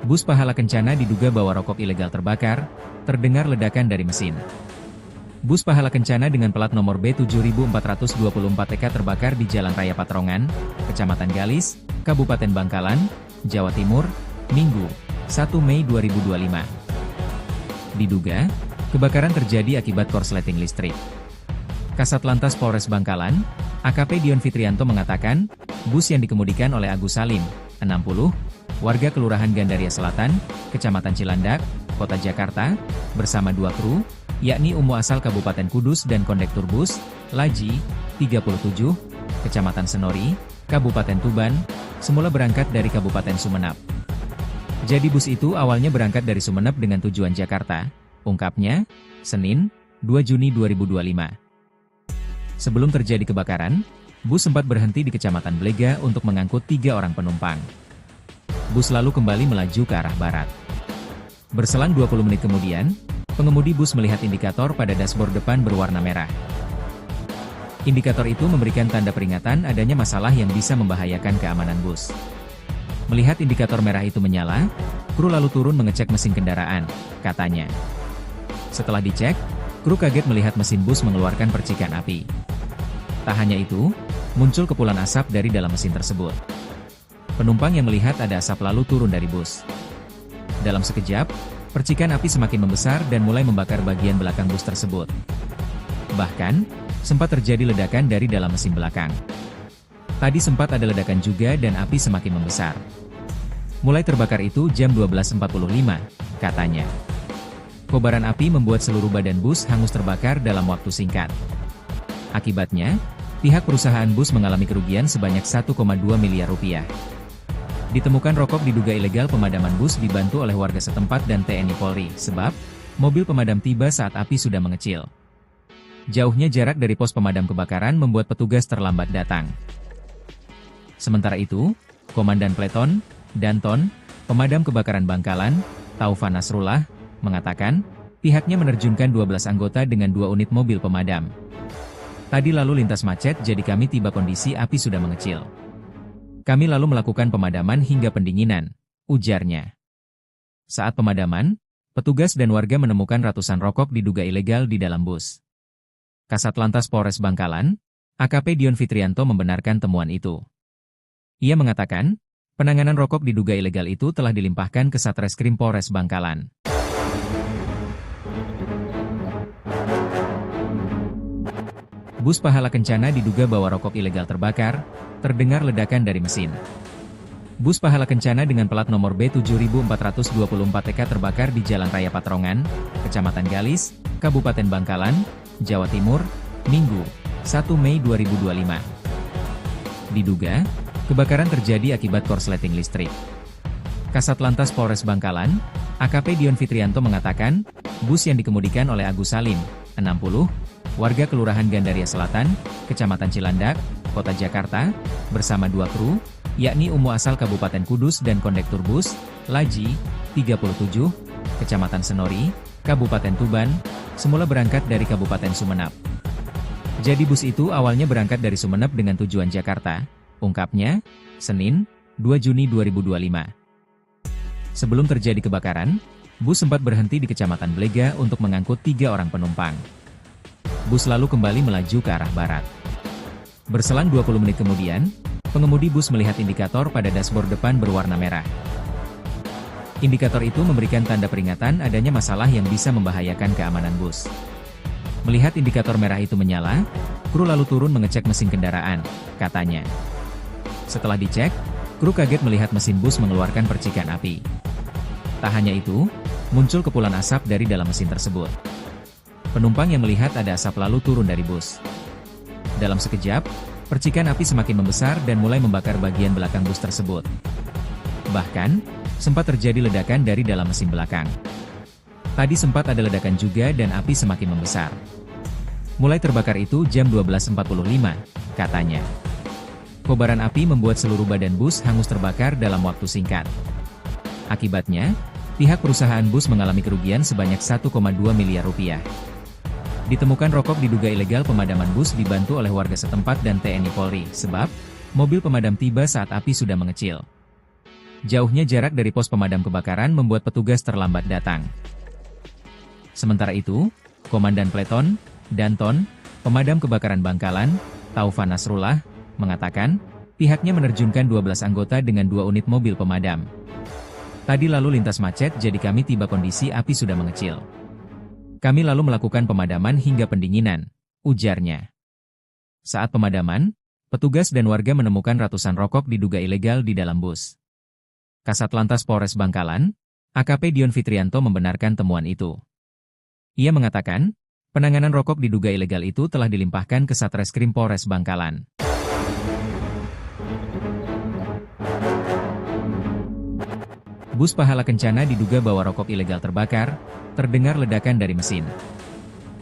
Bus Pahala Kencana diduga bawa rokok ilegal terbakar, terdengar ledakan dari mesin. Bus Pahala Kencana dengan plat nomor B7424EK terbakar di Jalan Raya Patrongan, Kecamatan Galis, Kabupaten Bangkalan, Jawa Timur, Minggu, 1 Mei 2025. Diduga, kebakaran terjadi akibat korsleting listrik. Kasat Lantas Polres Bangkalan, AKP Dion Fitrianto mengatakan, bus yang dikemudikan oleh Agus Salim, 60, warga Kelurahan Gandaria Selatan, Kecamatan Cilandak, Kota Jakarta, bersama 2 kru, yakni Umu asal Kabupaten Kudus dan kondektur bus, Laji, 37, Kecamatan Senori, Kabupaten Tuban, semula berangkat dari Kabupaten Sumeneb. Jadi bus itu awalnya berangkat dari Sumeneb dengan tujuan Jakarta, ungkapnya, Senin, 2 Juni 2025. Sebelum terjadi kebakaran, bus sempat berhenti di Kecamatan Blega untuk mengangkut 3 orang penumpang. Bus lalu kembali melaju ke arah barat. Berselang 20 menit kemudian, pengemudi bus melihat indikator pada dashboard depan berwarna merah. Indikator itu memberikan tanda peringatan adanya masalah yang bisa membahayakan keamanan bus. Melihat indikator merah itu menyala, kru lalu turun mengecek mesin kendaraan, katanya. Setelah dicek, kru kaget melihat mesin bus mengeluarkan percikan api. Tak hanya itu, muncul kepulan asap dari dalam mesin tersebut. Penumpang yang melihat ada asap lalu turun dari bus. Dalam sekejap, percikan api semakin membesar dan mulai membakar bagian belakang bus tersebut. Bahkan, sempat terjadi ledakan dari dalam mesin belakang. Tadi sempat ada ledakan juga dan api semakin membesar. Mulai terbakar itu jam 12.45, katanya. Kobaran api membuat seluruh badan bus hangus terbakar dalam waktu singkat. Akibatnya, pihak perusahaan bus mengalami kerugian sebanyak 1,2 miliar rupiah. Ditemukan rokok diduga ilegal pemadaman bus dibantu oleh warga setempat dan TNI Polri, sebab mobil pemadam tiba saat api sudah mengecil. Jauhnya jarak dari pos pemadam kebakaran membuat petugas terlambat datang. Sementara itu, Komandan Pleton, Danton, Pemadam Kebakaran Bangkalan, Taufan Nasrullah, mengatakan, pihaknya menerjunkan 12 anggota dengan 2 unit mobil pemadam. Tadi lalu lintas macet jadi kami tiba kondisi api sudah mengecil. Kami lalu melakukan pemadaman hingga pendinginan, ujarnya. Saat pemadaman, petugas dan warga menemukan ratusan rokok diduga ilegal di dalam bus. Kasat Lantas Polres Bangkalan, AKP Dion Fitrianto membenarkan temuan itu. Ia mengatakan, penanganan rokok diduga ilegal itu telah dilimpahkan ke Satreskrim Polres Bangkalan. Bus Pahala Kencana diduga bawa rokok ilegal terbakar, terdengar ledakan dari mesin. Bus Pahala Kencana dengan plat nomor B7424EK terbakar di Jalan Raya Patrongan, Kecamatan Galis, Kabupaten Bangkalan, Jawa Timur, Minggu, 1 Mei 2025. Diduga, kebakaran terjadi akibat korsleting listrik. Kasat Lantas Polres Bangkalan, AKP Dion Fitrianto mengatakan, bus yang dikemudikan oleh Agus Salim, 60, warga Kelurahan Gandaria Selatan, Kecamatan Cilandak, Kota Jakarta, bersama 2 kru, yakni Umu asal Kabupaten Kudus dan kondektur bus, Laji, 37, Kecamatan Senori, Kabupaten Tuban, semula berangkat dari Kabupaten Sumeneb. Jadi bus itu awalnya berangkat dari Sumeneb dengan tujuan Jakarta, ungkapnya, Senin, 2 Juni 2025. Sebelum terjadi kebakaran, bus sempat berhenti di Kecamatan Blega untuk mengangkut 3 orang penumpang. Bus lalu kembali melaju ke arah barat. Berselang 20 menit kemudian, pengemudi bus melihat indikator pada dashboard depan berwarna merah. Indikator itu memberikan tanda peringatan adanya masalah yang bisa membahayakan keamanan bus. Melihat indikator merah itu menyala, kru lalu turun mengecek mesin kendaraan, katanya. Setelah dicek, kru kaget melihat mesin bus mengeluarkan percikan api. Tak hanya itu, muncul kepulan asap dari dalam mesin tersebut. Penumpang yang melihat ada asap lalu turun dari bus. Dalam sekejap, percikan api semakin membesar dan mulai membakar bagian belakang bus tersebut. Bahkan, sempat terjadi ledakan dari dalam mesin belakang. Tadi sempat ada ledakan juga dan api semakin membesar. Mulai terbakar itu jam 12.45, katanya. Kobaran api membuat seluruh badan bus hangus terbakar dalam waktu singkat. Akibatnya, pihak perusahaan bus mengalami kerugian sebanyak 1,2 miliar rupiah. Ditemukan rokok diduga ilegal pemadaman bus dibantu oleh warga setempat dan TNI Polri, sebab mobil pemadam tiba saat api sudah mengecil. Jauhnya jarak dari pos pemadam kebakaran membuat petugas terlambat datang. Sementara itu, Komandan Peleton, Danton, Pemadam Kebakaran Bangkalan, Taufan Nasrullah, mengatakan, pihaknya menerjunkan 12 anggota dengan 2 unit mobil pemadam. Tadi lalu lintas macet jadi kami tiba kondisi api sudah mengecil. Kami lalu melakukan pemadaman hingga pendinginan, ujarnya. Saat pemadaman, petugas dan warga menemukan ratusan rokok diduga ilegal di dalam bus. Kasat Lantas Polres Bangkalan, AKP Dion Fitrianto membenarkan temuan itu. Ia mengatakan, penanganan rokok diduga ilegal itu telah dilimpahkan ke Satreskrim Polres Bangkalan. Bus Pahala Kencana diduga bawa rokok ilegal terbakar, terdengar ledakan dari mesin.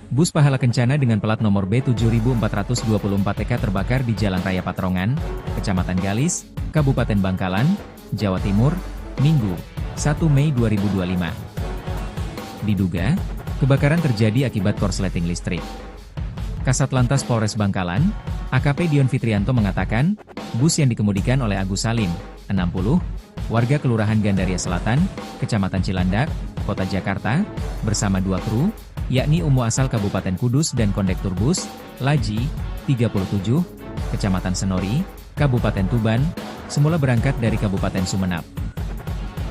Bus Pahala Kencana dengan plat nomor B7424EK terbakar di Jalan Raya Patrongan, Kecamatan Galis, Kabupaten Bangkalan, Jawa Timur, Minggu, 1 Mei 2025. Diduga, kebakaran terjadi akibat korsleting listrik. Kasat Lantas Polres Bangkalan, AKP Dion Fitrianto mengatakan, bus yang dikemudikan oleh Agus Salim, 60, warga Kelurahan Gandaria Selatan, Kecamatan Cilandak, Kota Jakarta, bersama 2 kru, yakni Umu asal Kabupaten Kudus dan kondektur bus, Laji, 37, Kecamatan Senori, Kabupaten Tuban, semula berangkat dari Kabupaten Sumeneb.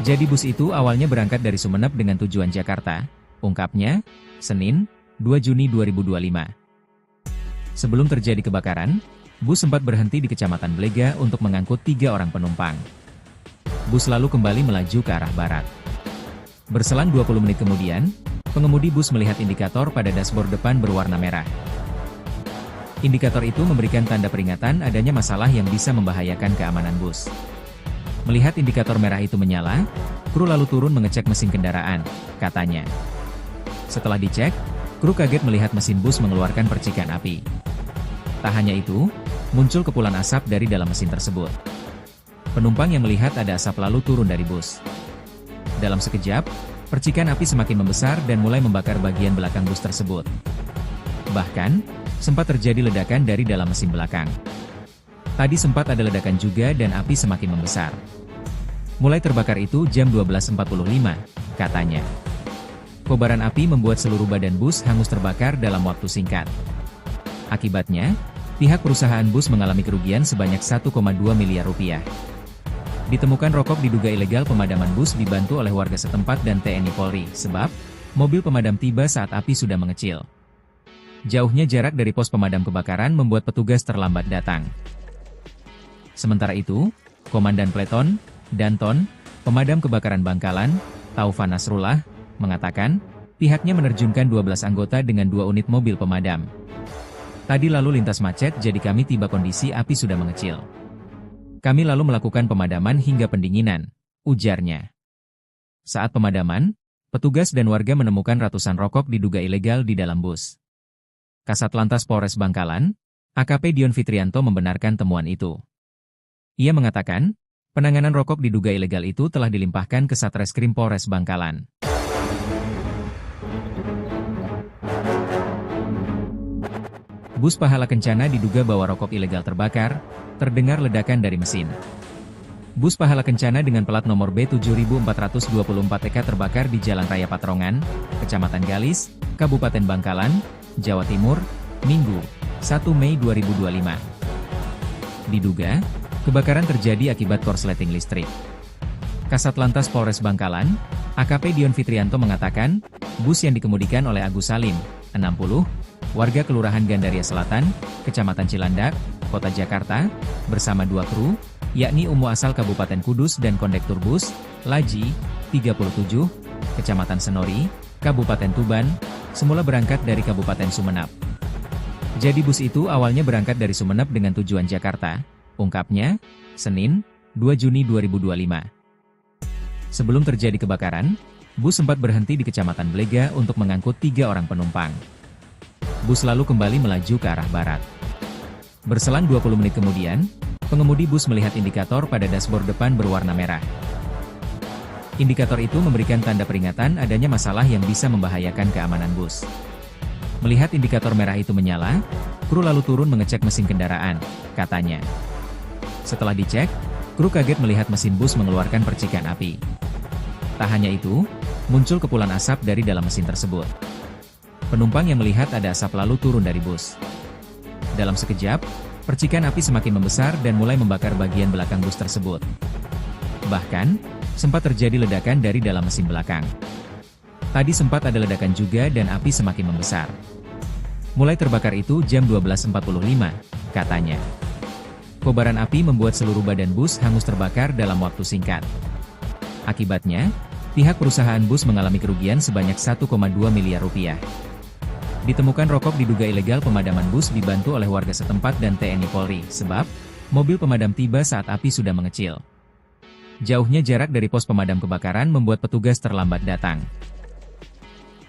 Jadi bus itu awalnya berangkat dari Sumeneb dengan tujuan Jakarta, ungkapnya, Senin, 2 Juni 2025. Sebelum terjadi kebakaran, bus sempat berhenti di Kecamatan Blega untuk mengangkut 3 orang penumpang. Bus lalu kembali melaju ke arah barat. Berselang 20 menit kemudian, pengemudi bus melihat indikator pada dashboard depan berwarna merah. Indikator itu memberikan tanda peringatan adanya masalah yang bisa membahayakan keamanan bus. Melihat indikator merah itu menyala, kru lalu turun mengecek mesin kendaraan, katanya. Setelah dicek, kru kaget melihat mesin bus mengeluarkan percikan api. Tak hanya itu, muncul kepulan asap dari dalam mesin tersebut. Penumpang yang melihat ada asap lalu turun dari bus. Dalam sekejap, percikan api semakin membesar dan mulai membakar bagian belakang bus tersebut. Bahkan, sempat terjadi ledakan dari dalam mesin belakang. Tadi sempat ada ledakan juga dan api semakin membesar. Mulai terbakar itu jam 12.45, katanya. Kobaran api membuat seluruh badan bus hangus terbakar dalam waktu singkat. Akibatnya, pihak perusahaan bus mengalami kerugian sebanyak 1,2 miliar rupiah. Ditemukan rokok diduga ilegal pemadaman bus dibantu oleh warga setempat dan TNI Polri, sebab mobil pemadam tiba saat api sudah mengecil. Jauhnya jarak dari pos pemadam kebakaran membuat petugas terlambat datang. Sementara itu, Komandan Peleton, Danton, Pemadam Kebakaran Bangkalan, Taufan Nasrullah, mengatakan, pihaknya menerjunkan 12 anggota dengan 2 unit mobil pemadam. Tadi lalu lintas macet jadi kami tiba kondisi api sudah mengecil. Kami lalu melakukan pemadaman hingga pendinginan, ujarnya. Saat pemadaman, petugas dan warga menemukan ratusan rokok diduga ilegal di dalam bus. Kasat Lantas Polres Bangkalan, AKP Dion Fitrianto membenarkan temuan itu. Ia mengatakan, penanganan rokok diduga ilegal itu telah dilimpahkan ke Satreskrim Polres Bangkalan. Bus Pahala Kencana diduga bawa rokok ilegal terbakar, terdengar ledakan dari mesin. Bus Pahala Kencana dengan plat nomor B7424EK terbakar di Jalan Raya Patrongan, Kecamatan Galis, Kabupaten Bangkalan, Jawa Timur, Minggu, 1 Mei 2025. Diduga, kebakaran terjadi akibat korsleting listrik. Kasat Lantas Polres Bangkalan, AKP Dion Fitrianto mengatakan, bus yang dikemudikan oleh Agus Salim, 60, warga Kelurahan Gandaria Selatan, Kecamatan Cilandak, Kota Jakarta, bersama 2 kru, yakni Umu asal Kabupaten Kudus dan kondektur bus, Laji, 37, Kecamatan Senori, Kabupaten Tuban, semula berangkat dari Kabupaten Sumeneb. Jadi bus itu awalnya berangkat dari Sumeneb dengan tujuan Jakarta, ungkapnya, Senin, 2 Juni 2025. Sebelum terjadi kebakaran, bus sempat berhenti di Kecamatan Blega untuk mengangkut 3 orang penumpang. Bus lalu kembali melaju ke arah barat. Berselang 20 menit kemudian, pengemudi bus melihat indikator pada dashboard depan berwarna merah. Indikator itu memberikan tanda peringatan adanya masalah yang bisa membahayakan keamanan bus. Melihat indikator merah itu menyala, kru lalu turun mengecek mesin kendaraan, katanya. Setelah dicek, Kru kaget melihat mesin bus mengeluarkan percikan api. Tak hanya itu, muncul kepulan asap dari dalam mesin tersebut. Penumpang yang melihat ada asap lalu turun dari bus. Dalam sekejap, percikan api semakin membesar dan mulai membakar bagian belakang bus tersebut. Bahkan, sempat terjadi ledakan dari dalam mesin belakang. Tadi sempat ada ledakan juga dan api semakin membesar. Mulai terbakar itu jam 12.45, katanya. Kobaran api membuat seluruh badan bus hangus terbakar dalam waktu singkat. Akibatnya, pihak perusahaan bus mengalami kerugian sebanyak 1,2 miliar rupiah. Ditemukan rokok diduga ilegal. Pemadaman bus dibantu oleh warga setempat dan TNI Polri, sebab mobil pemadam tiba saat api sudah mengecil. Jauhnya jarak dari pos pemadam kebakaran membuat petugas terlambat datang.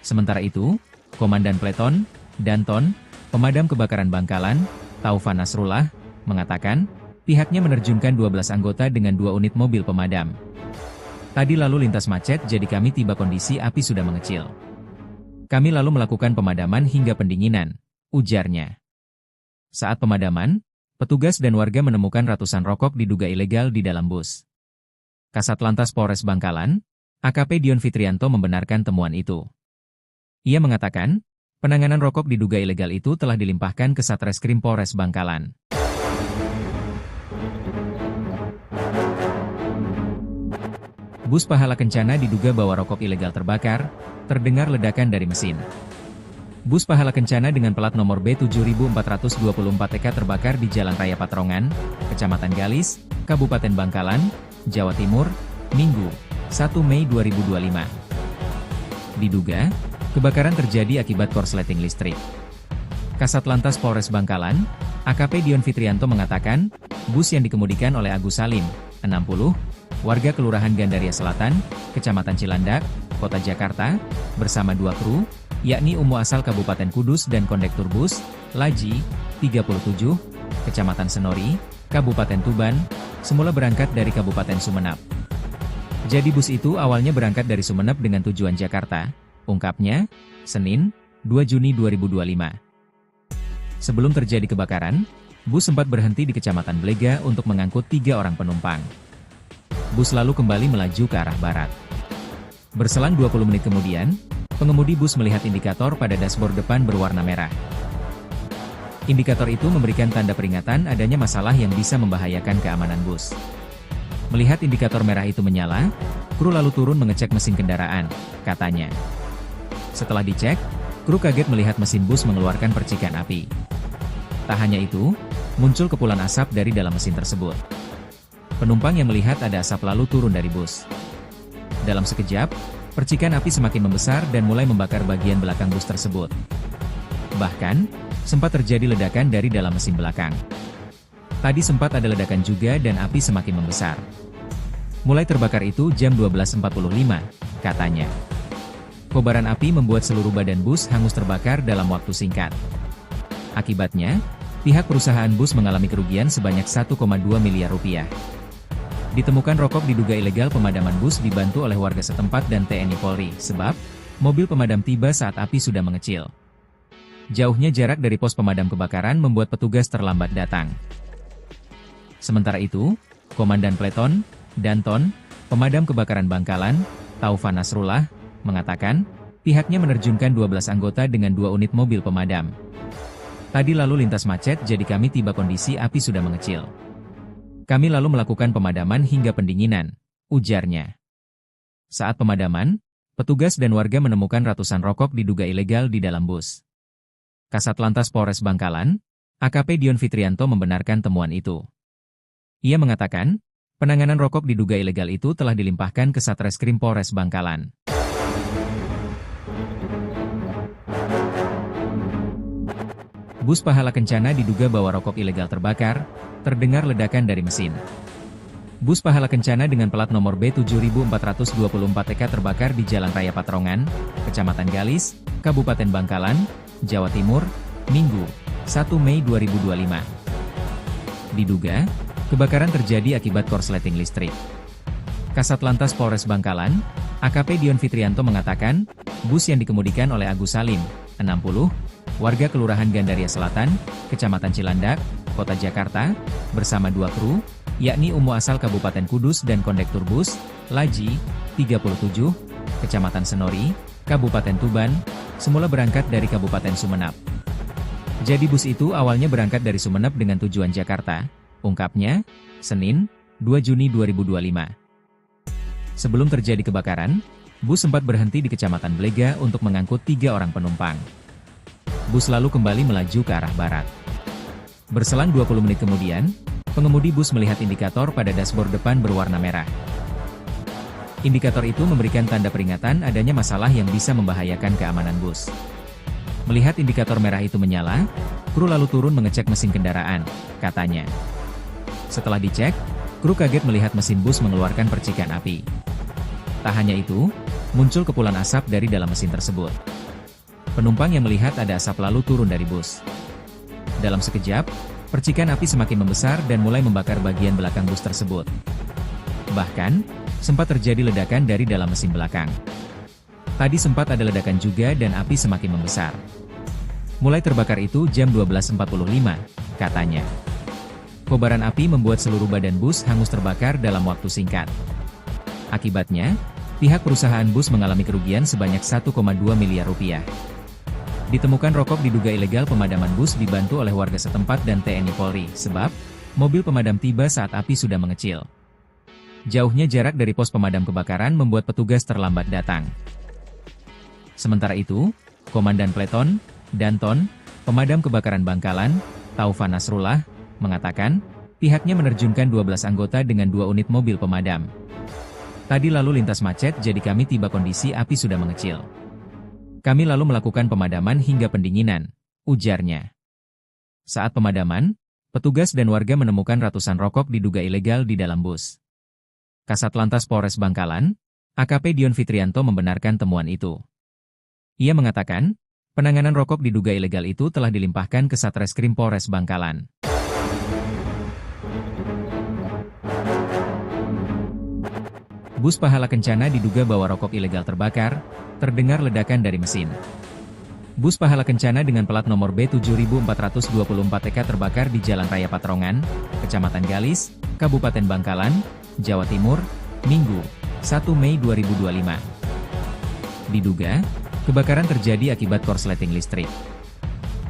Sementara itu, Komandan Pleton, Danton, Pemadam Kebakaran Bangkalan, Taufan Nasrullah, mengatakan, pihaknya menerjunkan 12 anggota dengan 2 unit mobil pemadam. Tadi lalu lintas macet jadi kami tiba kondisi api sudah mengecil. Kami lalu melakukan pemadaman hingga pendinginan, ujarnya. Saat pemadaman, petugas dan warga menemukan ratusan rokok diduga ilegal di dalam bus. Kasat Lantas Polres Bangkalan, AKP Dion Fitrianto membenarkan temuan itu. Ia mengatakan, penanganan rokok diduga ilegal itu telah dilimpahkan ke Satreskrim Polres Bangkalan. Bus Pahala Kencana diduga bawa rokok ilegal terbakar, terdengar ledakan dari mesin. Bus Pahala Kencana dengan plat nomor B7424TK terbakar di Jalan Raya Patrongan, Kecamatan Galis, Kabupaten Bangkalan, Jawa Timur, Minggu, 1 Mei 2025. Diduga, kebakaran terjadi akibat korsleting listrik. Kasat Lantas Polres Bangkalan, AKP Dion Fitrianto mengatakan, bus yang dikemudikan oleh Agus Salim, 60, warga Kelurahan Gandaria Selatan, Kecamatan Cilandak, Kota Jakarta, bersama 2 kru, yakni Umu asal Kabupaten Kudus dan kondektur bus, Laji, 37, Kecamatan Senori, Kabupaten Tuban, semula berangkat dari Kabupaten Sumeneb. Jadi bus itu awalnya berangkat dari Sumeneb dengan tujuan Jakarta, ungkapnya, Senin, 2 Juni 2025. Sebelum terjadi kebakaran, bus sempat berhenti di Kecamatan Blega untuk mengangkut 3 orang penumpang. Bus lalu kembali melaju ke arah barat. Berselang 20 menit kemudian, pengemudi bus melihat indikator pada dashboard depan berwarna merah. Indikator itu memberikan tanda peringatan adanya masalah yang bisa membahayakan keamanan bus. Melihat indikator merah itu menyala, kru lalu turun mengecek mesin kendaraan, katanya. Setelah dicek, kru kaget melihat mesin bus mengeluarkan percikan api. Tak hanya itu, muncul kepulan asap dari dalam mesin tersebut. Penumpang yang melihat ada asap lalu turun dari bus. Dalam sekejap, percikan api semakin membesar dan mulai membakar bagian belakang bus tersebut. Bahkan, sempat terjadi ledakan dari dalam mesin belakang. Tadi sempat ada ledakan juga dan api semakin membesar. Mulai terbakar itu jam 12.45, katanya. Kobaran api membuat seluruh badan bus hangus terbakar dalam waktu singkat. Akibatnya, pihak perusahaan bus mengalami kerugian sebanyak 1,2 miliar rupiah. Ditemukan rokok diduga ilegal. Pemadaman bus dibantu oleh warga setempat dan TNI Polri, sebab mobil pemadam tiba saat api sudah mengecil. Jauhnya jarak dari pos pemadam kebakaran membuat petugas terlambat datang. Sementara itu, Komandan Pleton, Danton, Pemadam Kebakaran Bangkalan, Taufan Nasrullah, mengatakan, pihaknya menerjunkan 12 anggota dengan 2 unit mobil pemadam. Tadi lalu lintas macet jadi kami tiba kondisi api sudah mengecil. Kami lalu melakukan pemadaman hingga pendinginan, ujarnya. Saat pemadaman, petugas dan warga menemukan ratusan rokok diduga ilegal di dalam bus. Kasat Lantas Polres Bangkalan, AKP Dion Fitrianto membenarkan temuan itu. Ia mengatakan, penanganan rokok diduga ilegal itu telah dilimpahkan ke Satreskrim Polres Bangkalan. Bus Pahala Kencana diduga bawa rokok ilegal terbakar, terdengar ledakan dari mesin. Bus Pahala Kencana dengan plat nomor B7424TK terbakar di Jalan Raya Patrongan, Kecamatan Galis, Kabupaten Bangkalan, Jawa Timur, Minggu, 1 Mei 2025. Diduga, kebakaran terjadi akibat korsleting listrik. Kasat Lantas Polres Bangkalan, AKP Dion Fitrianto mengatakan, bus yang dikemudikan oleh Agus Salim, 60, warga Kelurahan Gandaria Selatan, Kecamatan Cilandak, Kota Jakarta, bersama 2 kru, yakni UMU asal Kabupaten Kudus dan kondektur bus, Laji, 37, Kecamatan Senori, Kabupaten Tuban, semula berangkat dari Kabupaten Sumeneb. Jadi bus itu awalnya berangkat dari Sumeneb dengan tujuan Jakarta, ungkapnya, Senin, 2 Juni 2025. Sebelum terjadi kebakaran, bus sempat berhenti di Kecamatan Blega untuk mengangkut 3 orang penumpang. Bus lalu kembali melaju ke arah barat. Berselang 20 menit kemudian, pengemudi bus melihat indikator pada dashboard depan berwarna merah. Indikator itu memberikan tanda peringatan adanya masalah yang bisa membahayakan keamanan bus. Melihat indikator merah itu menyala, kru lalu turun mengecek mesin kendaraan, katanya. Setelah dicek, kru kaget melihat mesin bus mengeluarkan percikan api. Tak hanya itu, muncul kepulan asap dari dalam mesin tersebut. Penumpang yang melihat ada asap lalu turun dari bus. Dalam sekejap, percikan api semakin membesar dan mulai membakar bagian belakang bus tersebut. Bahkan, sempat terjadi ledakan dari dalam mesin belakang. Tadi sempat ada ledakan juga dan api semakin membesar. Mulai terbakar itu jam 12.45, katanya. Kobaran api membuat seluruh badan bus hangus terbakar dalam waktu singkat. Akibatnya, pihak perusahaan bus mengalami kerugian sebanyak 1,2 miliar rupiah. Ditemukan rokok diduga ilegal pemadaman bus dibantu oleh warga setempat dan TNI Polri, sebab mobil pemadam tiba saat api sudah mengecil. Jauhnya jarak dari pos pemadam kebakaran membuat petugas terlambat datang. Sementara itu, Komandan Pleton, Danton, Pemadam Kebakaran Bangkalan, Taufan Nasrullah, mengatakan, pihaknya menerjunkan 12 anggota dengan 2 unit mobil pemadam. Tadi lalu lintas macet jadi kami tiba kondisi api sudah mengecil. Kami lalu melakukan pemadaman hingga pendinginan, ujarnya. Saat pemadaman, petugas dan warga menemukan ratusan rokok diduga ilegal di dalam bus. Kasat Lantas Polres Bangkalan, AKP Dion Fitrianto membenarkan temuan itu. Ia mengatakan, penanganan rokok diduga ilegal itu telah dilimpahkan ke Satreskrim Polres Bangkalan. Bus Pahala Kencana diduga bawa rokok ilegal terbakar, terdengar ledakan dari mesin. Bus Pahala Kencana dengan plat nomor B7424 TK terbakar di Jalan Raya Patrongan, Kecamatan Galis, Kabupaten Bangkalan, Jawa Timur, Minggu, 1 Mei 2025. Diduga, kebakaran terjadi akibat korsleting listrik.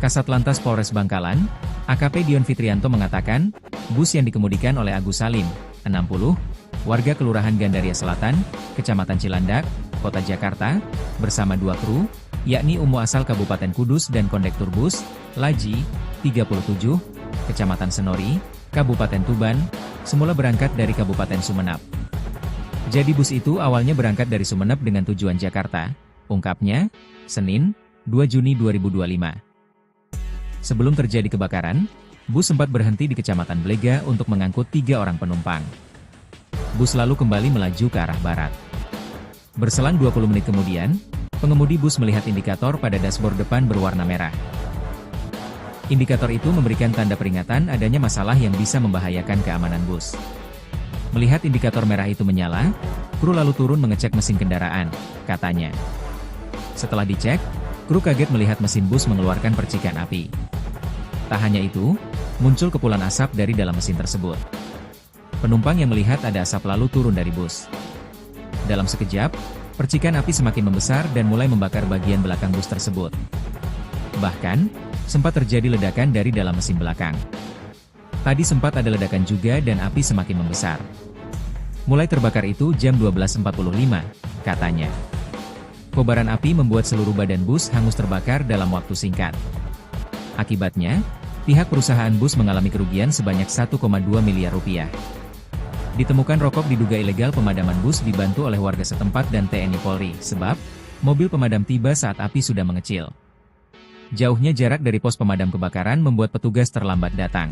Kasat Lantas Polres Bangkalan, AKP Dion Fitrianto mengatakan, bus yang dikemudikan oleh Agus Salim, 60, warga Kelurahan Gandaria Selatan, Kecamatan Cilandak, Kota Jakarta, bersama 2 kru, yakni UMU asal Kabupaten Kudus dan kondektur bus, Laji, 37, Kecamatan Senori, Kabupaten Tuban, semula berangkat dari Kabupaten Sumeneb. Jadi bus itu awalnya berangkat dari Sumeneb dengan tujuan Jakarta, ungkapnya, Senin, 2 Juni 2025. Sebelum terjadi kebakaran, bus sempat berhenti di Kecamatan Blega untuk mengangkut 3 orang penumpang. Bus lalu kembali melaju ke arah barat. Berselang 20 menit kemudian, pengemudi bus melihat indikator pada dashboard depan berwarna merah. Indikator itu memberikan tanda peringatan adanya masalah yang bisa membahayakan keamanan bus. Melihat indikator merah itu menyala, kru lalu turun mengecek mesin kendaraan, katanya. Setelah dicek, kru kaget melihat mesin bus mengeluarkan percikan api. Tak hanya itu, muncul kepulan asap dari dalam mesin tersebut. Penumpang yang melihat ada asap lalu turun dari bus. Dalam sekejap, percikan api semakin membesar dan mulai membakar bagian belakang bus tersebut. Bahkan, sempat terjadi ledakan dari dalam mesin belakang. Tadi sempat ada ledakan juga dan api semakin membesar. Mulai terbakar itu jam 12.45, katanya. Kobaran api membuat seluruh badan bus hangus terbakar dalam waktu singkat. Akibatnya, pihak perusahaan bus mengalami kerugian sebanyak 1,2 miliar rupiah. Ditemukan rokok diduga ilegal pemadaman bus dibantu oleh warga setempat dan TNI Polri, sebab mobil pemadam tiba saat api sudah mengecil. Jauhnya jarak dari pos pemadam kebakaran membuat petugas terlambat datang.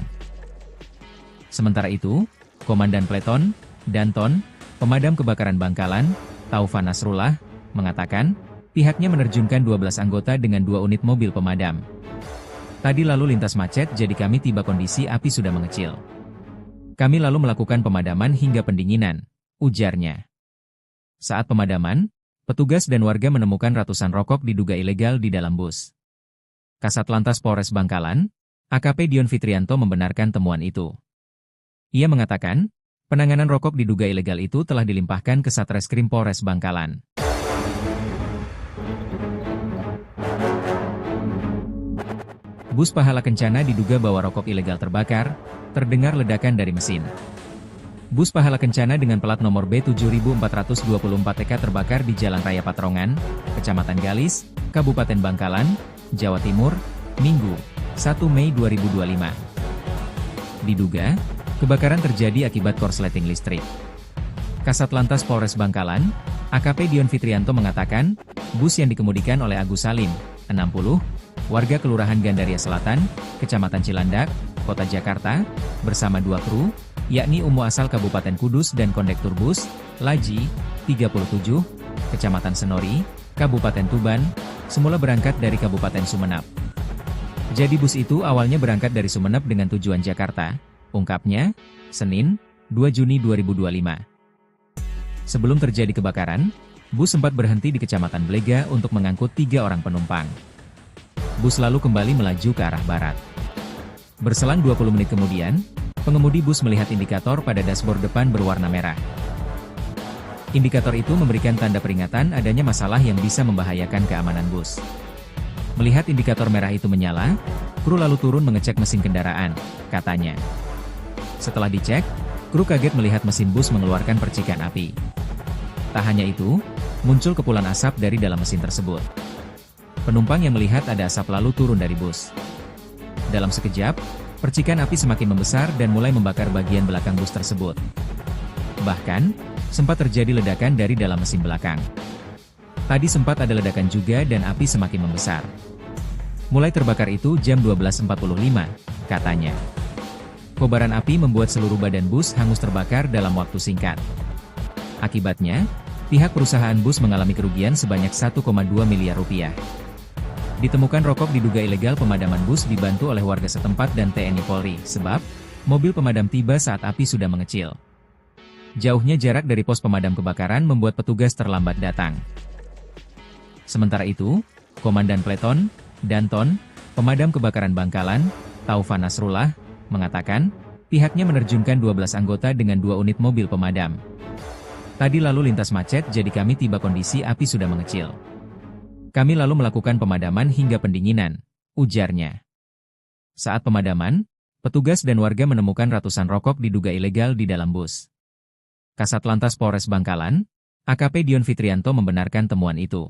Sementara itu, Komandan Pleton, Danton, Pemadam Kebakaran Bangkalan, Taufan Nasrullah, mengatakan, pihaknya menerjunkan 12 anggota dengan 2 unit mobil pemadam. Tadi lalu lintas macet jadi kami tiba kondisi api sudah mengecil. Kami lalu melakukan pemadaman hingga pendinginan, ujarnya. Saat pemadaman, petugas dan warga menemukan ratusan rokok diduga ilegal di dalam bus. Kasat Lantas Polres Bangkalan, AKP Dion Fitrianto membenarkan temuan itu. Ia mengatakan, penanganan rokok diduga ilegal itu telah dilimpahkan ke Satreskrim Polres Bangkalan. Bus Pahala Kencana diduga bawa rokok ilegal terbakar, terdengar ledakan dari mesin. Bus Pahala Kencana dengan plat nomor B7424TK terbakar di Jalan Raya Patrongan, Kecamatan Galis, Kabupaten Bangkalan, Jawa Timur, Minggu, 1 Mei 2025. Diduga, kebakaran terjadi akibat korsleting listrik. Kasat Lantas Polres Bangkalan, AKP Dion Fitrianto mengatakan, bus yang dikemudikan oleh Agus Salim, 60, warga Kelurahan Gandaria Selatan, Kecamatan Cilandak, Kota Jakarta, bersama 2 kru, yakni Umu asal Kabupaten Kudus dan kondektur bus, Laji, 37, Kecamatan Senori, Kabupaten Tuban, semula berangkat dari Kabupaten Sumeneb. Jadi bus itu awalnya berangkat dari Sumeneb dengan tujuan Jakarta, ungkapnya, Senin, 2 Juni 2025. Sebelum terjadi kebakaran, bus sempat berhenti di Kecamatan Blega untuk mengangkut 3 orang penumpang. Bus lalu kembali melaju ke arah barat. Berselang 20 menit kemudian, pengemudi bus melihat indikator pada dashboard depan berwarna merah. Indikator itu memberikan tanda peringatan adanya masalah yang bisa membahayakan keamanan bus. Melihat indikator merah itu menyala, kru lalu turun mengecek mesin kendaraan, katanya. Setelah dicek, kru kaget melihat mesin bus mengeluarkan percikan api. Tak hanya itu, muncul kepulan asap dari dalam mesin tersebut. Penumpang yang melihat ada asap lalu turun dari bus. Dalam sekejap, percikan api semakin membesar dan mulai membakar bagian belakang bus tersebut. Bahkan, sempat terjadi ledakan dari dalam mesin belakang. Tadi sempat ada ledakan juga dan api semakin membesar. Mulai terbakar itu jam 12.45, katanya. Kobaran api membuat seluruh badan bus hangus terbakar dalam waktu singkat. Akibatnya, pihak perusahaan bus mengalami kerugian sebanyak 1,2 miliar rupiah. Ditemukan rokok diduga ilegal. Pemadaman bus dibantu oleh warga setempat dan TNI Polri, sebab mobil pemadam tiba saat api sudah mengecil. Jauhnya jarak dari pos pemadam kebakaran membuat petugas terlambat datang. Sementara itu, Komandan Pleton, Danton, Pemadam Kebakaran Bangkalan, Taufan Nasrullah, mengatakan, pihaknya menerjunkan 12 anggota dengan 2 unit mobil pemadam. Tadi lalu lintas macet jadi kami tiba kondisi api sudah mengecil. Kami lalu melakukan pemadaman hingga pendinginan, ujarnya. Saat pemadaman, petugas dan warga menemukan ratusan rokok diduga ilegal di dalam bus. Kasat Lantas Polres Bangkalan, AKP Dion Fitrianto membenarkan temuan itu.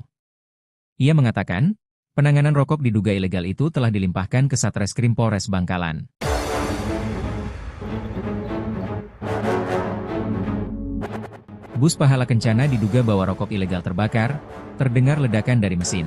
Ia mengatakan, penanganan rokok diduga ilegal itu telah dilimpahkan ke Satreskrim Polres Bangkalan. Bus Pahala Kencana diduga bawa rokok ilegal terbakar, terdengar ledakan dari mesin.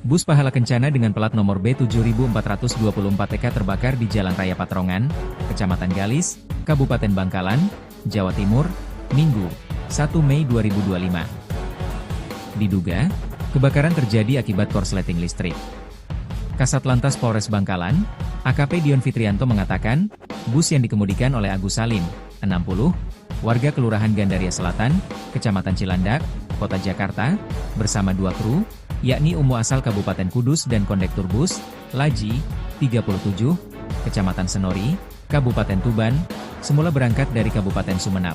Bus Pahala Kencana dengan plat nomor B7424TK terbakar di Jalan Raya Patrongan, Kecamatan Galis, Kabupaten Bangkalan, Jawa Timur, Minggu, 1 Mei 2025. Diduga, kebakaran terjadi akibat korsleting listrik. Kasat Lantas Polres Bangkalan, AKP Dion Fitrianto mengatakan, bus yang dikemudikan oleh Agus Salim, 60, warga Kelurahan Gandaria Selatan, Kecamatan Cilandak, Kota Jakarta, bersama 2 kru, yakni Umu asal Kabupaten Kudus dan kondektur bus, Laji, 37, Kecamatan Senori, Kabupaten Tuban, semula berangkat dari Kabupaten Sumeneb.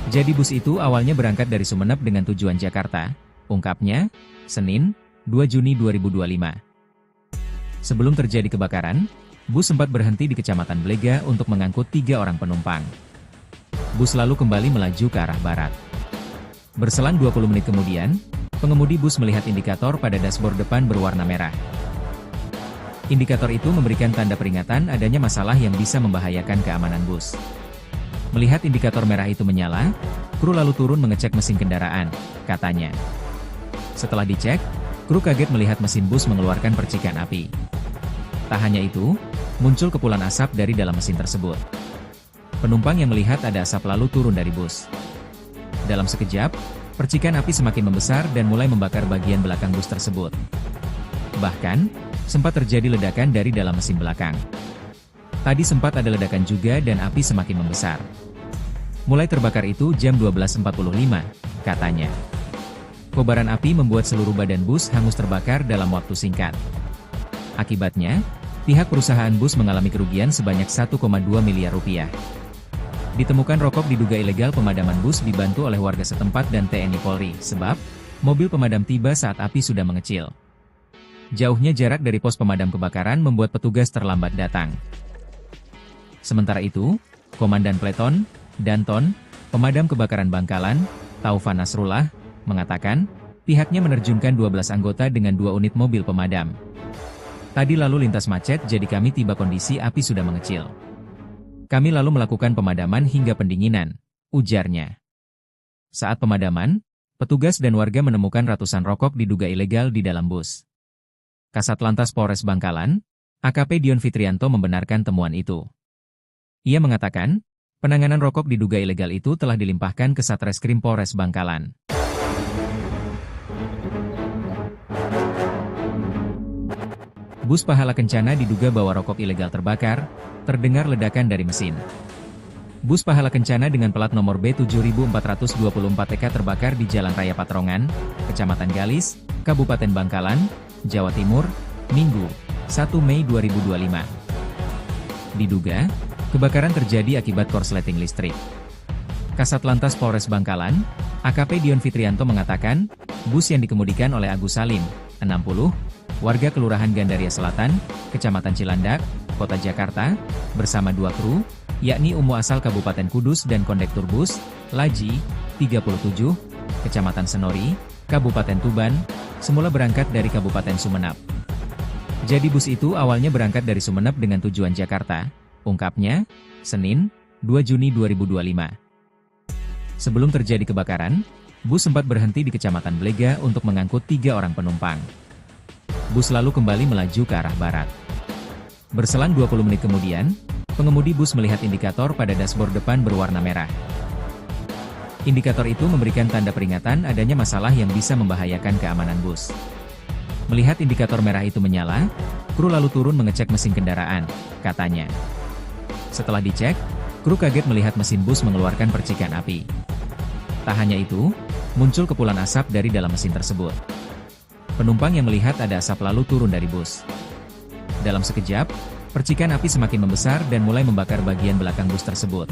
Jadi bus itu awalnya berangkat dari Sumeneb dengan tujuan Jakarta, ungkapnya, Senin, 2 Juni 2025. Sebelum terjadi kebakaran, bus sempat berhenti di Kecamatan Blega untuk mengangkut 3 orang penumpang. Bus lalu kembali melaju ke arah barat. Berselang 20 menit kemudian, pengemudi bus melihat indikator pada dashboard depan berwarna merah. Indikator itu memberikan tanda peringatan adanya masalah yang bisa membahayakan keamanan bus. Melihat indikator merah itu menyala, kru lalu turun mengecek mesin kendaraan, katanya. Setelah dicek, kru kaget melihat mesin bus mengeluarkan percikan api. Tak hanya itu, muncul kepulan asap dari dalam mesin tersebut. Penumpang yang melihat ada asap lalu turun dari bus. Dalam sekejap, percikan api semakin membesar dan mulai membakar bagian belakang bus tersebut. Bahkan, sempat terjadi ledakan dari dalam mesin belakang. Tadi sempat ada ledakan juga dan api semakin membesar. Mulai terbakar itu jam 12.45, katanya. Kobaran api membuat seluruh badan bus hangus terbakar dalam waktu singkat. Akibatnya, pihak perusahaan bus mengalami kerugian sebanyak 1,2 miliar rupiah. Ditemukan rokok diduga ilegal pemadaman bus dibantu oleh warga setempat dan TNI Polri, sebab mobil pemadam tiba saat api sudah mengecil. Jauhnya jarak dari pos pemadam kebakaran membuat petugas terlambat datang. Sementara itu, Komandan Pleton, Danton, Pemadam Kebakaran Bangkalan, Taufan Nasrullah, mengatakan, pihaknya menerjunkan 12 anggota dengan 2 unit mobil pemadam. Tadi lalu lintas macet jadi kami tiba kondisi api sudah mengecil. Kami lalu melakukan pemadaman hingga pendinginan, ujarnya. Saat pemadaman, petugas dan warga menemukan ratusan rokok diduga ilegal di dalam bus. Kasat Lantas Polres Bangkalan, AKP Dion Fitrianto membenarkan temuan itu. Ia mengatakan, penanganan rokok diduga ilegal itu telah dilimpahkan ke Satreskrim Polres Bangkalan. Bus Pahala Kencana diduga bawa rokok ilegal terbakar, terdengar ledakan dari mesin. Bus Pahala Kencana dengan plat nomor B7424EK terbakar di Jalan Raya Patrongan, Kecamatan Galis, Kabupaten Bangkalan, Jawa Timur, Minggu, 1 Mei 2025. Diduga, kebakaran terjadi akibat korsleting listrik. Kasat Lantas Polres Bangkalan, AKP Dion Fitrianto mengatakan, bus yang dikemudikan oleh Agus Salim, 60, warga Kelurahan Gandaria Selatan, Kecamatan Cilandak, Kota Jakarta, bersama 2 kru, yakni Umu asal Kabupaten Kudus dan kondektur bus, Laji, 37, Kecamatan Senori, Kabupaten Tuban, semula berangkat dari Kabupaten Sumeneb. Jadi bus itu awalnya berangkat dari Sumeneb dengan tujuan Jakarta, ungkapnya, Senin, 2 Juni 2025. Sebelum terjadi kebakaran, bus sempat berhenti di Kecamatan Blega untuk mengangkut 3 orang penumpang. Bus lalu kembali melaju ke arah barat. Berselang 20 menit kemudian, pengemudi bus melihat indikator pada dashboard depan berwarna merah. Indikator itu memberikan tanda peringatan adanya masalah yang bisa membahayakan keamanan bus. Melihat indikator merah itu menyala, kru lalu turun mengecek mesin kendaraan, katanya. Setelah dicek, kru kaget melihat mesin bus mengeluarkan percikan api. Tak hanya itu, muncul kepulan asap dari dalam mesin tersebut. Penumpang yang melihat ada asap lalu turun dari bus. Dalam sekejap, percikan api semakin membesar dan mulai membakar bagian belakang bus tersebut.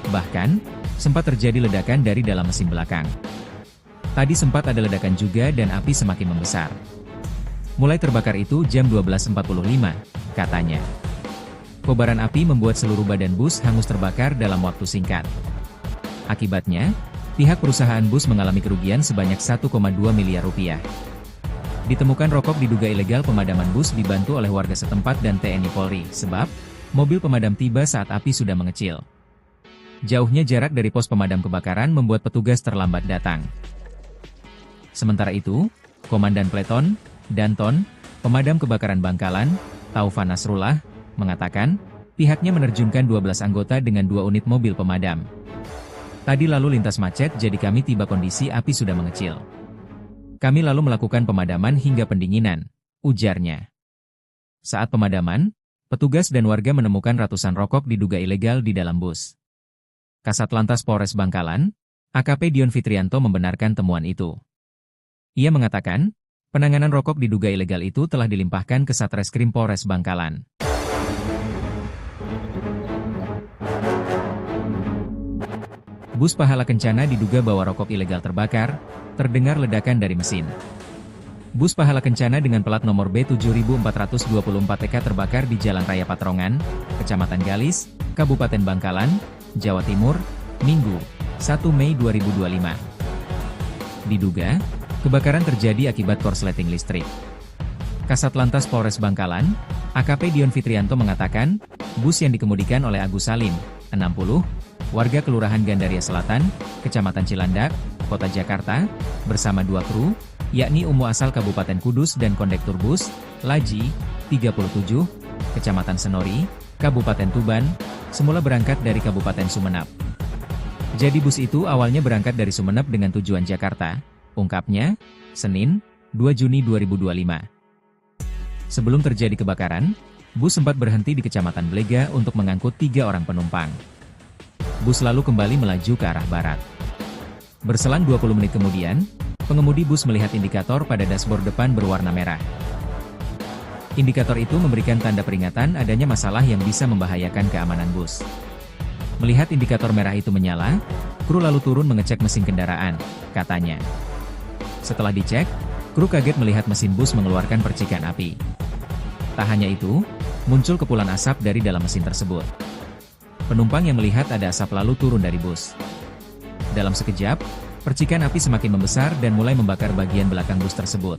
Bahkan, sempat terjadi ledakan dari dalam mesin belakang. Tadi sempat ada ledakan juga dan api semakin membesar. Mulai terbakar itu jam 12.45, katanya. Kobaran api membuat seluruh badan bus hangus terbakar dalam waktu singkat. Akibatnya, pihak perusahaan bus mengalami kerugian sebanyak 1,2 miliar rupiah. Ditemukan rokok diduga ilegal pemadaman bus dibantu oleh warga setempat dan TNI Polri, sebab mobil pemadam tiba saat api sudah mengecil. Jauhnya jarak dari pos pemadam kebakaran membuat petugas terlambat datang. Sementara itu, Komandan Pleton, Danton, Pemadam Kebakaran Bangkalan, Taufan Nasrullah, mengatakan, pihaknya menerjunkan 12 anggota dengan 2 unit mobil pemadam. Tadi lalu lintas macet jadi kami tiba kondisi api sudah mengecil. Kami lalu melakukan pemadaman hingga pendinginan, ujarnya. Saat pemadaman, petugas dan warga menemukan ratusan rokok diduga ilegal di dalam bus. Kasat Lantas Polres Bangkalan, AKP Dion Fitrianto membenarkan temuan itu. Ia mengatakan, penanganan rokok diduga ilegal itu telah dilimpahkan ke Satreskrim Polres Bangkalan. Bus Pahala Kencana diduga bawa rokok ilegal terbakar, terdengar ledakan dari mesin. Bus Pahala Kencana dengan plat nomor B7424EK terbakar di Jalan Raya Patrongan, Kecamatan Galis, Kabupaten Bangkalan, Jawa Timur, Minggu, 1 Mei 2025. Diduga, kebakaran terjadi akibat korsleting listrik. Kasat Lantas Polres Bangkalan, AKP Dion Fitrianto mengatakan, bus yang dikemudikan oleh Agus Salim, 60, warga Kelurahan Gandaria Selatan, Kecamatan Cilandak, Kota Jakarta, bersama 2 kru, yakni Umu asal Kabupaten Kudus dan kondektur bus, Laji, 37, Kecamatan Senori, Kabupaten Tuban, semula berangkat dari Kabupaten Sumeneb. Jadi bus itu awalnya berangkat dari Sumeneb dengan tujuan Jakarta, ungkapnya, Senin, 2 Juni 2025. Sebelum terjadi kebakaran, bus sempat berhenti di Kecamatan Blega untuk mengangkut 3 orang penumpang. Bus lalu kembali melaju ke arah barat. Berselang 20 menit kemudian, pengemudi bus melihat indikator pada dashboard depan berwarna merah. Indikator itu memberikan tanda peringatan adanya masalah yang bisa membahayakan keamanan bus. Melihat indikator merah itu menyala, kru lalu turun mengecek mesin kendaraan, katanya. Setelah dicek, kru kaget melihat mesin bus mengeluarkan percikan api. Tak hanya itu, muncul kepulan asap dari dalam mesin tersebut. Penumpang yang melihat ada asap lalu turun dari bus. Dalam sekejap, percikan api semakin membesar dan mulai membakar bagian belakang bus tersebut.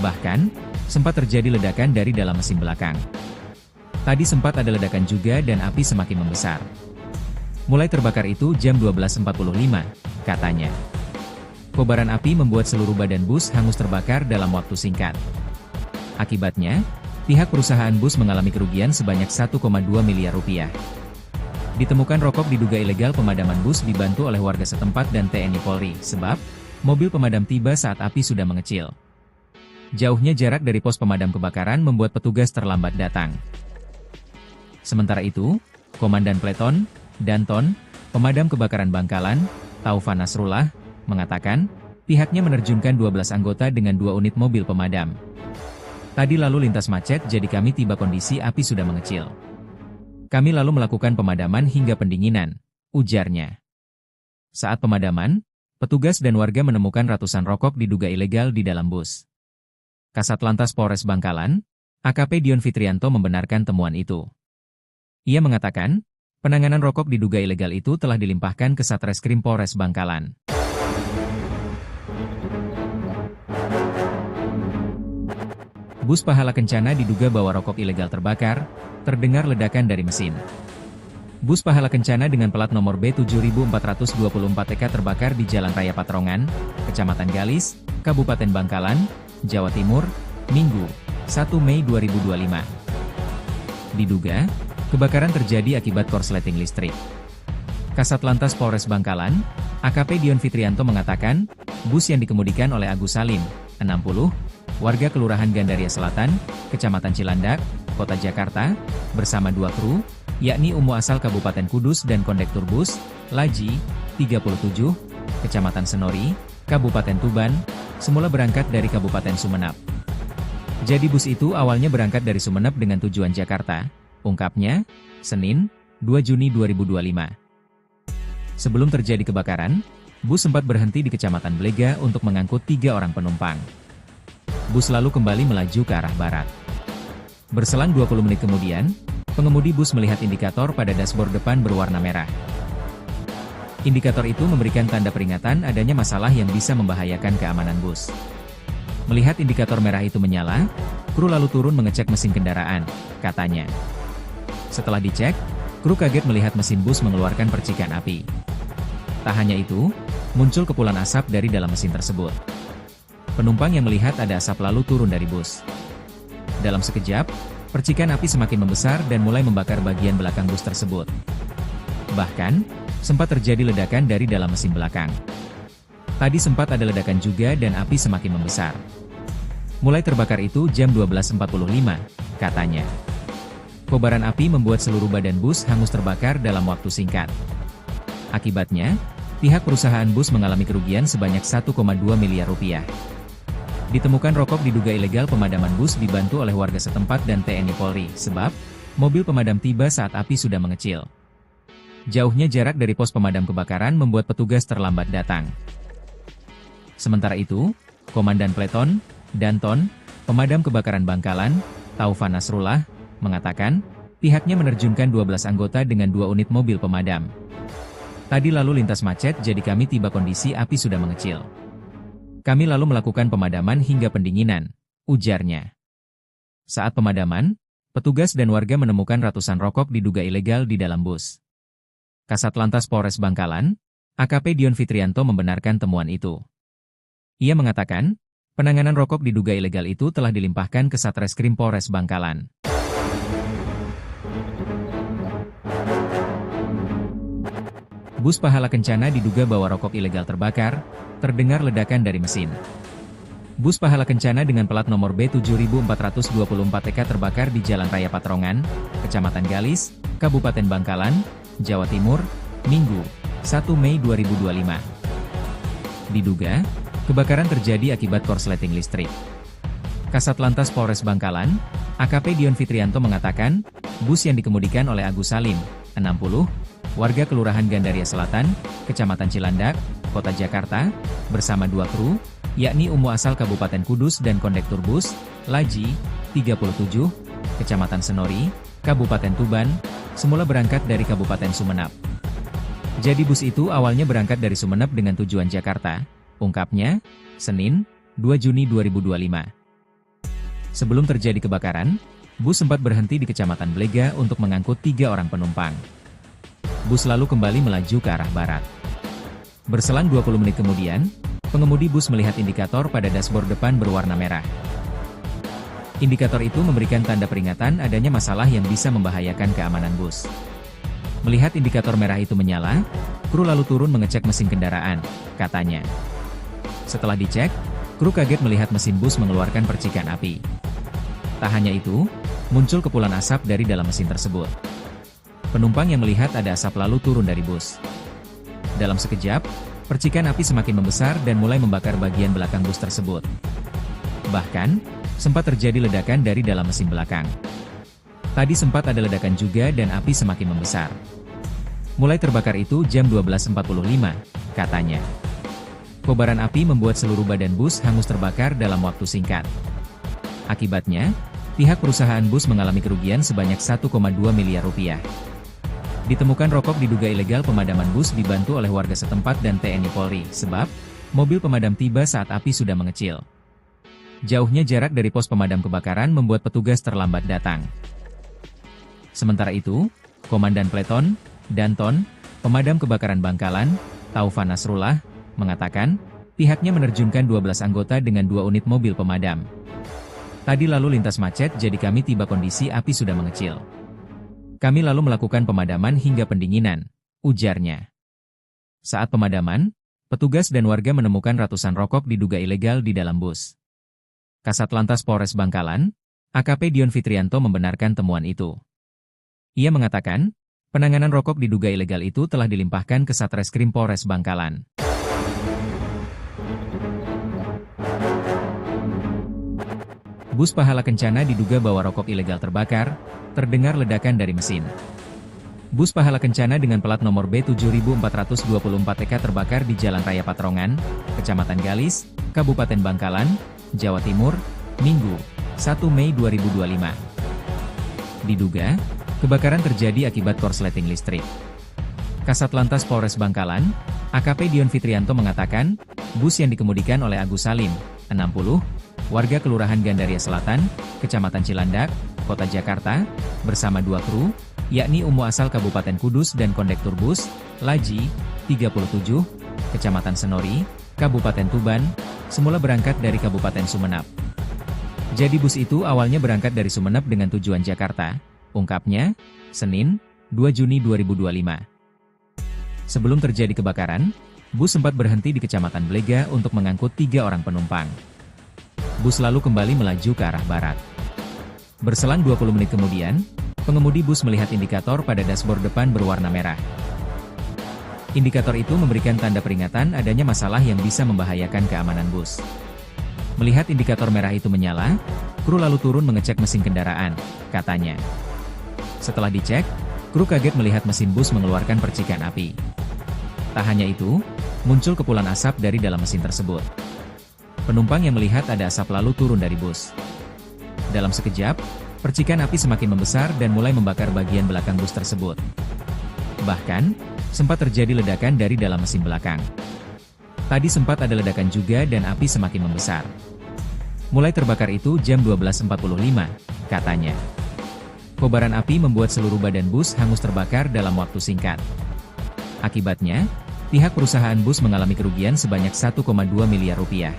Bahkan, sempat terjadi ledakan dari dalam mesin belakang. Tadi sempat ada ledakan juga dan api semakin membesar. Mulai terbakar itu jam 12.45, katanya. Kobaran api membuat seluruh badan bus hangus terbakar dalam waktu singkat. Akibatnya, pihak perusahaan bus mengalami kerugian sebanyak 1,2 miliar rupiah. Ditemukan rokok diduga ilegal pemadaman bus dibantu oleh warga setempat dan TNI Polri, sebab mobil pemadam tiba saat api sudah mengecil. Jauhnya jarak dari pos pemadam kebakaran membuat petugas terlambat datang. Sementara itu, Komandan Pleton, Danton, Pemadam Kebakaran Bangkalan, Taufan Nasrullah, mengatakan, pihaknya menerjunkan 12 anggota dengan 2 unit mobil pemadam. Tadi lalu lintas macet jadi kami tiba kondisi api sudah mengecil. Kami lalu melakukan pemadaman hingga pendinginan, ujarnya. Saat pemadaman, petugas dan warga menemukan ratusan rokok diduga ilegal di dalam bus. Kasat Lantas Polres Bangkalan, AKP Dion Fitrianto membenarkan temuan itu. Ia mengatakan, penanganan rokok diduga ilegal itu telah dilimpahkan ke Satreskrim Polres Bangkalan. Bus Pahala Kencana diduga bawa rokok ilegal terbakar, terdengar ledakan dari mesin. Bus Pahala Kencana dengan plat nomor B7424EK terbakar di Jalan Raya Patrongan, Kecamatan Galis, Kabupaten Bangkalan, Jawa Timur, Minggu, 1 Mei 2025. Diduga, kebakaran terjadi akibat korsleting listrik. Kasat Lantas Polres Bangkalan, AKP Dion Fitrianto mengatakan, bus yang dikemudikan oleh Agus Salim, 60, warga Kelurahan Gandaria Selatan, Kecamatan Cilandak, Kota Jakarta, bersama 2 kru, yakni Umu asal Kabupaten Kudus dan kondektur bus, Laji, 37, Kecamatan Senori, Kabupaten Tuban, semula berangkat dari Kabupaten Sumeneb. Jadi bus itu awalnya berangkat dari Sumeneb dengan tujuan Jakarta, ungkapnya, Senin, 2 Juni 2025. Sebelum terjadi kebakaran, bus sempat berhenti di Kecamatan Blega untuk mengangkut 3 orang penumpang. Bus lalu kembali melaju ke arah barat. Berselang 20 menit kemudian, pengemudi bus melihat indikator pada dashboard depan berwarna merah. Indikator itu memberikan tanda peringatan adanya masalah yang bisa membahayakan keamanan bus. Melihat indikator merah itu menyala, kru lalu turun mengecek mesin kendaraan, katanya. Setelah dicek, kru kaget melihat mesin bus mengeluarkan percikan api. Tak hanya itu, muncul kepulan asap dari dalam mesin tersebut. Penumpang yang melihat ada asap lalu turun dari bus. Dalam sekejap, percikan api semakin membesar dan mulai membakar bagian belakang bus tersebut. Bahkan, sempat terjadi ledakan dari dalam mesin belakang. Tadi sempat ada ledakan juga dan api semakin membesar. Mulai terbakar itu jam 12.45, katanya. Kobaran api membuat seluruh badan bus hangus terbakar dalam waktu singkat. Akibatnya, pihak perusahaan bus mengalami kerugian sebanyak 1,2 miliar rupiah. Ditemukan rokok diduga ilegal pemadaman bus dibantu oleh warga setempat dan TNI Polri, sebab mobil pemadam tiba saat api sudah mengecil. Jauhnya jarak dari pos pemadam kebakaran membuat petugas terlambat datang. Sementara itu, Komandan Pleton, Danton, Pemadam Kebakaran Bangkalan, Taufan Nasrullah, mengatakan, pihaknya menerjunkan 12 anggota dengan 2 unit mobil pemadam. Tadi lalu lintas macet jadi kami tiba kondisi api sudah mengecil. Kami lalu melakukan pemadaman hingga pendinginan, ujarnya. Saat pemadaman, petugas dan warga menemukan ratusan rokok diduga ilegal di dalam bus. Kasat Lantas Polres Bangkalan, AKP Dion Fitrianto membenarkan temuan itu. Ia mengatakan, penanganan rokok diduga ilegal itu telah dilimpahkan ke Satreskrim Polres Bangkalan. Bus Pahala Kencana diduga bawa rokok ilegal terbakar, terdengar ledakan dari mesin. Bus Pahala Kencana dengan plat nomor B7424EK terbakar di Jalan Raya Patrongan, Kecamatan Galis, Kabupaten Bangkalan, Jawa Timur, Minggu, 1 Mei 2025. Diduga, kebakaran terjadi akibat korsleting listrik. Kasat Lantas Polres Bangkalan, AKP Dion Fitrianto mengatakan, bus yang dikemudikan oleh Agus Salim, 60, warga Kelurahan Gandaria Selatan, Kecamatan Cilandak, Kota Jakarta, bersama 2 kru, yakni Umu asal Kabupaten Kudus dan kondektur bus, Laji, 37, Kecamatan Senori, Kabupaten Tuban, semula berangkat dari Kabupaten Sumeneb. Jadi bus itu awalnya berangkat dari Sumeneb dengan tujuan Jakarta, ungkapnya, Senin, 2 Juni 2025. Sebelum terjadi kebakaran, bus sempat berhenti di Kecamatan Blega untuk mengangkut 3 orang penumpang. Bus lalu kembali melaju ke arah barat. Berselang 20 menit kemudian, pengemudi bus melihat indikator pada dashboard depan berwarna merah. Indikator itu memberikan tanda peringatan adanya masalah yang bisa membahayakan keamanan bus. Melihat indikator merah itu menyala, kru lalu turun mengecek mesin kendaraan, katanya. Setelah dicek, kru kaget melihat mesin bus mengeluarkan percikan api. Tak hanya itu, muncul kepulan asap dari dalam mesin tersebut. Penumpang yang melihat ada asap lalu turun dari bus. Dalam sekejap, percikan api semakin membesar dan mulai membakar bagian belakang bus tersebut. Bahkan, sempat terjadi ledakan dari dalam mesin belakang. Tadi sempat ada ledakan juga dan api semakin membesar. Mulai terbakar itu jam 12.45, katanya. Kobaran api membuat seluruh badan bus hangus terbakar dalam waktu singkat. Akibatnya, pihak perusahaan bus mengalami kerugian sebanyak 1,2 miliar rupiah. Ditemukan rokok diduga ilegal pemadaman bus dibantu oleh warga setempat dan TNI Polri, sebab mobil pemadam tiba saat api sudah mengecil. Jauhnya jarak dari pos pemadam kebakaran membuat petugas terlambat datang. Sementara itu, Komandan Pleton, Danton, Pemadam Kebakaran Bangkalan, Taufan Nasrullah, mengatakan, pihaknya menerjunkan 12 anggota dengan 2 unit mobil pemadam. Tadi lalu lintas macet jadi kami tiba kondisi api sudah mengecil. Kami lalu melakukan pemadaman hingga pendinginan, ujarnya. Saat pemadaman, petugas dan warga menemukan ratusan rokok diduga ilegal di dalam bus. Kasat Lantas Polres Bangkalan, AKP Dion Fitrianto membenarkan temuan itu. Ia mengatakan, penanganan rokok diduga ilegal itu telah dilimpahkan ke Satreskrim Polres Bangkalan. Bus Pahala Kencana diduga bawa rokok ilegal terbakar, terdengar ledakan dari mesin. Bus Pahala Kencana dengan plat nomor B7424EK terbakar di Jalan Raya Patrongan, Kecamatan Galis, Kabupaten Bangkalan, Jawa Timur, Minggu, 1 Mei 2025. Diduga, kebakaran terjadi akibat korsleting listrik. Kasat Lantas Polres Bangkalan, AKP Dion Fitrianto mengatakan, bus yang dikemudikan oleh Agus Salim, 60, warga Kelurahan Gandaria Selatan, Kecamatan Cilandak, Kota Jakarta, bersama 2 kru, yakni Umu asal Kabupaten Kudus dan kondektur bus, Laji, 37, Kecamatan Senori, Kabupaten Tuban, semula berangkat dari Kabupaten Sumeneb. Jadi bus itu awalnya berangkat dari Sumeneb dengan tujuan Jakarta, ungkapnya, Senin, 2 Juni 2025. Sebelum terjadi kebakaran, bus sempat berhenti di Kecamatan Blega untuk mengangkut 3 orang penumpang. Bus lalu kembali melaju ke arah barat. Berselang 20 menit kemudian, pengemudi bus melihat indikator pada dashboard depan berwarna merah. Indikator itu memberikan tanda peringatan adanya masalah yang bisa membahayakan keamanan bus. Melihat indikator merah itu menyala, kru lalu turun mengecek mesin kendaraan, katanya. Setelah dicek, kru kaget melihat mesin bus mengeluarkan percikan api. Tak hanya itu, muncul kepulan asap dari dalam mesin tersebut. Penumpang yang melihat ada asap lalu turun dari bus. Dalam sekejap, percikan api semakin membesar dan mulai membakar bagian belakang bus tersebut. Bahkan, sempat terjadi ledakan dari dalam mesin belakang. Tadi sempat ada ledakan juga dan api semakin membesar. Mulai terbakar itu jam 12.45, katanya. Kobaran api membuat seluruh badan bus hangus terbakar dalam waktu singkat. Akibatnya, pihak perusahaan bus mengalami kerugian sebanyak 1,2 miliar rupiah.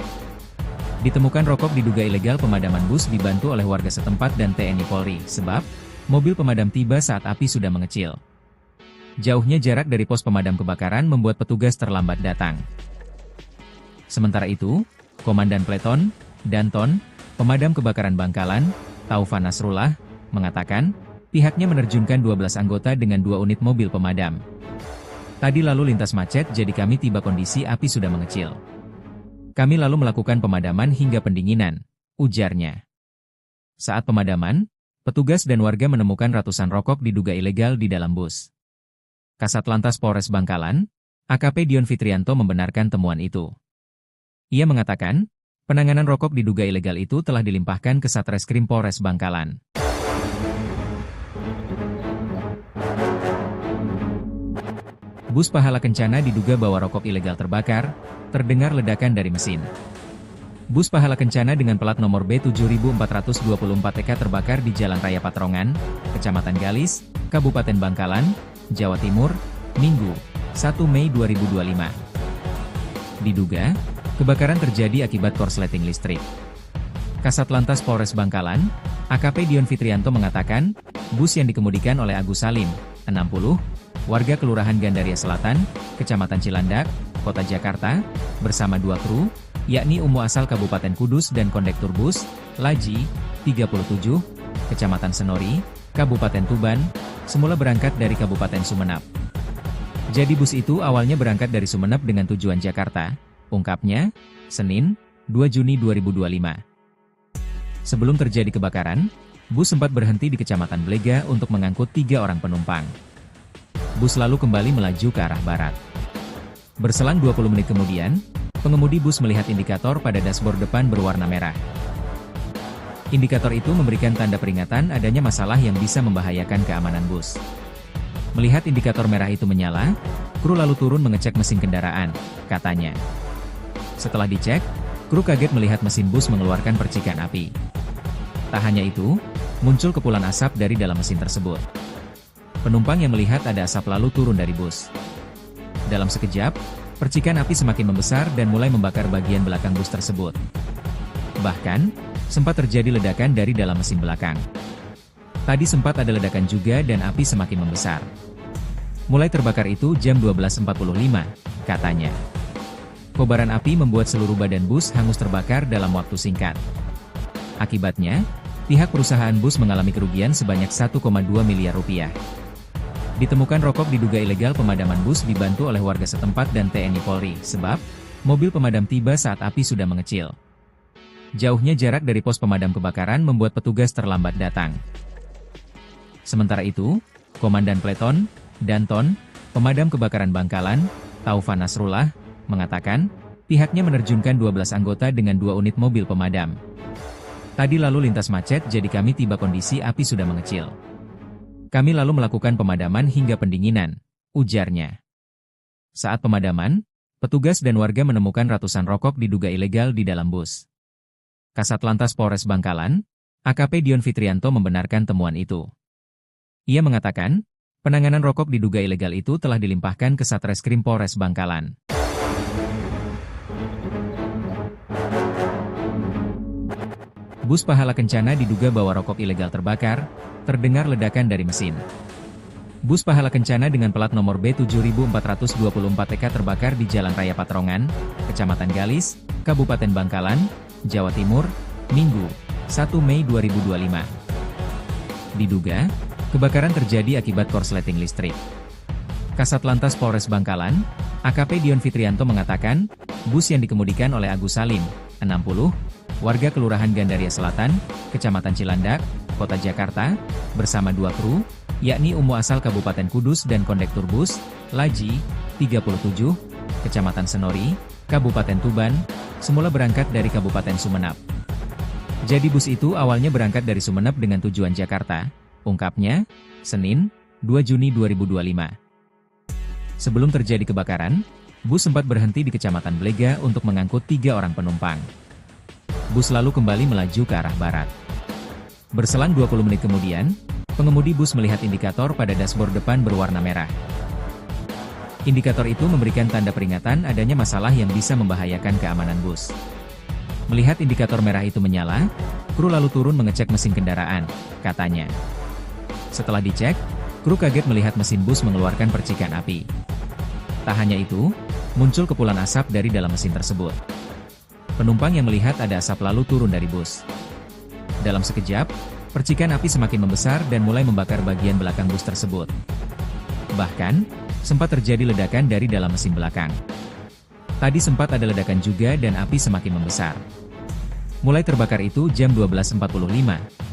Ditemukan rokok diduga ilegal pemadaman bus dibantu oleh warga setempat dan TNI Polri, sebab mobil pemadam tiba saat api sudah mengecil. Jauhnya jarak dari pos pemadam kebakaran membuat petugas terlambat datang. Sementara itu, Komandan Pleton, Danton, Pemadam Kebakaran Bangkalan, Taufan Nasrullah, mengatakan, pihaknya menerjunkan 12 anggota dengan 2 unit mobil pemadam. Tadi lalu lintas macet jadi kami tiba kondisi api sudah mengecil. Kami lalu melakukan pemadaman hingga pendinginan, ujarnya. Saat pemadaman, petugas dan warga menemukan ratusan rokok diduga ilegal di dalam bus. Kasat Lantas Polres Bangkalan, AKP Dion Fitrianto membenarkan temuan itu. Ia mengatakan, penanganan rokok diduga ilegal itu telah dilimpahkan ke Satreskrim Polres Bangkalan. Bus Pahala Kencana diduga bawa rokok ilegal terbakar, terdengar ledakan dari mesin. Bus Pahala Kencana dengan plat nomor B7424EK terbakar di Jalan Raya Patrongan, Kecamatan Galis, Kabupaten Bangkalan, Jawa Timur, Minggu, 1 Mei 2025. Diduga, kebakaran terjadi akibat korsleting listrik. Kasat Lantas Polres Bangkalan, AKP Dion Fitrianto mengatakan, bus yang dikemudikan oleh Agus Salim, 60, warga Kelurahan Gandaria Selatan, Kecamatan Cilandak, Kota Jakarta, bersama 2 kru, yakni Umu asal Kabupaten Kudus dan kondektur bus, Laji, 37, Kecamatan Senori, Kabupaten Tuban, semula berangkat dari Kabupaten Sumenep. Jadi bus itu awalnya berangkat dari Sumenep dengan tujuan Jakarta, ungkapnya, Senin, 2 Juni 2025. Sebelum terjadi kebakaran, bus sempat berhenti di Kecamatan Blega untuk mengangkut 3 orang penumpang. Bus lalu kembali melaju ke arah barat. Berselang 20 menit kemudian, pengemudi bus melihat indikator pada dashboard depan berwarna merah. Indikator itu memberikan tanda peringatan adanya masalah yang bisa membahayakan keamanan bus. Melihat indikator merah itu menyala, kru lalu turun mengecek mesin kendaraan, katanya. Setelah dicek, kru kaget melihat mesin bus mengeluarkan percikan api. Tak hanya itu, muncul kepulan asap dari dalam mesin tersebut. Penumpang yang melihat ada asap lalu turun dari bus. Dalam sekejap, percikan api semakin membesar dan mulai membakar bagian belakang bus tersebut. Bahkan, sempat terjadi ledakan dari dalam mesin belakang. Tadi sempat ada ledakan juga dan api semakin membesar. Mulai terbakar itu jam 12.45, katanya. Kobaran api membuat seluruh badan bus hangus terbakar dalam waktu singkat. Akibatnya, pihak perusahaan bus mengalami kerugian sebanyak 1,2 miliar rupiah. Ditemukan rokok diduga ilegal pemadaman bus dibantu oleh warga setempat dan TNI Polri, sebab mobil pemadam tiba saat api sudah mengecil. Jauhnya jarak dari pos pemadam kebakaran membuat petugas terlambat datang. Sementara itu, Komandan Pleton, Danton, Pemadam Kebakaran Bangkalan, Taufan Nasrullah, mengatakan, pihaknya menerjunkan 12 anggota dengan 2 unit mobil pemadam. Tadi lalu lintas macet jadi kami tiba kondisi api sudah mengecil. Kami lalu melakukan pemadaman hingga pendinginan, ujarnya. Saat pemadaman, petugas dan warga menemukan ratusan rokok diduga ilegal di dalam bus. Kasat Lantas Polres Bangkalan, AKP Dion Fitrianto membenarkan temuan itu. Ia mengatakan, penanganan rokok diduga ilegal itu telah dilimpahkan ke Satreskrim Polres Bangkalan. Bus Pahala Kencana diduga bawa rokok ilegal terbakar, terdengar ledakan dari mesin. Bus Pahala Kencana dengan plat nomor B7424EK terbakar di Jalan Raya Patrongan, Kecamatan Galis, Kabupaten Bangkalan, Jawa Timur, Minggu, 1 Mei 2025. Diduga, kebakaran terjadi akibat korsleting listrik. Kasat Lantas Polres Bangkalan, AKP Dion Fitrianto mengatakan, bus yang dikemudikan oleh Agus Salim, 60, warga Kelurahan Gandaria Selatan, Kecamatan Cilandak, Kota Jakarta, bersama 2 kru, yakni Umu asal Kabupaten Kudus dan kondektur bus, Laji, 37, Kecamatan Senori, Kabupaten Tuban, semula berangkat dari Kabupaten Sumenep. Jadi bus itu awalnya berangkat dari Sumenep dengan tujuan Jakarta, ungkapnya, Senin, 2 Juni 2025. Sebelum terjadi kebakaran, bus sempat berhenti di Kecamatan Blega untuk mengangkut 3 orang penumpang. Bus lalu kembali melaju ke arah barat. Berselang 20 menit kemudian, pengemudi bus melihat indikator pada dashboard depan berwarna merah. Indikator itu memberikan tanda peringatan adanya masalah yang bisa membahayakan keamanan bus. Melihat indikator merah itu menyala, kru lalu turun mengecek mesin kendaraan, katanya. Setelah dicek, kru kaget melihat mesin bus mengeluarkan percikan api. Tak hanya itu, muncul kepulan asap dari dalam mesin tersebut. Penumpang yang melihat ada asap lalu turun dari bus. Dalam sekejap, percikan api semakin membesar dan mulai membakar bagian belakang bus tersebut. Bahkan, sempat terjadi ledakan dari dalam mesin belakang. Tadi sempat ada ledakan juga dan api semakin membesar. Mulai terbakar itu jam 12.45,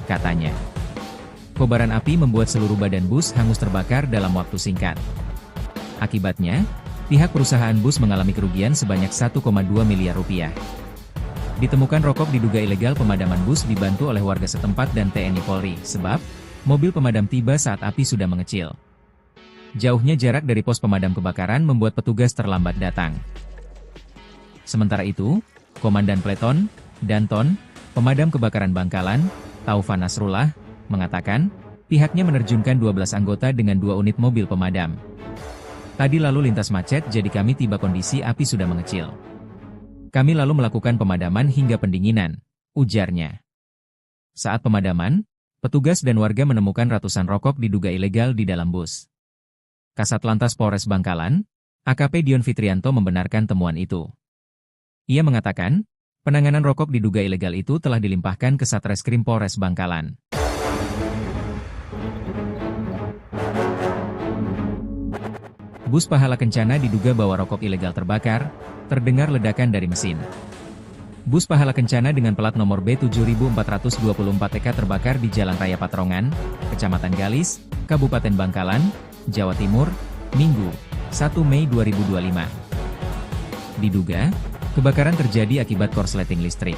katanya. Kobaran api membuat seluruh badan bus hangus terbakar dalam waktu singkat. Akibatnya, pihak perusahaan bus mengalami kerugian sebanyak 1,2 miliar rupiah. Ditemukan rokok diduga ilegal. Pemadaman bus dibantu oleh warga setempat dan TNI Polri, sebab mobil pemadam tiba saat api sudah mengecil. Jauhnya jarak dari pos pemadam kebakaran membuat petugas terlambat datang. Sementara itu, Komandan Peleton, Danton, Pemadam Kebakaran Bangkalan, Taufan Nasrullah, mengatakan, pihaknya menerjunkan 12 anggota dengan 2 unit mobil pemadam. Tadi lalu lintas macet jadi kami tiba kondisi api sudah mengecil. Kami lalu melakukan pemadaman hingga pendinginan, ujarnya. Saat pemadaman, petugas dan warga menemukan ratusan rokok diduga ilegal di dalam bus. Kasat Lantas Polres Bangkalan, AKP Dion Fitrianto membenarkan temuan itu. Ia mengatakan, penanganan rokok diduga ilegal itu telah dilimpahkan ke Satreskrim Polres Bangkalan. Bus Pahala Kencana diduga bawa rokok ilegal terbakar, terdengar ledakan dari mesin. Bus Pahala Kencana dengan plat nomor B7424TK terbakar di Jalan Raya Patrongan, Kecamatan Galis, Kabupaten Bangkalan, Jawa Timur, Minggu, 1 Mei 2025. Diduga, kebakaran terjadi akibat korsleting listrik.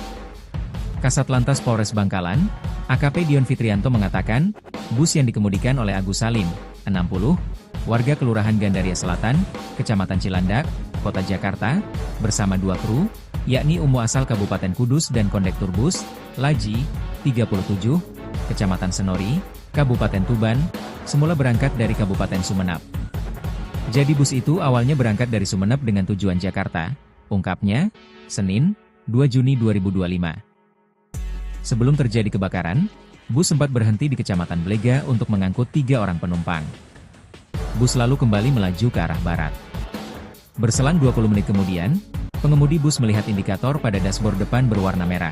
Kasat Lantas Polres Bangkalan, AKP Dion Fitrianto mengatakan, bus yang dikemudikan oleh Agus Salim, 60, warga Kelurahan Gandaria Selatan, Kecamatan Cilandak, Kota Jakarta, bersama 2 kru, yakni Umu asal Kabupaten Kudus dan kondektur bus, Laji, 37, Kecamatan Senori, Kabupaten Tuban, semula berangkat dari Kabupaten Sumenep. Jadi bus itu awalnya berangkat dari Sumenep dengan tujuan Jakarta, ungkapnya, Senin, 2 Juni 2025. Sebelum terjadi kebakaran, bus sempat berhenti di Kecamatan Blega untuk mengangkut 3 orang penumpang. Bus lalu kembali melaju ke arah barat. Berselang 20 menit kemudian, pengemudi bus melihat indikator pada dashboard depan berwarna merah.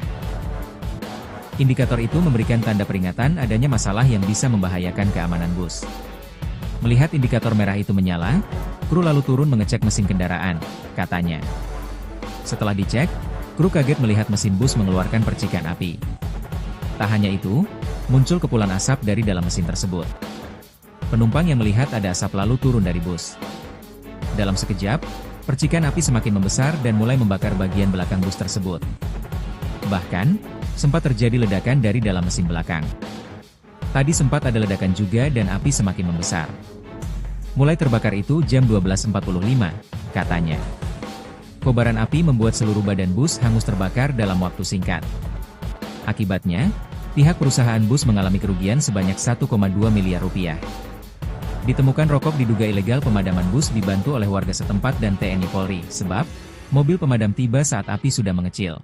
Indikator itu memberikan tanda peringatan adanya masalah yang bisa membahayakan keamanan bus. Melihat indikator merah itu menyala, kru lalu turun mengecek mesin kendaraan, katanya. Setelah dicek, kru kaget melihat mesin bus mengeluarkan percikan api. Tak hanya itu, muncul kepulan asap dari dalam mesin tersebut. Penumpang yang melihat ada asap lalu turun dari bus. Dalam sekejap, percikan api semakin membesar dan mulai membakar bagian belakang bus tersebut. Bahkan, sempat terjadi ledakan dari dalam mesin belakang. Tadi sempat ada ledakan juga dan api semakin membesar. Mulai terbakar itu jam 12.45, katanya. Kobaran api membuat seluruh badan bus hangus terbakar dalam waktu singkat. Akibatnya, pihak perusahaan bus mengalami kerugian sebanyak 1,2 miliar rupiah. Ditemukan rokok diduga ilegal. Pemadaman bus dibantu oleh warga setempat dan TNI Polri, sebab mobil pemadam tiba saat api sudah mengecil.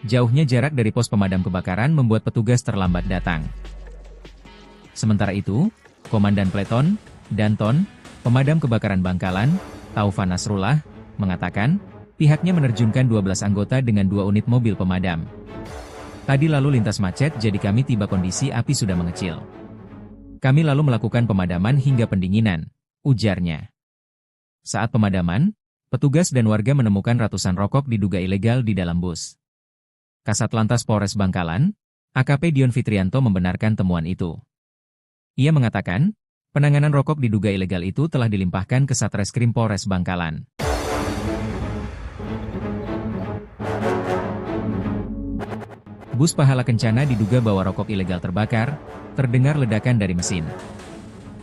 Jauhnya jarak dari pos pemadam kebakaran membuat petugas terlambat datang. Sementara itu, Komandan Peleton, Danton, Pemadam Kebakaran Bangkalan, Taufan Nasrullah, mengatakan, pihaknya menerjunkan 12 anggota dengan 2 unit mobil pemadam. Tadi lalu lintas macet jadi kami tiba kondisi api sudah mengecil. Kami lalu melakukan pemadaman hingga pendinginan, ujarnya. Saat pemadaman, petugas dan warga menemukan ratusan rokok diduga ilegal di dalam bus. Kasat Lantas Polres Bangkalan, AKP Dion Fitrianto membenarkan temuan itu. Ia mengatakan, penanganan rokok diduga ilegal itu telah dilimpahkan ke Satreskrim Polres Bangkalan. Bus Pahala Kencana diduga bawa rokok ilegal terbakar, terdengar ledakan dari mesin.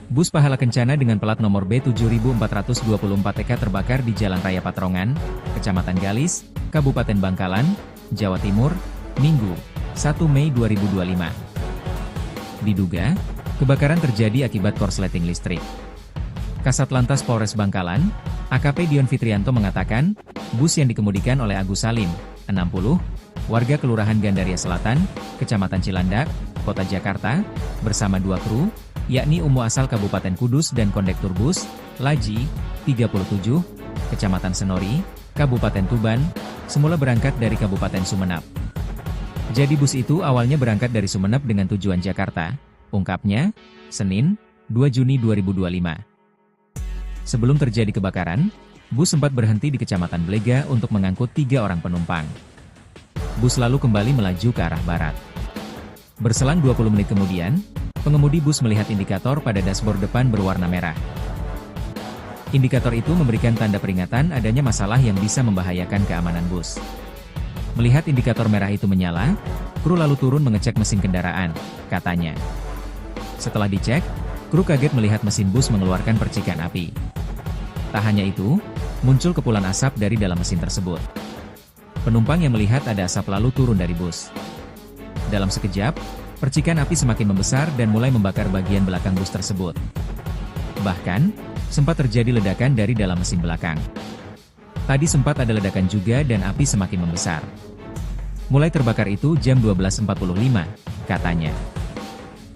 Bus Pahala Kencana dengan plat nomor B7424TK terbakar di Jalan Raya Patrongan, Kecamatan Galis, Kabupaten Bangkalan, Jawa Timur, Minggu, 1 Mei 2025. Diduga, kebakaran terjadi akibat korsleting listrik. Kasat Lantas Polres Bangkalan, AKP Dion Fitrianto mengatakan, bus yang dikemudikan oleh Agus Salim, 60, warga Kelurahan Gandaria Selatan, Kecamatan Cilandak, Kota Jakarta, bersama 2 kru, yakni Umu asal Kabupaten Kudus dan kondektur bus, Laji, 37, Kecamatan Senori, Kabupaten Tuban, semula berangkat dari Kabupaten Sumenep. Jadi bus itu awalnya berangkat dari Sumenep dengan tujuan Jakarta, ungkapnya, Senin, 2 Juni 2025. Sebelum terjadi kebakaran, bus sempat berhenti di Kecamatan Blega untuk mengangkut 3 orang penumpang. Bus lalu kembali melaju ke arah barat. Berselang 20 menit kemudian, pengemudi bus melihat indikator pada dashboard depan berwarna merah. Indikator itu memberikan tanda peringatan adanya masalah yang bisa membahayakan keamanan bus. Melihat indikator merah itu menyala, kru lalu turun mengecek mesin kendaraan, katanya. Setelah dicek, kru kaget melihat mesin bus mengeluarkan percikan api. Tak hanya itu, muncul kepulan asap dari dalam mesin tersebut. Penumpang yang melihat ada asap lalu turun dari bus. Dalam sekejap, percikan api semakin membesar dan mulai membakar bagian belakang bus tersebut. Bahkan, sempat terjadi ledakan dari dalam mesin belakang. Tadi sempat ada ledakan juga dan api semakin membesar. Mulai terbakar itu jam 12.45, katanya.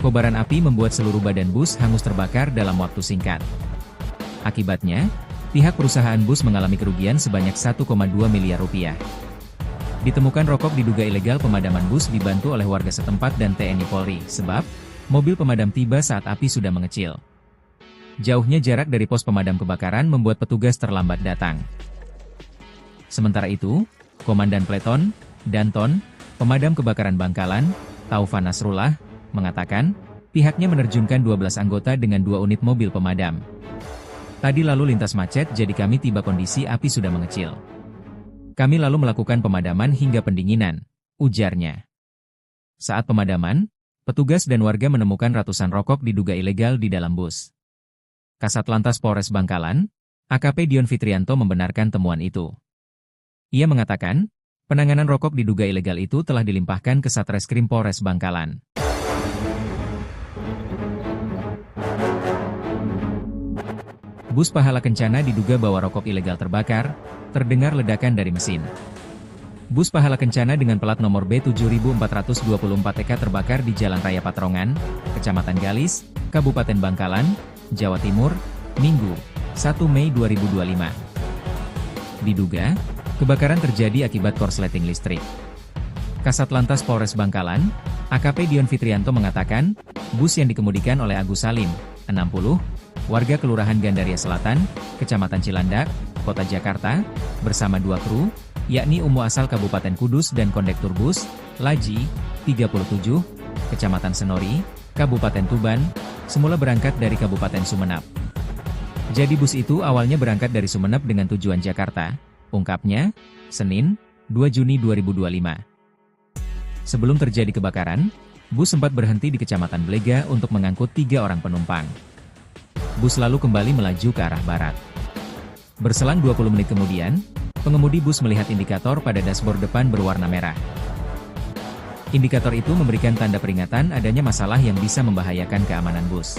Kobaran api membuat seluruh badan bus hangus terbakar dalam waktu singkat. Akibatnya, pihak perusahaan bus mengalami kerugian sebanyak 1,2 miliar rupiah. Ditemukan rokok diduga ilegal pemadaman bus dibantu oleh warga setempat dan TNI Polri, sebab mobil pemadam tiba saat api sudah mengecil. Jauhnya jarak dari pos pemadam kebakaran membuat petugas terlambat datang. Sementara itu, Komandan Peleton, Danton, Pemadam Kebakaran Bangkalan, Taufan Nasrullah, mengatakan, pihaknya menerjunkan 12 anggota dengan 2 unit mobil pemadam. Tadi lalu lintas macet jadi kami tiba kondisi api sudah mengecil. Kami lalu melakukan pemadaman hingga pendinginan, ujarnya. Saat pemadaman, petugas dan warga menemukan ratusan rokok diduga ilegal di dalam bus. Kasat Lantas Polres Bangkalan, AKP Dion Fitrianto membenarkan temuan itu. Ia mengatakan, penanganan rokok diduga ilegal itu telah dilimpahkan ke Satreskrim Polres Bangkalan. Bus Pahala Kencana diduga bawa rokok ilegal terbakar, terdengar ledakan dari mesin. Bus Pahala Kencana dengan plat nomor B7424EK terbakar di Jalan Raya Patrongan, Kecamatan Galis, Kabupaten Bangkalan, Jawa Timur, Minggu, 1 Mei 2025. Diduga, kebakaran terjadi akibat korsleting listrik. Kasat Lantas Polres Bangkalan, AKP Dion Fitrianto mengatakan, bus yang dikemudikan oleh Agus Salim, 60, warga Kelurahan Gandaria Selatan, Kecamatan Cilandak, Kota Jakarta, bersama 2 kru, yakni Umu asal Kabupaten Kudus dan kondektur bus, Laji, 37, Kecamatan Senori, Kabupaten Tuban, semula berangkat dari Kabupaten Sumenep. Jadi bus itu awalnya berangkat dari Sumenep dengan tujuan Jakarta, ungkapnya, Senin, 2 Juni 2025. Sebelum terjadi kebakaran, bus sempat berhenti di Kecamatan Blega untuk mengangkut 3 orang penumpang. Bus lalu kembali melaju ke arah barat. Berselang 20 menit kemudian, pengemudi bus melihat indikator pada dashboard depan berwarna merah. Indikator itu memberikan tanda peringatan adanya masalah yang bisa membahayakan keamanan bus.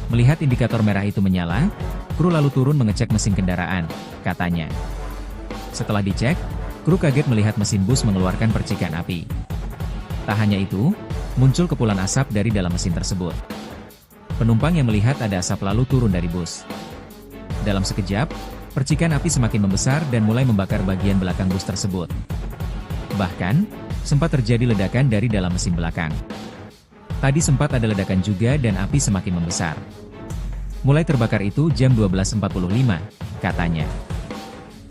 Melihat indikator merah itu menyala, kru lalu turun mengecek mesin kendaraan, katanya. Setelah dicek, kru kaget melihat mesin bus mengeluarkan percikan api. Tak hanya itu, muncul kepulan asap dari dalam mesin tersebut. Penumpang yang melihat ada asap lalu turun dari bus. Dalam sekejap, percikan api semakin membesar dan mulai membakar bagian belakang bus tersebut. Bahkan, sempat terjadi ledakan dari dalam mesin belakang. Tadi sempat ada ledakan juga dan api semakin membesar. Mulai terbakar itu jam 12.45, katanya.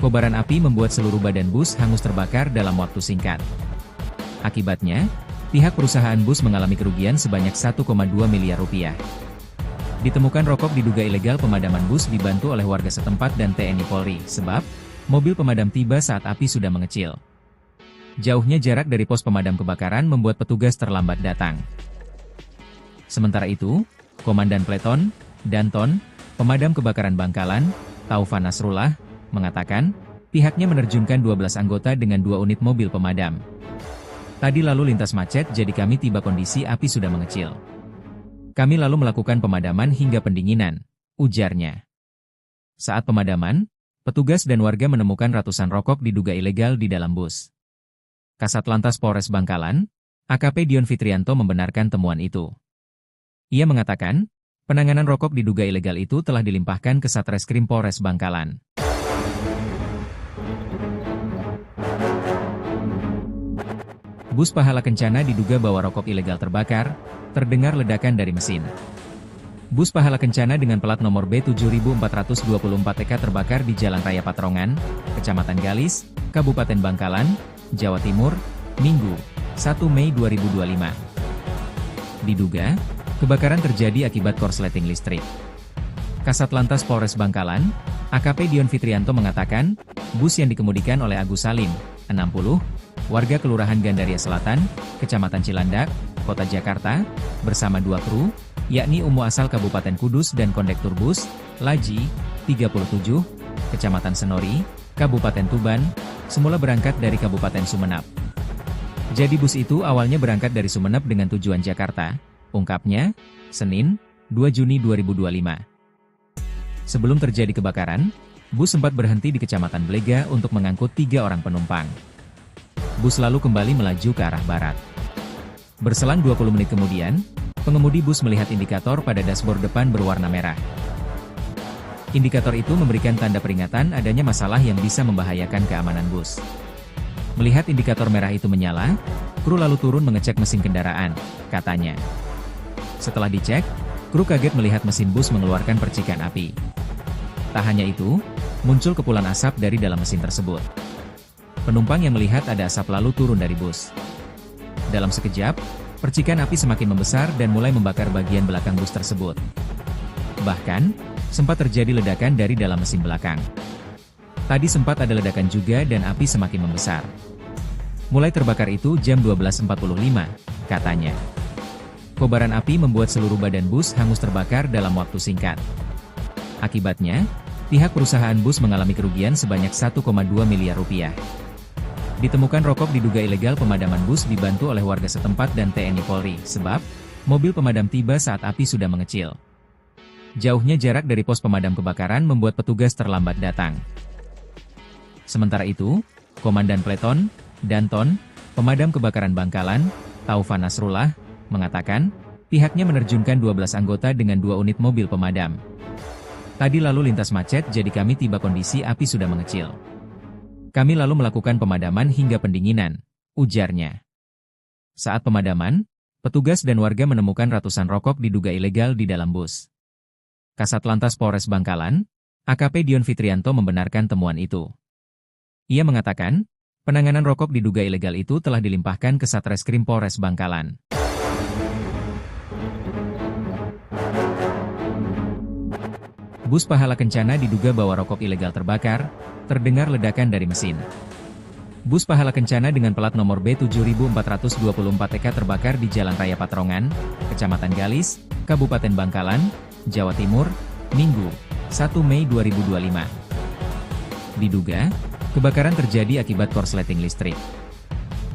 Kobaran api membuat seluruh badan bus hangus terbakar dalam waktu singkat. Akibatnya, pihak perusahaan bus mengalami kerugian sebanyak 1,2 miliar rupiah. Ditemukan rokok diduga ilegal pemadaman bus dibantu oleh warga setempat dan TNI Polri, sebab mobil pemadam tiba saat api sudah mengecil. Jauhnya jarak dari pos pemadam kebakaran membuat petugas terlambat datang. Sementara itu, Komandan Peleton, Danton, Pemadam Kebakaran Bangkalan, Taufan Nasrullah, mengatakan, pihaknya menerjunkan 12 anggota dengan 2 unit mobil pemadam. Tadi lalu lintas macet jadi kami tiba kondisi api sudah mengecil. Kami lalu melakukan pemadaman hingga pendinginan, ujarnya. Saat pemadaman, petugas dan warga menemukan ratusan rokok diduga ilegal di dalam bus. Kasat Lantas Polres Bangkalan, AKP Dion Fitrianto membenarkan temuan itu. Ia mengatakan, penanganan rokok diduga ilegal itu telah dilimpahkan ke Satreskrim Polres Bangkalan. Bus Pahala Kencana diduga bawa rokok ilegal terbakar, terdengar ledakan dari mesin. Bus Pahala Kencana dengan plat nomor B7424EK terbakar di Jalan Raya Patrongan, Kecamatan Galis, Kabupaten Bangkalan, Jawa Timur, Minggu, 1 Mei 2025. Diduga, kebakaran terjadi akibat korsleting listrik. Kasat Lantas Polres Bangkalan, AKP Dion Fitrianto mengatakan, bus yang dikemudikan oleh Agus Salim, 60, warga Kelurahan Gandaria Selatan, Kecamatan Cilandak, Kota Jakarta, bersama 2 kru, yakni Umu asal Kabupaten Kudus dan kondektur bus, Laji, 37, Kecamatan Senori, Kabupaten Tuban, semula berangkat dari Kabupaten Sumeneb. Jadi bus itu awalnya berangkat dari Sumeneb dengan tujuan Jakarta, ungkapnya, Senin, 2 Juni 2025. Sebelum terjadi kebakaran, bus sempat berhenti di Kecamatan Blega untuk mengangkut 3 orang penumpang. Bus lalu kembali melaju ke arah barat. Berselang 20 menit kemudian, pengemudi bus melihat indikator pada dashboard depan berwarna merah. Indikator itu memberikan tanda peringatan adanya masalah yang bisa membahayakan keamanan bus. Melihat indikator merah itu menyala, kru lalu turun mengecek mesin kendaraan, katanya. Setelah dicek, kru kaget melihat mesin bus mengeluarkan percikan api. Tak hanya itu, muncul kepulan asap dari dalam mesin tersebut. Penumpang yang melihat ada asap lalu turun dari bus. Dalam sekejap, percikan api semakin membesar dan mulai membakar bagian belakang bus tersebut. Bahkan, sempat terjadi ledakan dari dalam mesin belakang. Tadi sempat ada ledakan juga dan api semakin membesar. Mulai terbakar itu jam 12.45, katanya. Kobaran api membuat seluruh badan bus hangus terbakar dalam waktu singkat. Akibatnya, pihak perusahaan bus mengalami kerugian sebanyak 1,2 miliar rupiah. Ditemukan rokok diduga ilegal. Pemadaman bus dibantu oleh warga setempat dan TNI Polri, sebab mobil pemadam tiba saat api sudah mengecil. Jauhnya jarak dari pos pemadam kebakaran membuat petugas terlambat datang. Sementara itu, Komandan Pleton, Danton, Pemadam Kebakaran Bangkalan, Taufan Nasrullah, mengatakan, pihaknya menerjunkan 12 anggota dengan 2 unit mobil pemadam. Tadi lalu lintas macet jadi kami tiba kondisi api sudah mengecil. Kami lalu melakukan pemadaman hingga pendinginan, ujarnya. Saat pemadaman, petugas dan warga menemukan ratusan rokok diduga ilegal di dalam bus. Kasat Lantas Polres Bangkalan, AKP Dion Fitrianto membenarkan temuan itu. Ia mengatakan, penanganan rokok diduga ilegal itu telah dilimpahkan ke Satreskrim Polres Bangkalan. Bus Pahala Kencana diduga bawa rokok ilegal terbakar, terdengar ledakan dari mesin. Bus Pahala Kencana dengan plat nomor B7424EK terbakar di Jalan Raya Patrongan, Kecamatan Galis, Kabupaten Bangkalan, Jawa Timur, Minggu, 1 Mei 2025. Diduga, kebakaran terjadi akibat korsleting listrik.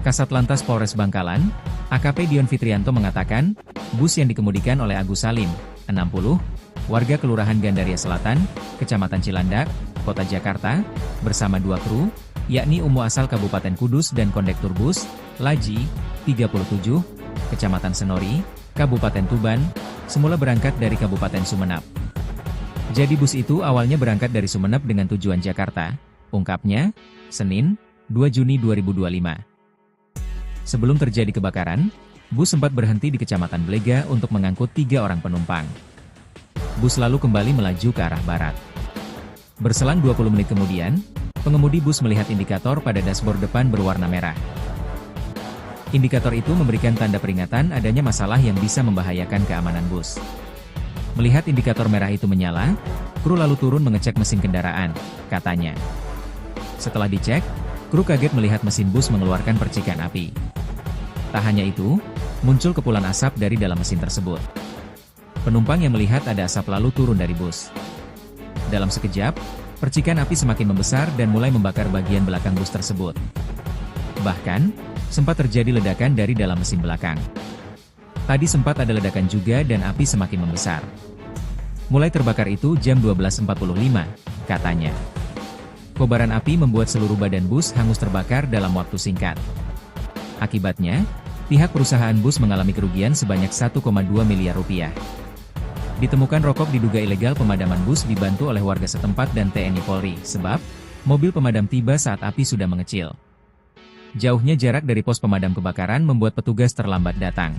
Kasat Lantas Polres Bangkalan, AKP Dion Fitrianto mengatakan, bus yang dikemudikan oleh Agus Salim, 60, warga Kelurahan Gandaria Selatan, Kecamatan Cilandak, Kota Jakarta, bersama 2 kru, yakni Umu asal Kabupaten Kudus dan kondektur bus, Laji, 37, Kecamatan Senori, Kabupaten Tuban, semula berangkat dari Kabupaten Sumeneb. Jadi bus itu awalnya berangkat dari Sumeneb dengan tujuan Jakarta, ungkapnya, Senin, 2 Juni 2025. Sebelum terjadi kebakaran, bus sempat berhenti di Kecamatan Blega untuk mengangkut 3 orang penumpang. Bus lalu kembali melaju ke arah barat. Berselang 20 menit kemudian, pengemudi bus melihat indikator pada dashboard depan berwarna merah. Indikator itu memberikan tanda peringatan adanya masalah yang bisa membahayakan keamanan bus. Melihat indikator merah itu menyala, kru lalu turun mengecek mesin kendaraan, katanya. Setelah dicek, kru kaget melihat mesin bus mengeluarkan percikan api. Tak hanya itu, muncul kepulan asap dari dalam mesin tersebut. Penumpang yang melihat ada asap lalu turun dari bus. Dalam sekejap, percikan api semakin membesar dan mulai membakar bagian belakang bus tersebut. Bahkan, sempat terjadi ledakan dari dalam mesin belakang. Tadi sempat ada ledakan juga dan api semakin membesar. Mulai terbakar itu jam 12.45, katanya. Kobaran api membuat seluruh badan bus hangus terbakar dalam waktu singkat. Akibatnya, pihak perusahaan bus mengalami kerugian sebanyak 1,2 miliar rupiah. Ditemukan rokok diduga ilegal. Pemadaman bus dibantu oleh warga setempat dan TNI Polri, sebab mobil pemadam tiba saat api sudah mengecil. Jauhnya jarak dari pos pemadam kebakaran membuat petugas terlambat datang.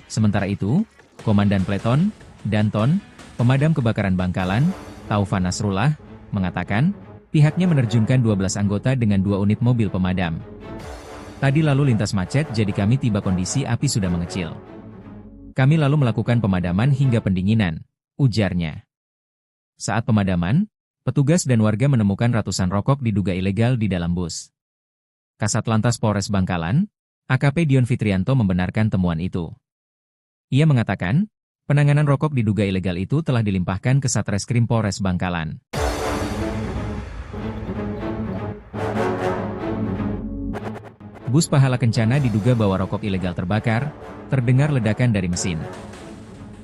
Sementara itu, Komandan Pleton, Danton, Pemadam Kebakaran Bangkalan, Taufan Nasrullah, mengatakan, Pihaknya menerjunkan 12 anggota dengan 2 unit mobil pemadam. Tadi lalu lintas macet jadi kami tiba kondisi api sudah mengecil. Kami lalu melakukan pemadaman hingga pendinginan, ujarnya. Saat pemadaman, petugas dan warga menemukan ratusan rokok diduga ilegal di dalam bus. Kasat Lantas Polres Bangkalan, AKP Dion Fitrianto membenarkan temuan itu. Ia mengatakan, penanganan rokok diduga ilegal itu telah dilimpahkan ke Satreskrim Polres Bangkalan. Bus Pahala Kencana diduga bawa rokok ilegal terbakar, terdengar ledakan dari mesin.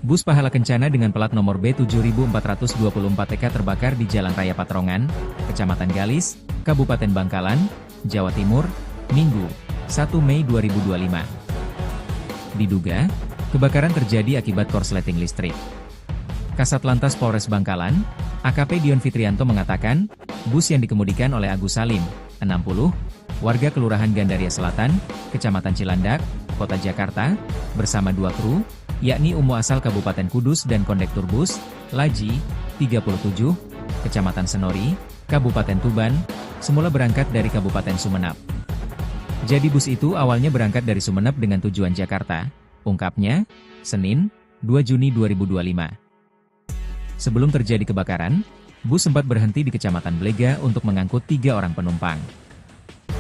Bus Pahala Kencana dengan plat nomor B7424TK terbakar di Jalan Raya Patrongan, Kecamatan Galis, Kabupaten Bangkalan, Jawa Timur, Minggu, 1 Mei 2025. Diduga, kebakaran terjadi akibat korsleting listrik. Kasat Lantas Polres Bangkalan, AKP Dion Fitrianto mengatakan, bus yang dikemudikan oleh Agus Salim, 60, warga Kelurahan Gandaria Selatan, Kecamatan Cilandak, Kota Jakarta, bersama 2 kru, yakni Umu asal Kabupaten Kudus dan kondektur bus, Laji, 37, Kecamatan Senori, Kabupaten Tuban, semula berangkat dari Kabupaten Sumeneb. Jadi bus itu awalnya berangkat dari Sumeneb dengan tujuan Jakarta, ungkapnya, Senin, 2 Juni 2025. Sebelum terjadi kebakaran, bus sempat berhenti di Kecamatan Blega untuk mengangkut 3 orang penumpang.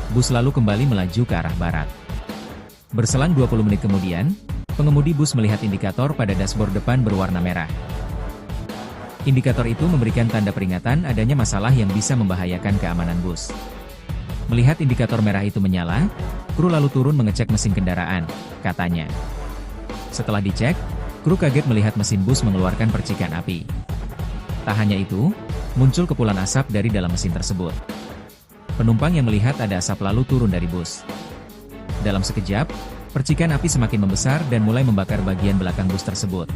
Bus lalu kembali melaju ke arah barat. Berselang 20 menit kemudian, pengemudi bus melihat indikator pada dashboard depan berwarna merah. Indikator itu memberikan tanda peringatan adanya masalah yang bisa membahayakan keamanan bus. Melihat indikator merah itu menyala, kru lalu turun mengecek mesin kendaraan, katanya. Setelah dicek, kru kaget melihat mesin bus mengeluarkan percikan api. Tak hanya itu, muncul kepulan asap dari dalam mesin tersebut. Penumpang yang melihat ada asap lalu turun dari bus. Dalam sekejap, percikan api semakin membesar dan mulai membakar bagian belakang bus tersebut.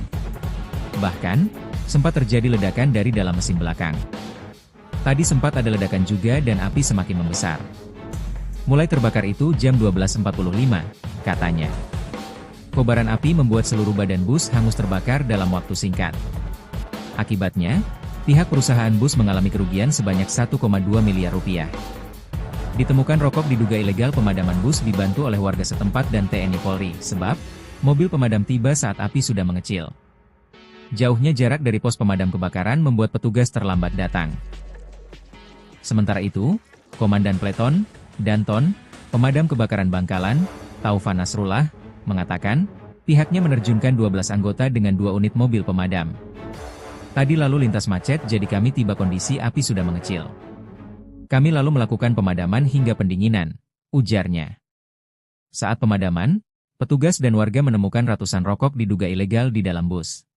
Bahkan, sempat terjadi ledakan dari dalam mesin belakang. Tadi sempat ada ledakan juga dan api semakin membesar. Mulai terbakar itu jam 12.45, katanya. Kobaran api membuat seluruh badan bus hangus terbakar dalam waktu singkat. Akibatnya, pihak perusahaan bus mengalami kerugian sebanyak 1,2 miliar rupiah. Ditemukan rokok diduga ilegal pemadaman bus dibantu oleh warga setempat dan TNI Polri, sebab mobil pemadam tiba saat api sudah mengecil. Jauhnya jarak dari pos pemadam kebakaran membuat petugas terlambat datang. Sementara itu, Komandan Pleton, Danton, Pemadam Kebakaran Bangkalan, Taufan Nasrullah, mengatakan, pihaknya menerjunkan 12 anggota dengan 2 unit mobil pemadam. Tadi lalu lintas macet jadi kami tiba kondisi api sudah mengecil. Kami lalu melakukan pemadaman hingga pendinginan, ujarnya. Saat pemadaman, petugas dan warga menemukan ratusan rokok diduga ilegal di dalam bus.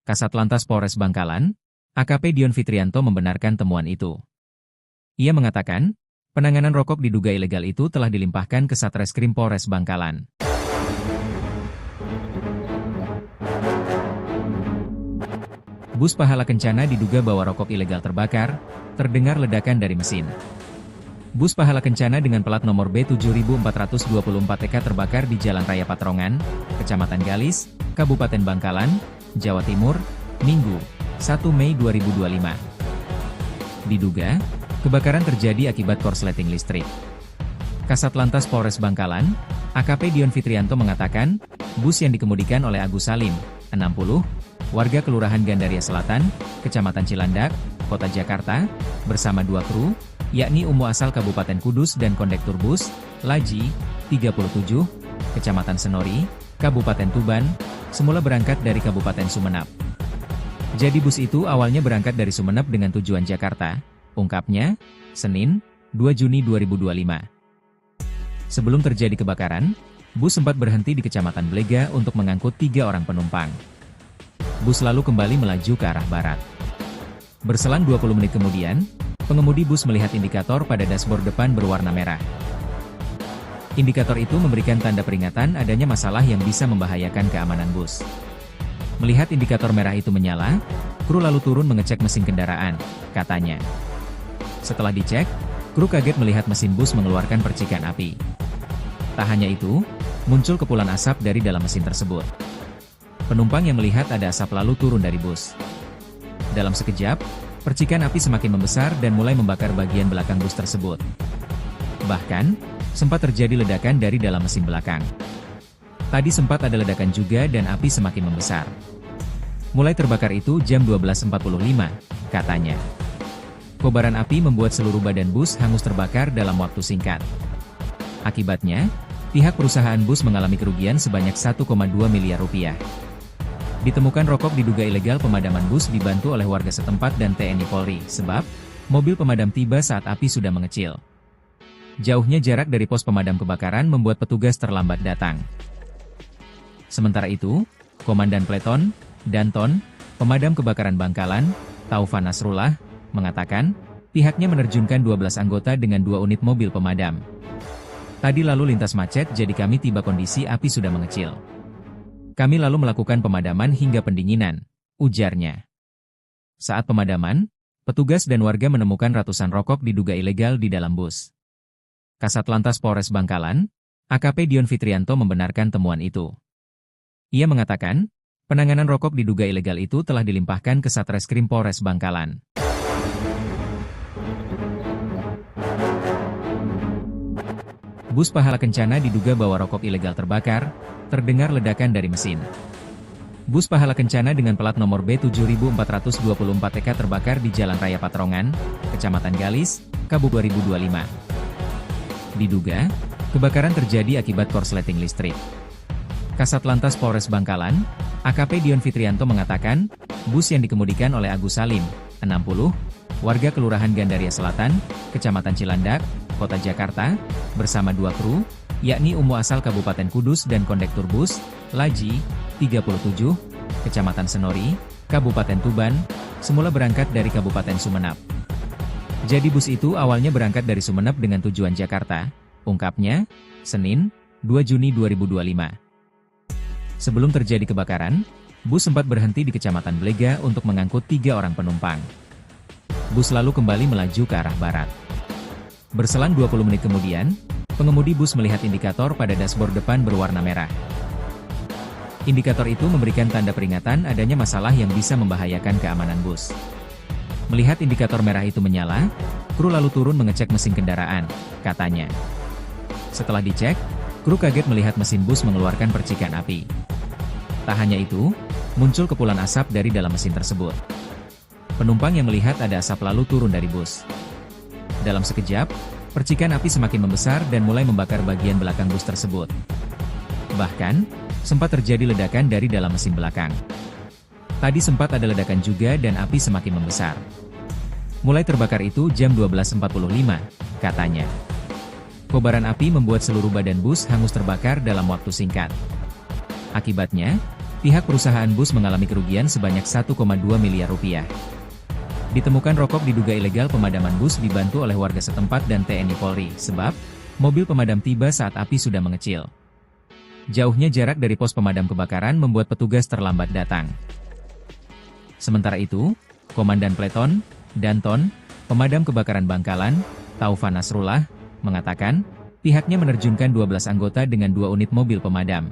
Kasat Lantas Polres Bangkalan, AKP Dion Fitrianto membenarkan temuan itu. Ia mengatakan, penanganan rokok diduga ilegal itu telah dilimpahkan ke Satreskrim Polres Bangkalan. Bus Pahala Kencana diduga bawa rokok ilegal terbakar, terdengar ledakan dari mesin. Bus Pahala Kencana dengan plat nomor B7424TK terbakar di Jalan Raya Patrongan, Kecamatan Galis, Kabupaten Bangkalan, Jawa Timur, Minggu, 1 Mei 2025. Diduga, kebakaran terjadi akibat korsleting listrik. Kasat Lantas Polres Bangkalan, AKP Dion Fitrianto mengatakan, bus yang dikemudikan oleh Agus Salim, 60, warga Kelurahan Gandaria Selatan, Kecamatan Cilandak, Kota Jakarta, bersama 2 kru, yakni Umu asal Kabupaten Kudus dan kondektur bus, Laji, 37, Kecamatan Senori, Kabupaten Tuban, semula berangkat dari Kabupaten Sumeneb. Jadi bus itu awalnya berangkat dari Sumeneb dengan tujuan Jakarta, ungkapnya, Senin, 2 Juni 2025. Sebelum terjadi kebakaran, bus sempat berhenti di Kecamatan Blega untuk mengangkut 3 orang penumpang. Bus lalu kembali melaju ke arah barat. Berselang 20 menit kemudian, pengemudi bus melihat indikator pada dashboard depan berwarna merah. Indikator itu memberikan tanda peringatan adanya masalah yang bisa membahayakan keamanan bus. Melihat indikator merah itu menyala, kru lalu turun mengecek mesin kendaraan, katanya. Setelah dicek, kru kaget melihat mesin bus mengeluarkan percikan api. Tak hanya itu, muncul kepulan asap dari dalam mesin tersebut. Penumpang yang melihat ada asap lalu turun dari bus. Dalam sekejap, percikan api semakin membesar dan mulai membakar bagian belakang bus tersebut. Bahkan, sempat terjadi ledakan dari dalam mesin belakang. Tadi sempat ada ledakan juga dan api semakin membesar. Mulai terbakar itu jam 12.45, katanya. Kobaran api membuat seluruh badan bus hangus terbakar dalam waktu singkat. Akibatnya, pihak perusahaan bus mengalami kerugian sebanyak 1,2 miliar rupiah. Ditemukan rokok diduga ilegal. Pemadaman bus dibantu oleh warga setempat dan TNI Polri, sebab mobil pemadam tiba saat api sudah mengecil. Jauhnya jarak dari pos pemadam kebakaran membuat petugas terlambat datang. Sementara itu, Komandan Pleton, Danton, Pemadam Kebakaran Bangkalan, Taufan Nasrullah, mengatakan, pihaknya menerjunkan 12 anggota dengan 2 unit mobil pemadam. Tadi lalu lintas macet jadi kami tiba kondisi api sudah mengecil. Kami lalu melakukan pemadaman hingga pendinginan, ujarnya. Saat pemadaman, petugas dan warga menemukan ratusan rokok diduga ilegal di dalam bus. Kasat Lantas Polres Bangkalan, AKP Dion Fitrianto membenarkan temuan itu. Ia mengatakan, penanganan rokok diduga ilegal itu telah dilimpahkan ke Satreskrim Polres Bangkalan. Bus Pahala Kencana diduga bawa rokok ilegal terbakar, terdengar ledakan dari mesin. Bus Pahala Kencana dengan plat nomor B7424EK terbakar di Jalan Raya Patrongan, Kecamatan Galis, Kabupaten 2025. Diduga, kebakaran terjadi akibat korsleting listrik. Kasat Lantas Polres Bangkalan, AKP Dion Fitrianto mengatakan, bus yang dikemudikan oleh Agus Salim, 60, warga Kelurahan Gandaria Selatan, Kecamatan Cilandak, Kota Jakarta, bersama 2 kru, yakni Umu asal Kabupaten Kudus dan kondektur bus, Laji, 37, Kecamatan Senori, Kabupaten Tuban, semula berangkat dari Kabupaten Sumenep. Jadi bus itu awalnya berangkat dari Sumenep dengan tujuan Jakarta, ungkapnya, Senin, 2 Juni 2025. Sebelum terjadi kebakaran, bus sempat berhenti di Kecamatan Blega untuk mengangkut 3 orang penumpang. Bus lalu kembali melaju ke arah barat. Berselang 20 menit kemudian, pengemudi bus melihat indikator pada dashboard depan berwarna merah. Indikator itu memberikan tanda peringatan adanya masalah yang bisa membahayakan keamanan bus. Melihat indikator merah itu menyala, kru lalu turun mengecek mesin kendaraan, katanya. Setelah dicek, kru kaget melihat mesin bus mengeluarkan percikan api. Tak hanya itu, muncul kepulan asap dari dalam mesin tersebut. Penumpang yang melihat ada asap lalu turun dari bus. Dalam sekejap, percikan api semakin membesar dan mulai membakar bagian belakang bus tersebut. Bahkan, sempat terjadi ledakan dari dalam mesin belakang. Tadi sempat ada ledakan juga dan api semakin membesar. Mulai terbakar itu jam 12.45, katanya. Kobaran api membuat seluruh badan bus hangus terbakar dalam waktu singkat. Akibatnya, pihak perusahaan bus mengalami kerugian sebanyak 1,2 miliar rupiah. Ditemukan rokok diduga ilegal. Pemadaman bus dibantu oleh warga setempat dan TNI Polri, sebab mobil pemadam tiba saat api sudah mengecil. Jauhnya jarak dari pos pemadam kebakaran membuat petugas terlambat datang. Sementara itu, Komandan Pleton, Danton, Pemadam Kebakaran Bangkalan, Taufan Nasrullah, mengatakan, pihaknya menerjunkan 12 anggota dengan 2 unit mobil pemadam.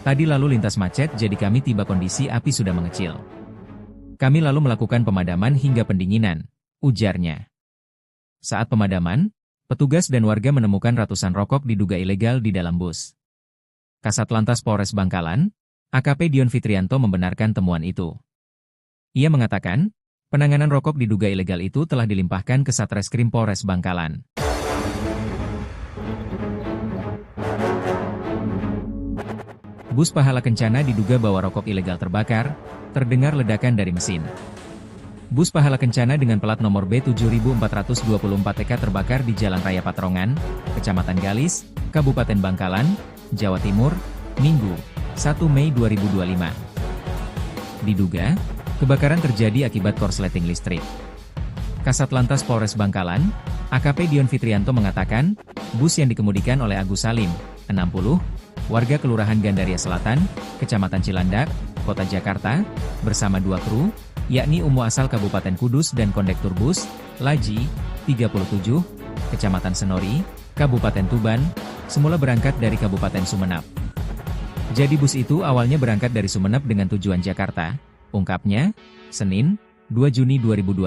Tadi lalu lintas macet jadi kami tiba kondisi api sudah mengecil. Kami lalu melakukan pemadaman hingga pendinginan, ujarnya. Saat pemadaman, petugas dan warga menemukan ratusan rokok diduga ilegal di dalam bus. Kasat Lantas Polres Bangkalan, AKP Dion Fitrianto membenarkan temuan itu. Ia mengatakan, penanganan rokok diduga ilegal itu telah dilimpahkan ke Satreskrim Polres Bangkalan. Bus Pahala Kencana diduga bawa rokok ilegal terbakar, terdengar ledakan dari mesin. Bus Pahala Kencana dengan plat nomor B7424EK terbakar di Jalan Raya Patrongan, Kecamatan Galis, Kabupaten Bangkalan, Jawa Timur, Minggu, 1 Mei 2025. Diduga, kebakaran terjadi akibat korsleting listrik. Kasat Lantas Polres Bangkalan, AKP Dion Fitrianto mengatakan, bus yang dikemudikan oleh Agus Salim, 60, warga Kelurahan Gandaria Selatan, Kecamatan Cilandak, Kota Jakarta, bersama 2 kru, yakni Umu asal Kabupaten Kudus dan kondektur bus, Laji, 37, Kecamatan Senori, Kabupaten Tuban, semula berangkat dari Kabupaten Sumenep. Jadi bus itu awalnya berangkat dari Sumenep dengan tujuan Jakarta, ungkapnya, Senin, 2 Juni 2025.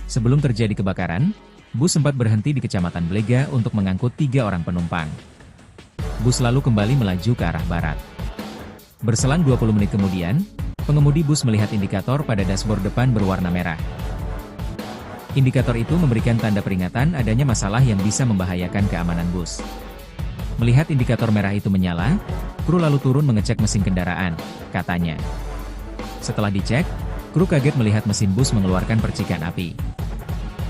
Sebelum terjadi kebakaran, bus sempat berhenti di Kecamatan Blega untuk mengangkut 3 orang penumpang. Bus lalu kembali melaju ke arah barat. Berselang 20 menit kemudian, pengemudi bus melihat indikator pada dashboard depan berwarna merah. Indikator itu memberikan tanda peringatan adanya masalah yang bisa membahayakan keamanan bus. Melihat indikator merah itu menyala, kru lalu turun mengecek mesin kendaraan, katanya. Setelah dicek, kru kaget melihat mesin bus mengeluarkan percikan api.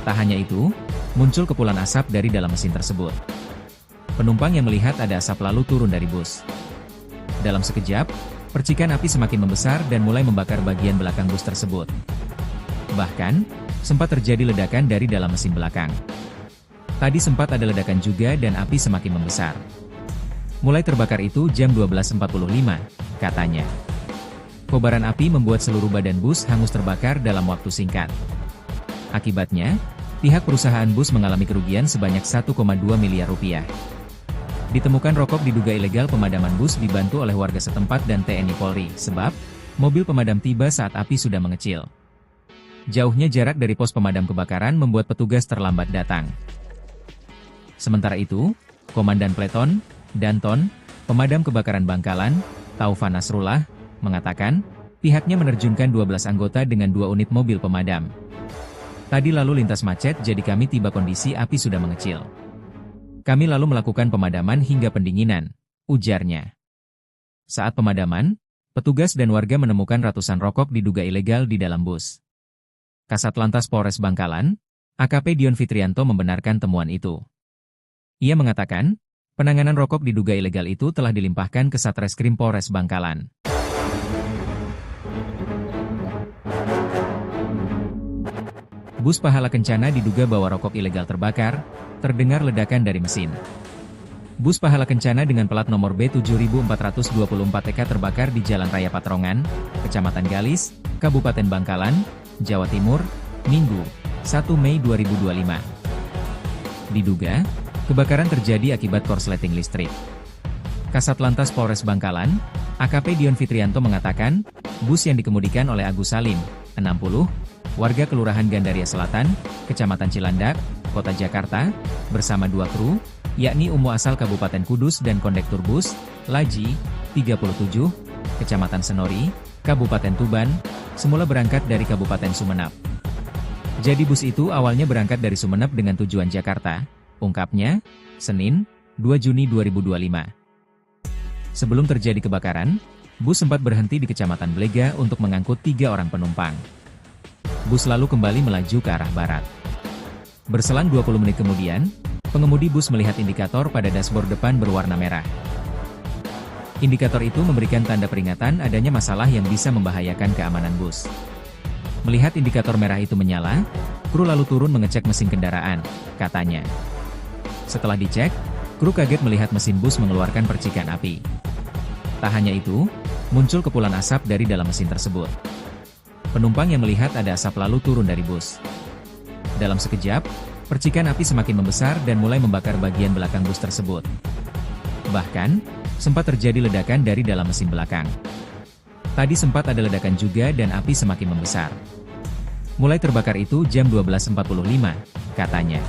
Tak hanya itu, muncul kepulan asap dari dalam mesin tersebut. Penumpang yang melihat ada asap lalu turun dari bus. Dalam sekejap, percikan api semakin membesar dan mulai membakar bagian belakang bus tersebut. Bahkan, sempat terjadi ledakan dari dalam mesin belakang. Tadi sempat ada ledakan juga dan api semakin membesar. Mulai terbakar itu jam 12.45, katanya. Kobaran api membuat seluruh badan bus hangus terbakar dalam waktu singkat. Akibatnya, pihak perusahaan bus mengalami kerugian sebanyak 1,2 miliar rupiah. Ditemukan rokok diduga ilegal pemadaman bus dibantu oleh warga setempat dan TNI Polri, sebab mobil pemadam tiba saat api sudah mengecil. Jauhnya jarak dari pos pemadam kebakaran membuat petugas terlambat datang. Sementara itu, Komandan Pleton, Danton, Pemadam Kebakaran Bangkalan, Taufan Nasrullah, mengatakan, pihaknya menerjunkan 12 anggota dengan 2 unit mobil pemadam. Tadi lalu lintas macet jadi kami tiba kondisi api sudah mengecil. Kami lalu melakukan pemadaman hingga pendinginan, ujarnya. Saat pemadaman, petugas dan warga menemukan ratusan rokok diduga ilegal di dalam bus. Kasat Lantas Polres Bangkalan, AKP Dion Fitrianto membenarkan temuan itu. Ia mengatakan, penanganan rokok diduga ilegal itu telah dilimpahkan ke Satreskrim Polres Bangkalan. Bus Pahala Kencana diduga bawa rokok ilegal terbakar, terdengar ledakan dari mesin. Bus Pahala Kencana dengan plat nomor B7424 TK terbakar di Jalan Raya Patrongan, Kecamatan Galis, Kabupaten Bangkalan, Jawa Timur, Minggu, 1 Mei 2025. Diduga, kebakaran terjadi akibat korsleting listrik. Kasat Lantas Polres Bangkalan, AKP Dion Fitrianto mengatakan, bus yang dikemudikan oleh Agus Salim, 60, warga Kelurahan Gandaria Selatan, Kecamatan Cilandak, Kota Jakarta, bersama 2 kru, yakni Umu asal Kabupaten Kudus dan kondektur bus, Laji, 37, Kecamatan Senori, Kabupaten Tuban, semula berangkat dari Kabupaten Sumenep. Jadi bus itu awalnya berangkat dari Sumenep dengan tujuan Jakarta, ungkapnya, Senin, 2 Juni 2025. Sebelum terjadi kebakaran, bus sempat berhenti di Kecamatan Blega untuk mengangkut 3 orang penumpang. Bus lalu kembali melaju ke arah barat. Berselang 20 menit kemudian, pengemudi bus melihat indikator pada dashboard depan berwarna merah. Indikator itu memberikan tanda peringatan adanya masalah yang bisa membahayakan keamanan bus. Melihat indikator merah itu menyala, kru lalu turun mengecek mesin kendaraan, katanya. Setelah dicek, kru kaget melihat mesin bus mengeluarkan percikan api. Tak hanya itu, muncul kepulan asap dari dalam mesin tersebut. Penumpang yang melihat ada asap lalu turun dari bus. Dalam sekejap, percikan api semakin membesar dan mulai membakar bagian belakang bus tersebut. Bahkan, sempat terjadi ledakan dari dalam mesin belakang. Tadi sempat ada ledakan juga dan api semakin membesar. Mulai terbakar itu jam 12.45, katanya.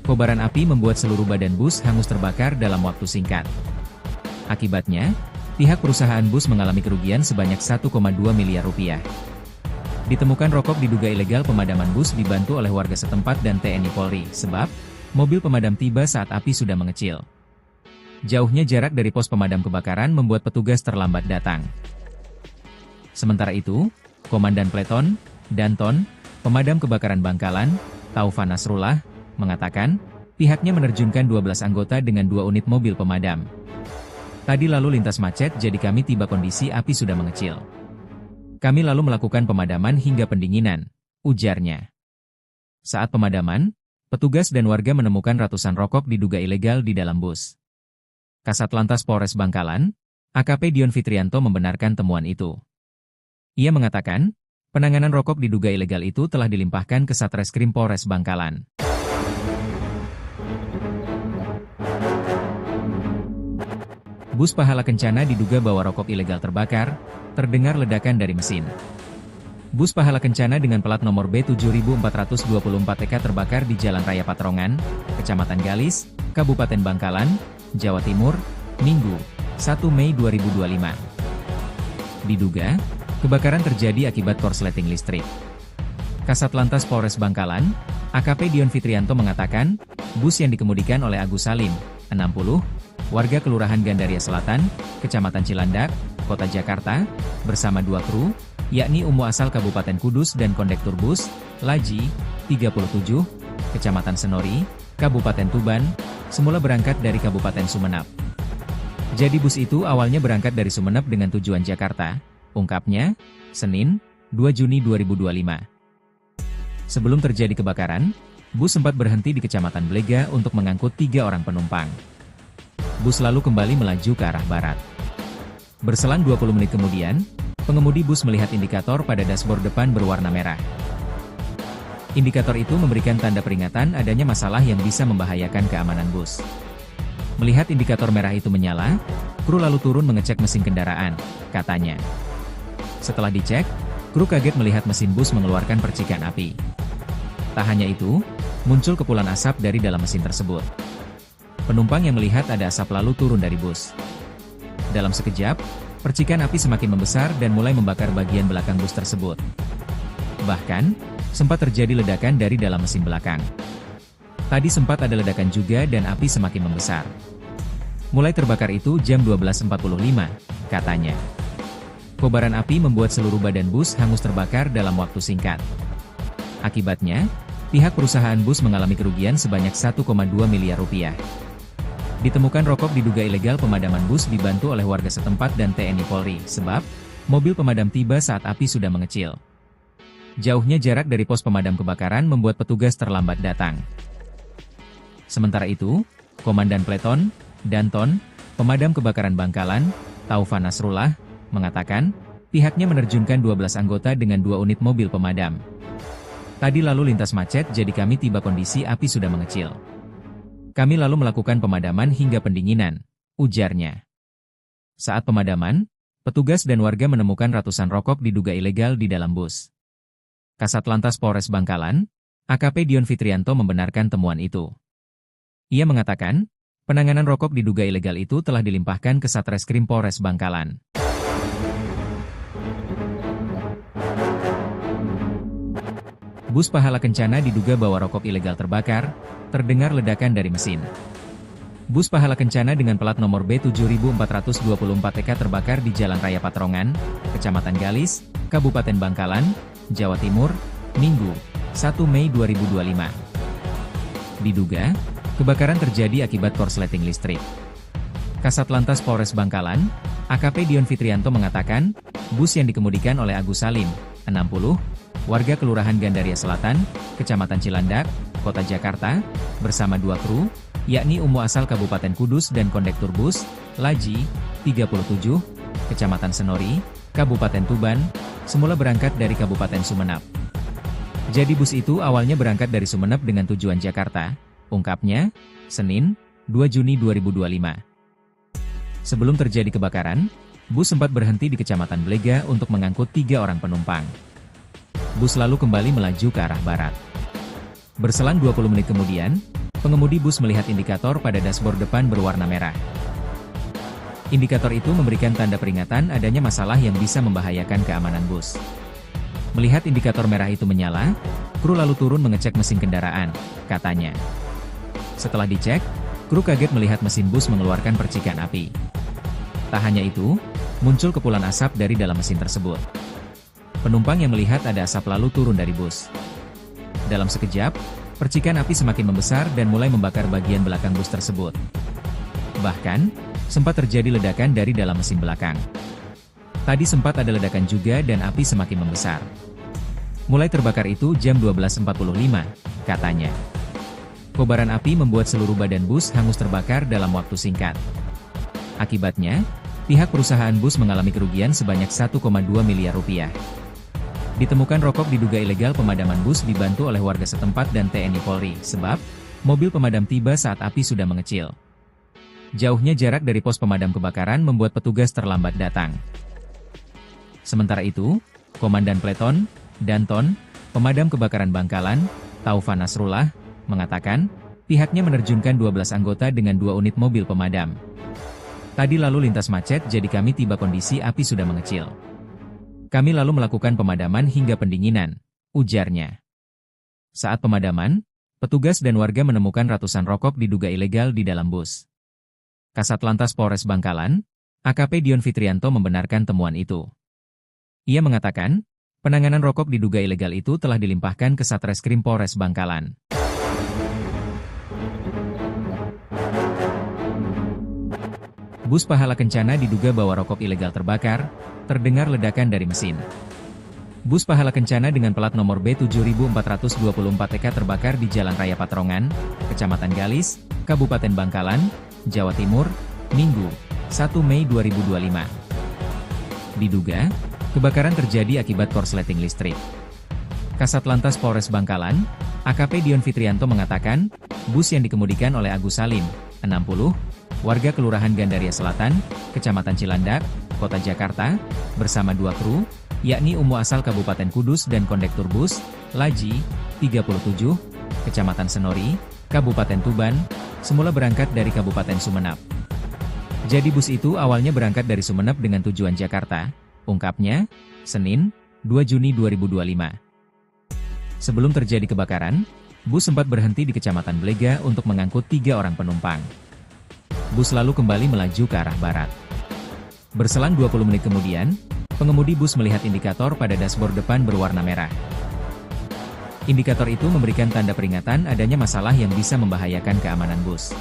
Kobaran api membuat seluruh badan bus hangus terbakar dalam waktu singkat. Akibatnya, pihak perusahaan bus mengalami kerugian sebanyak 1,2 miliar rupiah. Ditemukan rokok diduga ilegal pemadaman bus dibantu oleh warga setempat dan TNI Polri, sebab mobil pemadam tiba saat api sudah mengecil. Jauhnya jarak dari pos pemadam kebakaran membuat petugas terlambat datang. Sementara itu, Komandan Pleton, Danton, Pemadam Kebakaran Bangkalan, Taufan Nasrullah, mengatakan, pihaknya menerjunkan 12 anggota dengan 2 unit mobil pemadam. Tadi lalu lintas macet jadi kami tiba kondisi api sudah mengecil. Kami lalu melakukan pemadaman hingga pendinginan, ujarnya. Saat pemadaman, petugas dan warga menemukan ratusan rokok diduga ilegal di dalam bus. Kasat Lantas Polres Bangkalan, AKP Dion Fitrianto membenarkan temuan itu. Ia mengatakan, penanganan rokok diduga ilegal itu telah dilimpahkan ke Satreskrim Polres Bangkalan. Bus Pahala Kencana diduga bawa rokok ilegal terbakar, terdengar ledakan dari mesin. Bus Pahala Kencana dengan plat nomor B7424EK terbakar di Jalan Raya Patrongan, Kecamatan Galis, Kabupaten Bangkalan, Jawa Timur, Minggu, 1 Mei 2025. Diduga, kebakaran terjadi akibat korsleting listrik. Kasat Lantas Polres Bangkalan, AKP Dion Fitrianto mengatakan, bus yang dikemudikan oleh Agus Salim, 60, warga Kelurahan Gandaria Selatan, Kecamatan Cilandak, Kota Jakarta, bersama 2 kru, yakni Umu asal Kabupaten Kudus dan kondektur bus, Laji, 37, Kecamatan Senori, Kabupaten Tuban, semula berangkat dari Kabupaten Sumeneb. Jadi bus itu awalnya berangkat dari Sumeneb dengan tujuan Jakarta, ungkapnya, Senin, 2 Juni 2025. Sebelum terjadi kebakaran, bus sempat berhenti di Kecamatan Blega untuk mengangkut 3 orang penumpang. Bus lalu kembali melaju ke arah barat. Berselang 20 menit kemudian, pengemudi bus melihat indikator pada dashboard depan berwarna merah. Indikator itu memberikan tanda peringatan adanya masalah yang bisa membahayakan keamanan bus. Melihat indikator merah itu menyala, kru lalu turun mengecek mesin kendaraan, katanya. Setelah dicek, kru kaget melihat mesin bus mengeluarkan percikan api. Tak hanya itu, muncul kepulan asap dari dalam mesin tersebut. Penumpang yang melihat ada asap lalu turun dari bus. Dalam sekejap, percikan api semakin membesar dan mulai membakar bagian belakang bus tersebut. Bahkan, sempat terjadi ledakan dari dalam mesin belakang. Tadi sempat ada ledakan juga dan api semakin membesar. Mulai terbakar itu jam 12.45, katanya. Kobaran api membuat seluruh badan bus hangus terbakar dalam waktu singkat. Akibatnya, pihak perusahaan bus mengalami kerugian sebanyak 1,2 miliar rupiah. Ditemukan rokok diduga ilegal pemadaman bus dibantu oleh warga setempat dan TNI Polri, sebab mobil pemadam tiba saat api sudah mengecil. Jauhnya jarak dari pos pemadam kebakaran membuat petugas terlambat datang. Sementara itu, Komandan Pleton, Danton, Pemadam Kebakaran Bangkalan, Taufan Nasrullah, mengatakan, pihaknya menerjunkan 12 anggota dengan 2 unit mobil pemadam. Tadi lalu lintas macet jadi kami tiba kondisi api sudah mengecil. Kami lalu melakukan pemadaman hingga pendinginan, ujarnya. Saat pemadaman, petugas dan warga menemukan ratusan rokok diduga ilegal di dalam bus. Kasat Lantas Polres Bangkalan, AKP Dion Fitrianto membenarkan temuan itu. Ia mengatakan, penanganan rokok diduga ilegal itu telah dilimpahkan ke Satreskrim Polres Bangkalan. Bus Pahala Kencana diduga bawa rokok ilegal terbakar, terdengar ledakan dari mesin. Bus Pahala Kencana dengan plat nomor B7424EK terbakar di Jalan Raya Patrongan, Kecamatan Galis, Kabupaten Bangkalan, Jawa Timur, Minggu, 1 Mei 2025. Diduga, kebakaran terjadi akibat korsleting listrik. Kasat Lantas Polres Bangkalan, AKP Dion Fitrianto mengatakan, bus yang dikemudikan oleh Agus Salim, 60, warga Kelurahan Gandaria Selatan, Kecamatan Cilandak, Kota Jakarta, bersama 2 kru, yakni Umu asal Kabupaten Kudus dan kondektur bus, Laji, 37, Kecamatan Senori, Kabupaten Tuban, semula berangkat dari Kabupaten Sumeneb. Jadi bus itu awalnya berangkat dari Sumeneb dengan tujuan Jakarta, ungkapnya, Senin, 2 Juni 2025. Sebelum terjadi kebakaran, bus sempat berhenti di Kecamatan Blega untuk mengangkut 3 orang penumpang. Bus lalu kembali melaju ke arah barat. Berselang 20 menit kemudian, pengemudi bus melihat indikator pada dashboard depan berwarna merah. Indikator itu memberikan tanda peringatan adanya masalah yang bisa membahayakan keamanan bus. Melihat indikator merah itu menyala, kru lalu turun mengecek mesin kendaraan, katanya. Setelah dicek, kru kaget melihat mesin bus mengeluarkan percikan api. Tak hanya itu, muncul kepulan asap dari dalam mesin tersebut. Penumpang yang melihat ada asap lalu turun dari bus. Dalam sekejap, percikan api semakin membesar dan mulai membakar bagian belakang bus tersebut. Bahkan, sempat terjadi ledakan dari dalam mesin belakang. Tadi sempat ada ledakan juga dan api semakin membesar. Mulai terbakar itu jam 12.45, katanya. Kobaran api membuat seluruh badan bus hangus terbakar dalam waktu singkat. Akibatnya, pihak perusahaan bus mengalami kerugian sebanyak 1,2 miliar rupiah. Ditemukan rokok diduga ilegal pemadaman bus dibantu oleh warga setempat dan TNI Polri, sebab mobil pemadam tiba saat api sudah mengecil. Jauhnya jarak dari pos pemadam kebakaran membuat petugas terlambat datang. Sementara itu, Komandan Pleton, Danton, pemadam kebakaran Bangkalan, Taufan Nasrullah, mengatakan, pihaknya menerjunkan 12 anggota dengan 2 unit mobil pemadam. Tadi lalu lintas macet jadi kami tiba kondisi api sudah mengecil. Kami lalu melakukan pemadaman hingga pendinginan, ujarnya. Saat pemadaman, petugas dan warga menemukan ratusan rokok diduga ilegal di dalam bus. Kasat Lantas Polres Bangkalan, AKP Dion Fitrianto membenarkan temuan itu. Ia mengatakan, penanganan rokok diduga ilegal itu telah dilimpahkan ke Satreskrim Polres Bangkalan. Bus Pahala Kencana diduga bawa rokok ilegal terbakar, terdengar ledakan dari mesin. Bus Pahala Kencana dengan plat nomor B7424EK terbakar di Jalan Raya Patrongan, Kecamatan Galis, Kabupaten Bangkalan, Jawa Timur, Minggu, 1 Mei 2025. Diduga, kebakaran terjadi akibat korsleting listrik. Kasat Lantas Polres Bangkalan, AKP Dion Fitrianto mengatakan, bus yang dikemudikan oleh Agus Salim, 60, warga Kelurahan Gandaria Selatan, Kecamatan Cilandak, Kota Jakarta, bersama 2 kru, yakni Umu asal Kabupaten Kudus dan kondektur bus, Laji, 37, Kecamatan Senori, Kabupaten Tuban, semula berangkat dari Kabupaten Sumeneb. Jadi bus itu awalnya berangkat dari Sumeneb dengan tujuan Jakarta, ungkapnya, Senin, 2 Juni 2025. Sebelum terjadi kebakaran, bus sempat berhenti di Kecamatan Blega untuk mengangkut 3 orang penumpang. Bus lalu kembali melaju ke arah barat. Berselang 20 menit kemudian, pengemudi bus melihat indikator pada dashboard depan berwarna merah. Indikator itu memberikan tanda peringatan adanya masalah yang bisa membahayakan keamanan bus.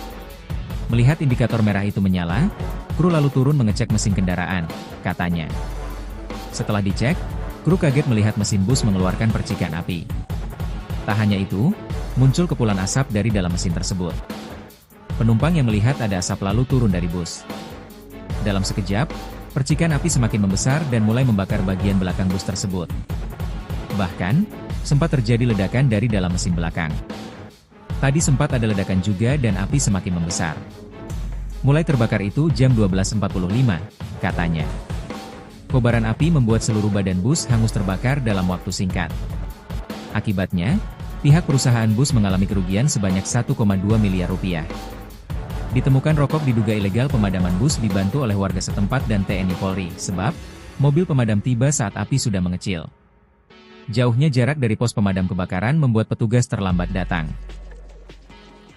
Melihat indikator merah itu menyala, kru lalu turun mengecek mesin kendaraan, katanya. Setelah dicek, kru kaget melihat mesin bus mengeluarkan percikan api. Tak hanya itu, muncul kepulan asap dari dalam mesin tersebut. Penumpang yang melihat ada asap lalu turun dari bus. Dalam sekejap, percikan api semakin membesar dan mulai membakar bagian belakang bus tersebut. Bahkan, sempat terjadi ledakan dari dalam mesin belakang. Tadi sempat ada ledakan juga dan api semakin membesar. Mulai terbakar itu jam 12.45, katanya. Kobaran api membuat seluruh badan bus hangus terbakar dalam waktu singkat. Akibatnya, pihak perusahaan bus mengalami kerugian sebanyak 1,2 miliar rupiah. Ditemukan rokok diduga ilegal pemadaman bus dibantu oleh warga setempat dan TNI Polri, sebab mobil pemadam tiba saat api sudah mengecil. Jauhnya jarak dari pos pemadam kebakaran membuat petugas terlambat datang.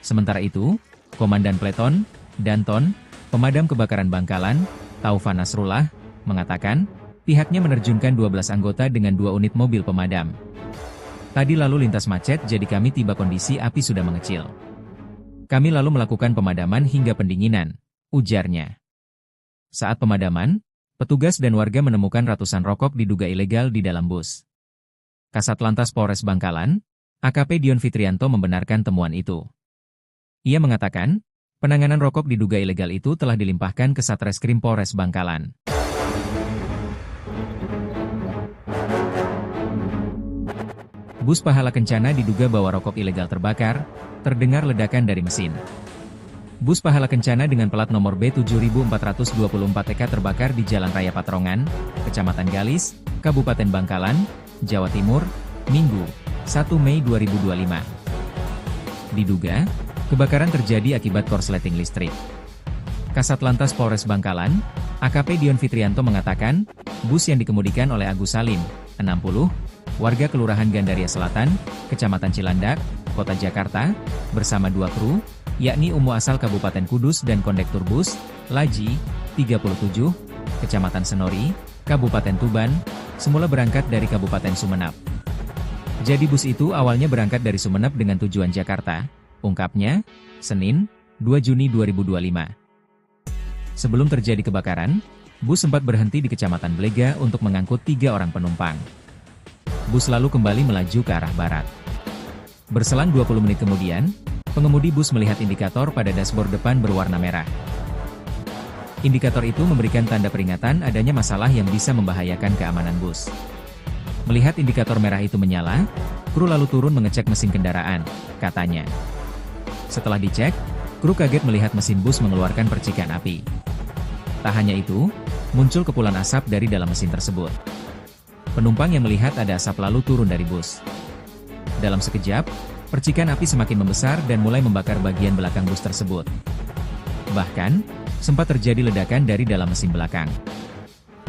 Sementara itu, Komandan Pleton, Danton, pemadam kebakaran Bangkalan, Taufan Nasrullah, mengatakan, pihaknya menerjunkan 12 anggota dengan 2 unit mobil pemadam. Tadi lalu lintas macet jadi kami tiba kondisi api sudah mengecil. Kami lalu melakukan pemadaman hingga pendinginan, ujarnya. Saat pemadaman, petugas dan warga menemukan ratusan rokok diduga ilegal di dalam bus. Kasat Lantas Polres Bangkalan, AKP Dion Fitrianto membenarkan temuan itu. Ia mengatakan, penanganan rokok diduga ilegal itu telah dilimpahkan ke Satreskrim Polres Bangkalan. Bus Pahala Kencana diduga bawa rokok ilegal terbakar, terdengar ledakan dari mesin. Bus Pahala Kencana dengan plat nomor B7424EK terbakar di Jalan Raya Patrongan, Kecamatan Galis, Kabupaten Bangkalan, Jawa Timur, Minggu, 1 Mei 2025. Diduga, kebakaran terjadi akibat korsleting listrik. Kasat Lantas Polres Bangkalan, AKP Dion Fitrianto mengatakan, bus yang dikemudikan oleh Agus Salim, 60, warga Kelurahan Gandaria Selatan, Kecamatan Cilandak, Kota Jakarta, bersama 2 kru, yakni Umu asal Kabupaten Kudus dan kondektur bus, Laji, 37, Kecamatan Senori, Kabupaten Tuban, semula berangkat dari Kabupaten Sumeneb. Jadi bus itu awalnya berangkat dari Sumeneb dengan tujuan Jakarta, ungkapnya, Senin, 2 Juni 2025. Sebelum terjadi kebakaran, bus sempat berhenti di Kecamatan Blega untuk mengangkut 3 orang penumpang. Bus lalu kembali melaju ke arah barat. Berselang 20 menit kemudian, pengemudi bus melihat indikator pada dashboard depan berwarna merah. Indikator itu memberikan tanda peringatan adanya masalah yang bisa membahayakan keamanan bus. Melihat indikator merah itu menyala, kru lalu turun mengecek mesin kendaraan, katanya. Setelah dicek, kru kaget melihat mesin bus mengeluarkan percikan api. Tak hanya itu, muncul kepulan asap dari dalam mesin tersebut. Penumpang yang melihat ada asap lalu turun dari bus. Dalam sekejap, percikan api semakin membesar dan mulai membakar bagian belakang bus tersebut. Bahkan, sempat terjadi ledakan dari dalam mesin belakang.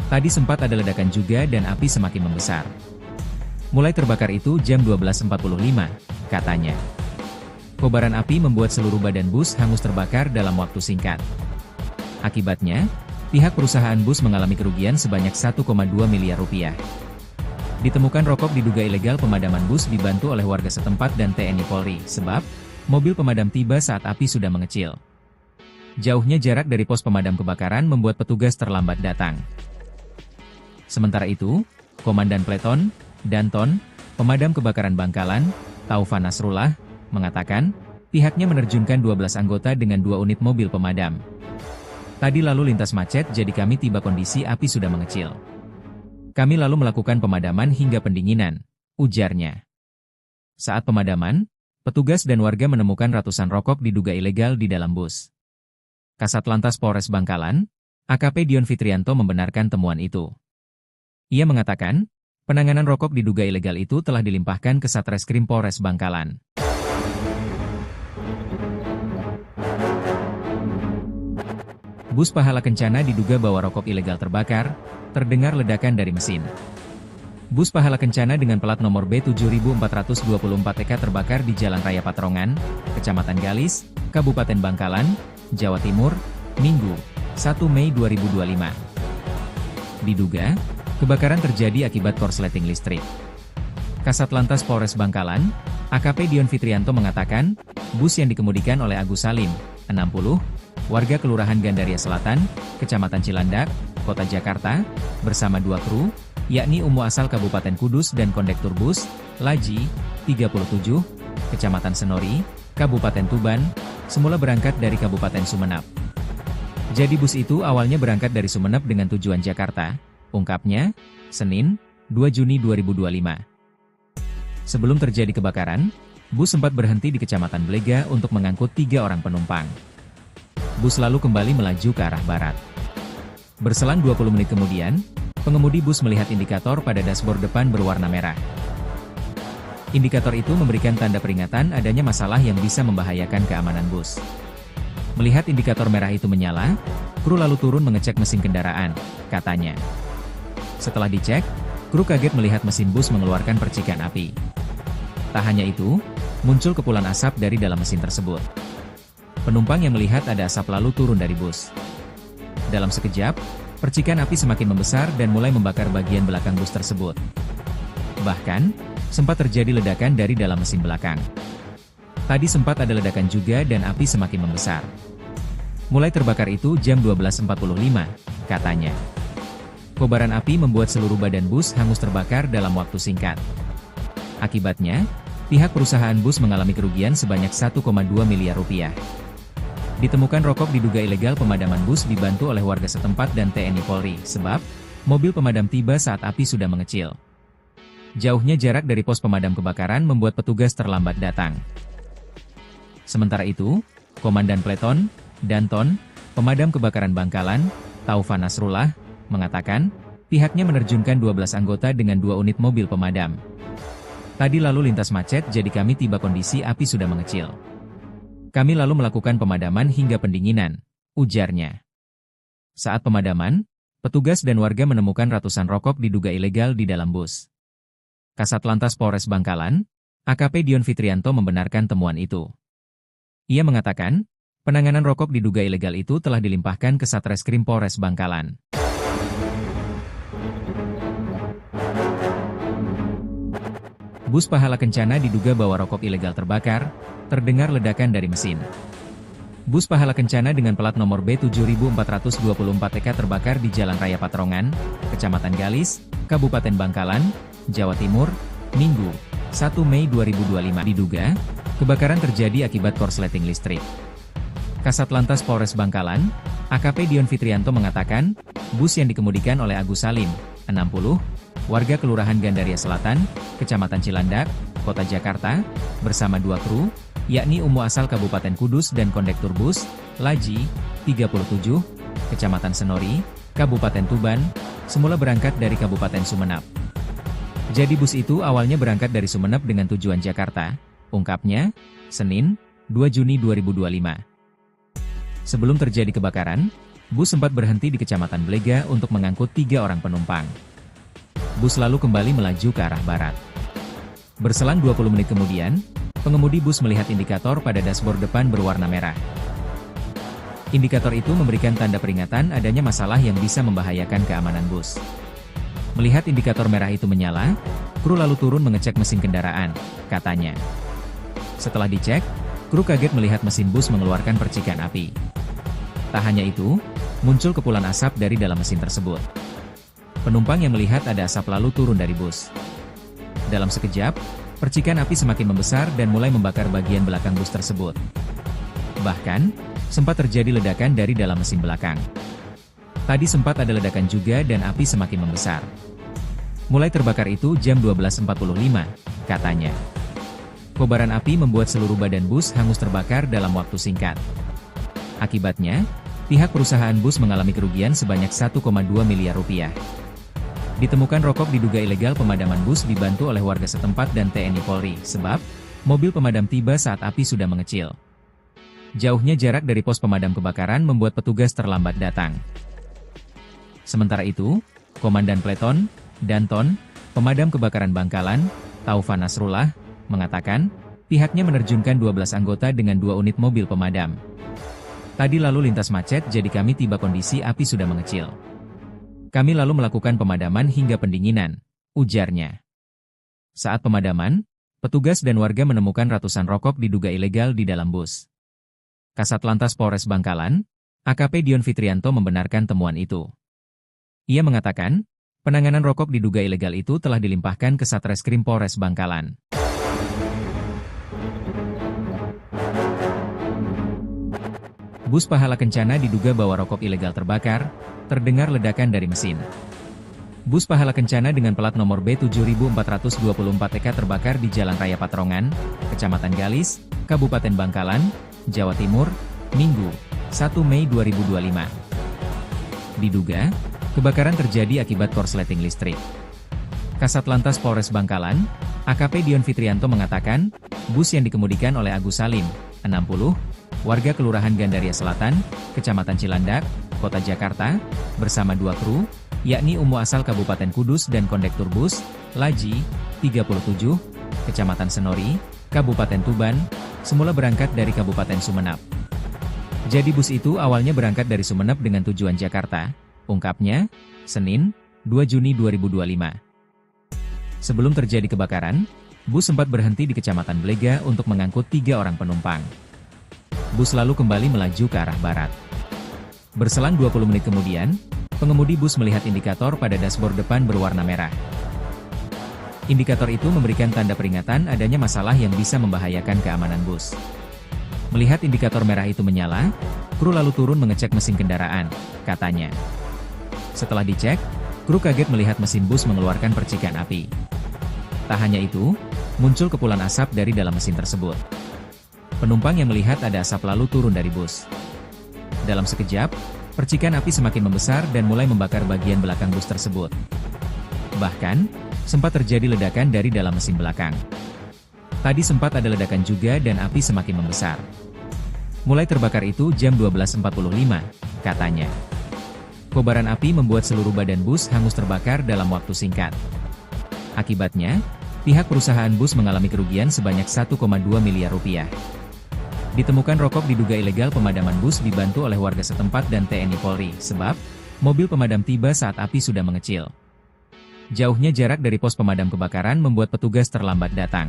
Tadi sempat ada ledakan juga dan api semakin membesar. Mulai terbakar itu jam 12.45, katanya. Kobaran api membuat seluruh badan bus hangus terbakar dalam waktu singkat. Akibatnya, pihak perusahaan bus mengalami kerugian sebanyak 1,2 miliar rupiah. Ditemukan rokok diduga ilegal. Pemadaman bus dibantu oleh warga setempat dan TNI Polri, sebab mobil pemadam tiba saat api sudah mengecil. Jauhnya jarak dari pos pemadam kebakaran membuat petugas terlambat datang. Sementara itu, Komandan Pleton, Danton, Pemadam Kebakaran Bangkalan, Taufan Nasrullah, mengatakan, pihaknya menerjunkan 12 anggota dengan 2 unit mobil pemadam. Tadi lalu lintas macet jadi kami tiba kondisi api sudah mengecil. Kami lalu melakukan pemadaman hingga pendinginan, ujarnya. Saat pemadaman, petugas dan warga menemukan ratusan rokok diduga ilegal di dalam bus. Kasat Lantas Polres Bangkalan, AKP Dion Fitrianto membenarkan temuan itu. Ia mengatakan, penanganan rokok diduga ilegal itu telah dilimpahkan ke Satreskrim Polres Bangkalan. Bus Pahala Kencana diduga bawa rokok ilegal terbakar, terdengar ledakan dari mesin. Bus Pahala Kencana dengan plat nomor B7424EK terbakar di Jalan Raya Patrongan, Kecamatan Galis, Kabupaten Bangkalan, Jawa Timur, Minggu, 1 Mei 2025. Diduga, kebakaran terjadi akibat korsleting listrik. Kasat Lantas Polres Bangkalan, AKP Dion Fitrianto mengatakan, bus yang dikemudikan oleh Agus Salim, 60, warga Kelurahan Gandaria Selatan, Kecamatan Cilandak, Kota Jakarta, bersama 2 kru, yakni Umu asal Kabupaten Kudus dan kondektur bus, Laji, 37, Kecamatan Senori, Kabupaten Tuban, semula berangkat dari Kabupaten Sumenep. Jadi bus itu awalnya berangkat dari Sumenep dengan tujuan Jakarta, ungkapnya, Senin, 2 Juni 2025. Sebelum terjadi kebakaran, bus sempat berhenti di Kecamatan Blega untuk mengangkut 3 orang penumpang. Bus lalu kembali melaju ke arah barat. Berselang 20 menit kemudian, pengemudi bus melihat indikator pada dashboard depan berwarna merah. Indikator itu memberikan tanda peringatan adanya masalah yang bisa membahayakan keamanan bus. Melihat indikator merah itu menyala, kru lalu turun mengecek mesin kendaraan, katanya. Setelah dicek, kru kaget melihat mesin bus mengeluarkan percikan api. Tak hanya itu, muncul kepulan asap dari dalam mesin tersebut. Penumpang yang melihat ada asap lalu turun dari bus. Dalam sekejap, percikan api semakin membesar dan mulai membakar bagian belakang bus tersebut. Bahkan, sempat terjadi ledakan dari dalam mesin belakang. Tadi sempat ada ledakan juga dan api semakin membesar. Mulai terbakar itu jam 12.45, katanya. Kobaran api membuat seluruh badan bus hangus terbakar dalam waktu singkat. Akibatnya, pihak perusahaan bus mengalami kerugian sebanyak 1,2 miliar rupiah. Ditemukan rokok diduga ilegal. Pemadaman bus dibantu oleh warga setempat dan TNI Polri, sebab mobil pemadam tiba saat api sudah mengecil. Jauhnya jarak dari pos pemadam kebakaran membuat petugas terlambat datang. Sementara itu, Komandan Pleton, Danton, Pemadam Kebakaran Bangkalan, Taufan Nasrullah, mengatakan, pihaknya menerjunkan 12 anggota dengan 2 unit mobil pemadam. Tadi lalu lintas macet jadi kami tiba kondisi api sudah mengecil. Kami lalu melakukan pemadaman hingga pendinginan, ujarnya. Saat pemadaman, petugas dan warga menemukan ratusan rokok diduga ilegal di dalam bus. Kasat Lantas Polres Bangkalan, AKP Dion Fitrianto membenarkan temuan itu. Ia mengatakan, penanganan rokok diduga ilegal itu telah dilimpahkan ke Satreskrim Polres Bangkalan. Bus Pahala Kencana diduga bawa rokok ilegal terbakar, terdengar ledakan dari mesin. Bus Pahala Kencana dengan plat nomor B7424EK terbakar di Jalan Raya Patrongan, Kecamatan Galis, Kabupaten Bangkalan, Jawa Timur, Minggu, 1 Mei 2025. Diduga, kebakaran terjadi akibat korsleting listrik. Kasat Lantas Polres Bangkalan, AKP Dion Fitrianto mengatakan, bus yang dikemudikan oleh Agus Salim, 60, warga Kelurahan Gandaria Selatan, Kecamatan Cilandak, Kota Jakarta, bersama 2 kru, yakni Umu asal Kabupaten Kudus dan kondektur bus, Laji, 37, Kecamatan Senori, Kabupaten Tuban, semula berangkat dari Kabupaten Sumenep. Jadi bus itu awalnya berangkat dari Sumeneb dengan tujuan Jakarta, ungkapnya, Senin, 2 Juni 2025. Sebelum terjadi kebakaran, bus sempat berhenti di Kecamatan Blega untuk mengangkut 3 orang penumpang. Bus lalu kembali melaju ke arah barat. Berselang 20 menit kemudian, pengemudi bus melihat indikator pada dashboard depan berwarna merah. Indikator itu memberikan tanda peringatan adanya masalah yang bisa membahayakan keamanan bus. Melihat indikator merah itu menyala, kru lalu turun mengecek mesin kendaraan, katanya. Setelah dicek, kru kaget melihat mesin bus mengeluarkan percikan api. Tak hanya itu, muncul kepulan asap dari dalam mesin tersebut. Penumpang yang melihat ada asap lalu turun dari bus. Dalam sekejap, percikan api semakin membesar dan mulai membakar bagian belakang bus tersebut. Bahkan, sempat terjadi ledakan dari dalam mesin belakang. Tadi sempat ada ledakan juga dan api semakin membesar. Mulai terbakar itu jam 12.45, katanya. Kobaran api membuat seluruh badan bus hangus terbakar dalam waktu singkat. Akibatnya, pihak perusahaan bus mengalami kerugian sebanyak 1,2 miliar rupiah. Ditemukan rokok diduga ilegal pemadaman bus dibantu oleh warga setempat dan TNI Polri, sebab mobil pemadam tiba saat api sudah mengecil. Jauhnya jarak dari pos pemadam kebakaran membuat petugas terlambat datang. Sementara itu, Komandan Pleton, Danton, Pemadam Kebakaran Bangkalan, Taufan Nasrullah, mengatakan, pihaknya menerjunkan 12 anggota dengan 2 unit mobil pemadam. Tadi lalu lintas macet jadi kami tiba kondisi api sudah mengecil. Kami lalu melakukan pemadaman hingga pendinginan, ujarnya. Saat pemadaman, petugas dan warga menemukan ratusan rokok diduga ilegal di dalam bus. Kasat Lantas Polres Bangkalan, AKP Dion Fitrianto membenarkan temuan itu. Ia mengatakan, penanganan rokok diduga ilegal itu telah dilimpahkan ke Satreskrim Polres Bangkalan. Bus Pahala Kencana diduga bawa rokok ilegal terbakar, terdengar ledakan dari mesin. Bus Pahala Kencana dengan plat nomor B7424EK terbakar di Jalan Raya Patrongan, Kecamatan Galis, Kabupaten Bangkalan, Jawa Timur, Minggu, 1 Mei 2025. Diduga, kebakaran terjadi akibat korsleting listrik. Kasat Lantas Polres Bangkalan, AKP Dion Fitrianto mengatakan, bus yang dikemudikan oleh Agus Salim, 60, warga Kelurahan Gandaria Selatan, Kecamatan Cilandak, Kota Jakarta, bersama 2 kru, yakni Umu asal Kabupaten Kudus dan kondektur bus, Laji, 37, Kecamatan Senori, Kabupaten Tuban, semula berangkat dari Kabupaten Sumeneb. Jadi bus itu awalnya berangkat dari Sumeneb dengan tujuan Jakarta, ungkapnya, Senin, 2 Juni 2025. Sebelum terjadi kebakaran, bus sempat berhenti di Kecamatan Blega untuk mengangkut 3 orang penumpang. Bus lalu kembali melaju ke arah barat. Berselang 20 menit kemudian, pengemudi bus melihat indikator pada dashboard depan berwarna merah. Indikator itu memberikan tanda peringatan adanya masalah yang bisa membahayakan keamanan bus. Melihat indikator merah itu menyala, kru lalu turun mengecek mesin kendaraan, katanya. Setelah dicek, kru kaget melihat mesin bus mengeluarkan percikan api. Tak hanya itu, muncul kepulan asap dari dalam mesin tersebut. Penumpang yang melihat ada asap lalu turun dari bus. Dalam sekejap, percikan api semakin membesar dan mulai membakar bagian belakang bus tersebut. Bahkan, sempat terjadi ledakan dari dalam mesin belakang. Tadi sempat ada ledakan juga dan api semakin membesar. Mulai terbakar itu jam 12.45, katanya. Kobaran api membuat seluruh badan bus hangus terbakar dalam waktu singkat. Akibatnya, pihak perusahaan bus mengalami kerugian sebanyak 1,2 miliar rupiah. Ditemukan rokok diduga ilegal pemadaman bus dibantu oleh warga setempat dan TNI Polri, sebab mobil pemadam tiba saat api sudah mengecil. Jauhnya jarak dari pos pemadam kebakaran membuat petugas terlambat datang.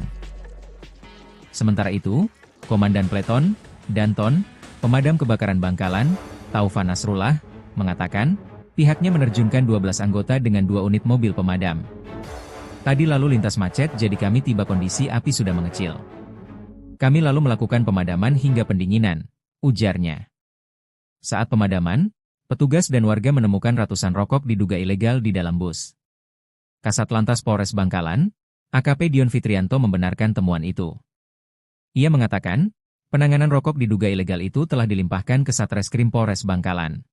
Sementara itu, Komandan Pleton, Danton, Pemadam Kebakaran Bangkalan, Taufan Nasrullah, mengatakan, pihaknya menerjunkan 12 anggota dengan 2 unit mobil pemadam. Tadi lalu lintas macet jadi kami tiba kondisi api sudah mengecil. Kami lalu melakukan pemadaman hingga pendinginan, ujarnya. Saat pemadaman, petugas dan warga menemukan ratusan rokok diduga ilegal di dalam bus. Kasat Lantas Polres Bangkalan, AKP Dion Fitrianto membenarkan temuan itu. Ia mengatakan, penanganan rokok diduga ilegal itu telah dilimpahkan ke Satreskrim Polres Bangkalan.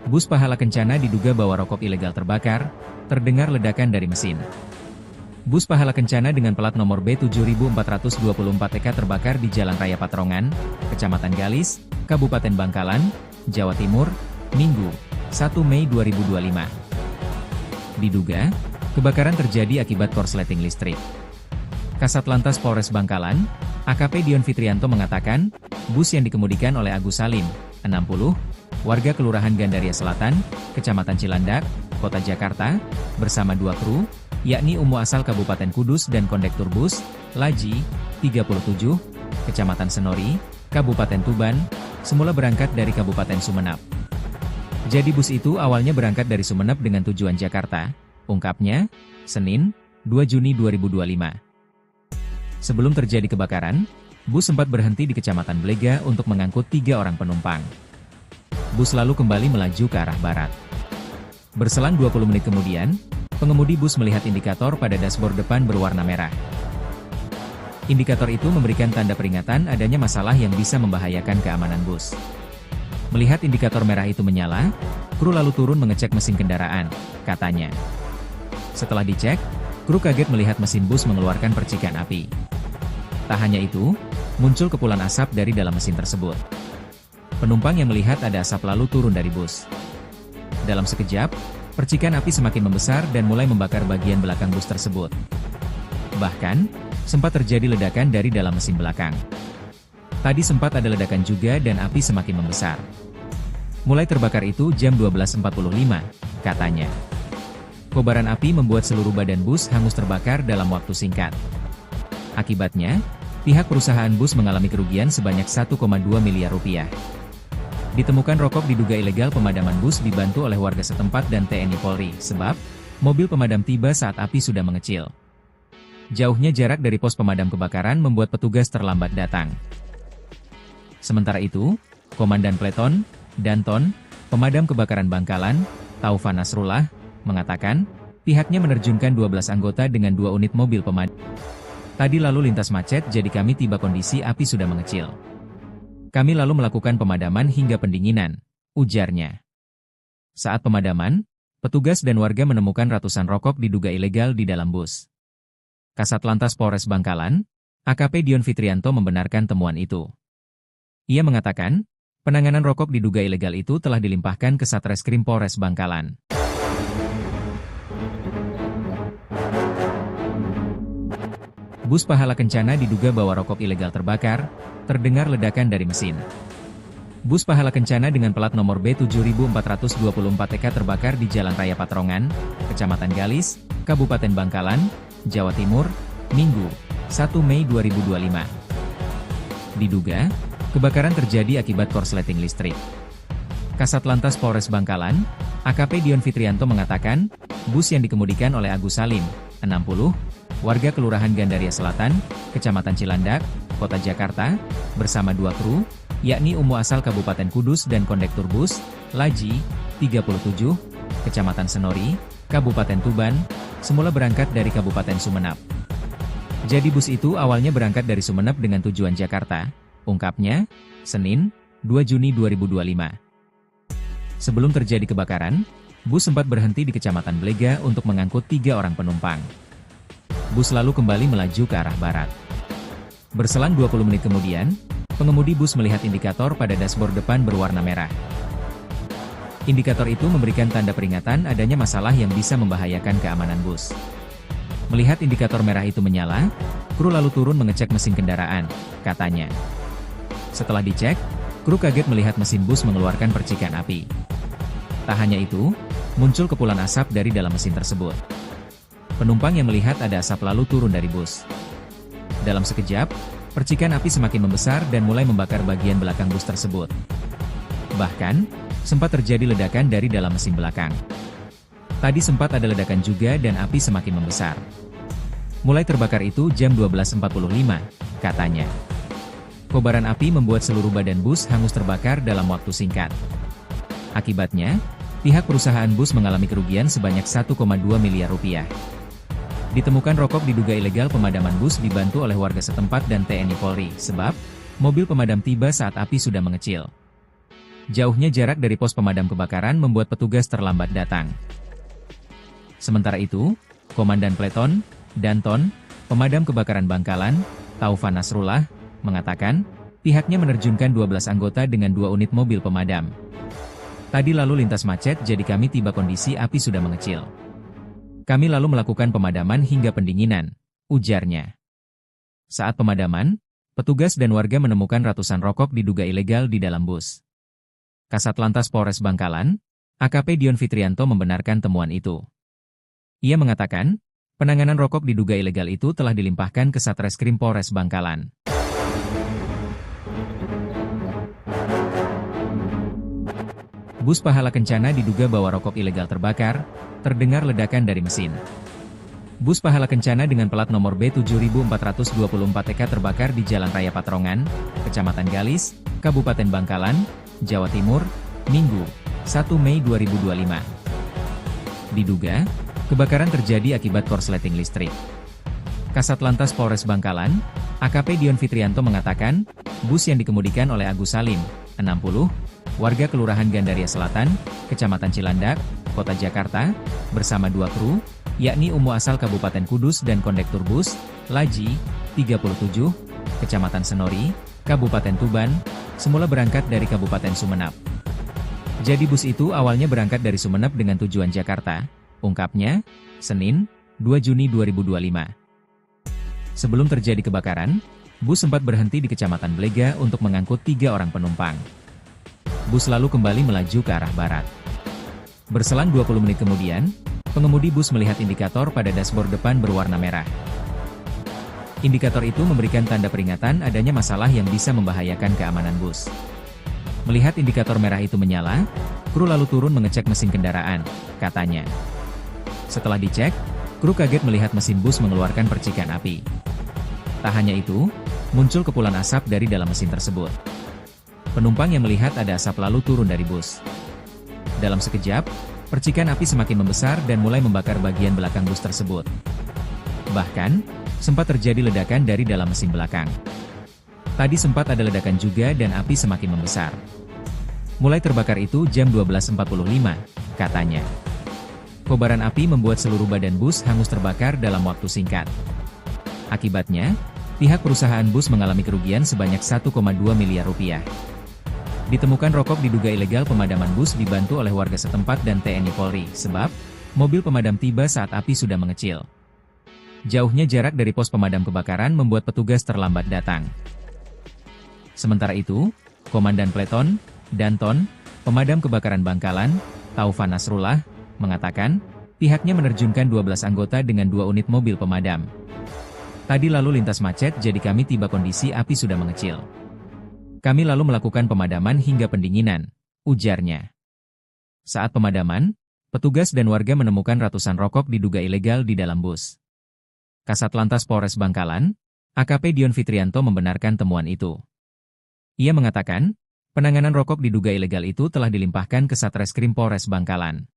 Bus Pahala Kencana diduga bawa rokok ilegal terbakar, terdengar ledakan dari mesin. Bus Pahala Kencana dengan plat nomor B7424TK terbakar di Jalan Raya Patrongan, Kecamatan Galis, Kabupaten Bangkalan, Jawa Timur, Minggu, 1 Mei 2025. Diduga, kebakaran terjadi akibat korsleting listrik. Kasat Lantas Polres Bangkalan, AKP Dion Fitrianto mengatakan, bus yang dikemudikan oleh Agus Salim, 60, warga Kelurahan Gandaria Selatan, Kecamatan Cilandak, Kota Jakarta, bersama 2 kru, yakni Umu asal Kabupaten Kudus dan kondektur bus, Laji, 37, Kecamatan Senori, Kabupaten Tuban, semula berangkat dari Kabupaten Sumeneb. Jadi bus itu awalnya berangkat dari Sumeneb dengan tujuan Jakarta, ungkapnya, Senin, 2 Juni 2025. Sebelum terjadi kebakaran, bus sempat berhenti di Kecamatan Blega untuk mengangkut 3 orang penumpang. Bus lalu kembali melaju ke arah barat. Berselang 20 menit kemudian, pengemudi bus melihat indikator pada dashboard depan berwarna merah. Indikator itu memberikan tanda peringatan adanya masalah yang bisa membahayakan keamanan bus. Melihat indikator merah itu menyala, kru lalu turun mengecek mesin kendaraan, katanya. Setelah dicek, kru kaget melihat mesin bus mengeluarkan percikan api. Tak hanya itu, muncul kepulan asap dari dalam mesin tersebut. Penumpang yang melihat ada asap lalu turun dari bus. Dalam sekejap, percikan api semakin membesar dan mulai membakar bagian belakang bus tersebut. Bahkan, sempat terjadi ledakan dari dalam mesin belakang. Tadi sempat ada ledakan juga dan api semakin membesar. Mulai terbakar itu jam 12.45, katanya. Kobaran api membuat seluruh badan bus hangus terbakar dalam waktu singkat. Akibatnya, pihak perusahaan bus mengalami kerugian sebanyak 1,2 miliar rupiah. Ditemukan rokok diduga ilegal pemadaman bus dibantu oleh warga setempat dan TNI Polri, sebab mobil pemadam tiba saat api sudah mengecil. Jauhnya jarak dari pos pemadam kebakaran membuat petugas terlambat datang. Sementara itu, Komandan Pleton, Danton, Pemadam Kebakaran Bangkalan, Taufan Nasrullah, mengatakan, pihaknya menerjunkan 12 anggota dengan 2 unit mobil pemadam. Tadi lalu lintas macet jadi kami tiba kondisi api sudah mengecil. Kami lalu melakukan pemadaman hingga pendinginan, ujarnya. Saat pemadaman, petugas dan warga menemukan ratusan rokok diduga ilegal di dalam bus. Kasat Lantas Polres Bangkalan, AKP Dion Fitrianto membenarkan temuan itu. Ia mengatakan, penanganan rokok diduga ilegal itu telah dilimpahkan ke Satreskrim Polres Bangkalan. Bus Pahala Kencana diduga bawa rokok ilegal terbakar, terdengar ledakan dari mesin. Bus Pahala Kencana dengan plat nomor B7424TK terbakar di Jalan Raya Patrongan, Kecamatan Galis, Kabupaten Bangkalan, Jawa Timur, Minggu, 1 Mei 2025. Diduga, kebakaran terjadi akibat korsleting listrik. Kasat Lantas Polres Bangkalan, AKP Dion Fitrianto mengatakan, bus yang dikemudikan oleh Agus Salim, 60, warga Kelurahan Gandaria Selatan, Kecamatan Cilandak, Kota Jakarta, bersama 2 kru, yakni Umu asal Kabupaten Kudus dan kondektur bus, Laji, 37, Kecamatan Senori, Kabupaten Tuban, semula berangkat dari Kabupaten Sumeneb. Jadi bus itu awalnya berangkat dari Sumeneb dengan tujuan Jakarta, ungkapnya, Senin, 2 Juni 2025. Sebelum terjadi kebakaran, bus sempat berhenti di Kecamatan Blega untuk mengangkut 3 orang penumpang. Bus lalu kembali melaju ke arah barat. Berselang 20 menit kemudian, pengemudi bus melihat indikator pada dashboard depan berwarna merah. Indikator itu memberikan tanda peringatan adanya masalah yang bisa membahayakan keamanan bus. Melihat indikator merah itu menyala, kru lalu turun mengecek mesin kendaraan, katanya. Setelah dicek, kru kaget melihat mesin bus mengeluarkan percikan api. Tak hanya itu, muncul kepulan asap dari dalam mesin tersebut. Penumpang yang melihat ada asap lalu turun dari bus. Dalam sekejap, percikan api semakin membesar dan mulai membakar bagian belakang bus tersebut. Bahkan, sempat terjadi ledakan dari dalam mesin belakang. Tadi sempat ada ledakan juga dan api semakin membesar. Mulai terbakar itu jam 12.45, katanya. Kobaran api membuat seluruh badan bus hangus terbakar dalam waktu singkat. Akibatnya, pihak perusahaan bus mengalami kerugian sebanyak 1,2 miliar rupiah. Ditemukan rokok diduga ilegal pemadaman bus dibantu oleh warga setempat dan TNI Polri, sebab mobil pemadam tiba saat api sudah mengecil. Jauhnya jarak dari pos pemadam kebakaran membuat petugas terlambat datang. Sementara itu, Komandan Peleton, Danton, Pemadam Kebakaran Bangkalan, Taufan Nasrullah, mengatakan, pihaknya menerjunkan 12 anggota dengan 2 unit mobil pemadam. Tadi lalu lintas macet jadi kami tiba kondisi api sudah mengecil. Kami lalu melakukan pemadaman hingga pendinginan, ujarnya. Saat pemadaman, petugas dan warga menemukan ratusan rokok diduga ilegal di dalam bus. Kasat Lantas Polres Bangkalan, AKP Dion Fitrianto membenarkan temuan itu. Ia mengatakan, penanganan rokok diduga ilegal itu telah dilimpahkan ke Satreskrim Polres Bangkalan. Bus Pahala Kencana diduga bawa rokok ilegal terbakar, terdengar ledakan dari mesin. Bus Pahala Kencana dengan plat nomor B7424EK terbakar di Jalan Raya Patrongan, Kecamatan Galis, Kabupaten Bangkalan, Jawa Timur, Minggu, 1 Mei 2025. Diduga, kebakaran terjadi akibat korsleting listrik. Kasat Lantas Polres Bangkalan, AKP Dion Fitrianto mengatakan, bus yang dikemudikan oleh Agus Salim, 60, warga Kelurahan Gandaria Selatan, Kecamatan Cilandak, Kota Jakarta, bersama 2 kru, yakni Umu asal Kabupaten Kudus dan kondektur bus, Laji, 37, Kecamatan Senori, Kabupaten Tuban, semula berangkat dari Kabupaten Sumeneb. Jadi bus itu awalnya berangkat dari Sumeneb dengan tujuan Jakarta, ungkapnya, Senin, 2 Juni 2025. Sebelum terjadi kebakaran, bus sempat berhenti di Kecamatan Blega untuk mengangkut 3 orang penumpang. Bus lalu kembali melaju ke arah barat. Berselang 20 menit kemudian, pengemudi bus melihat indikator pada dashboard depan berwarna merah. Indikator itu memberikan tanda peringatan adanya masalah yang bisa membahayakan keamanan bus. Melihat indikator merah itu menyala, kru lalu turun mengecek mesin kendaraan, katanya. Setelah dicek, kru kaget melihat mesin bus mengeluarkan percikan api. Tak hanya itu, muncul kepulan asap dari dalam mesin tersebut. Penumpang yang melihat ada asap lalu turun dari bus. Dalam sekejap, percikan api semakin membesar dan mulai membakar bagian belakang bus tersebut. Bahkan, sempat terjadi ledakan dari dalam mesin belakang. Tadi sempat ada ledakan juga dan api semakin membesar. Mulai terbakar itu jam 12.45, katanya. Kobaran api membuat seluruh badan bus hangus terbakar dalam waktu singkat. Akibatnya, pihak perusahaan bus mengalami kerugian sebanyak 1,2 miliar rupiah. Ditemukan rokok diduga ilegal pemadaman bus dibantu oleh warga setempat dan TNI Polri, sebab mobil pemadam tiba saat api sudah mengecil. Jauhnya jarak dari pos pemadam kebakaran membuat petugas terlambat datang. Sementara itu, Komandan Peleton, Danton, Pemadam Kebakaran Bangkalan, Taufan Nasrullah, mengatakan, pihaknya menerjunkan 12 anggota dengan 2 unit mobil pemadam. Tadi lalu lintas macet jadi kami tiba kondisi api sudah mengecil. Kami lalu melakukan pemadaman hingga pendinginan, ujarnya. Saat pemadaman, petugas dan warga menemukan ratusan rokok diduga ilegal di dalam bus. Kasat Lantas Polres Bangkalan, AKP Dion Fitrianto membenarkan temuan itu. Ia mengatakan, penanganan rokok diduga ilegal itu telah dilimpahkan ke Satreskrim Polres Bangkalan.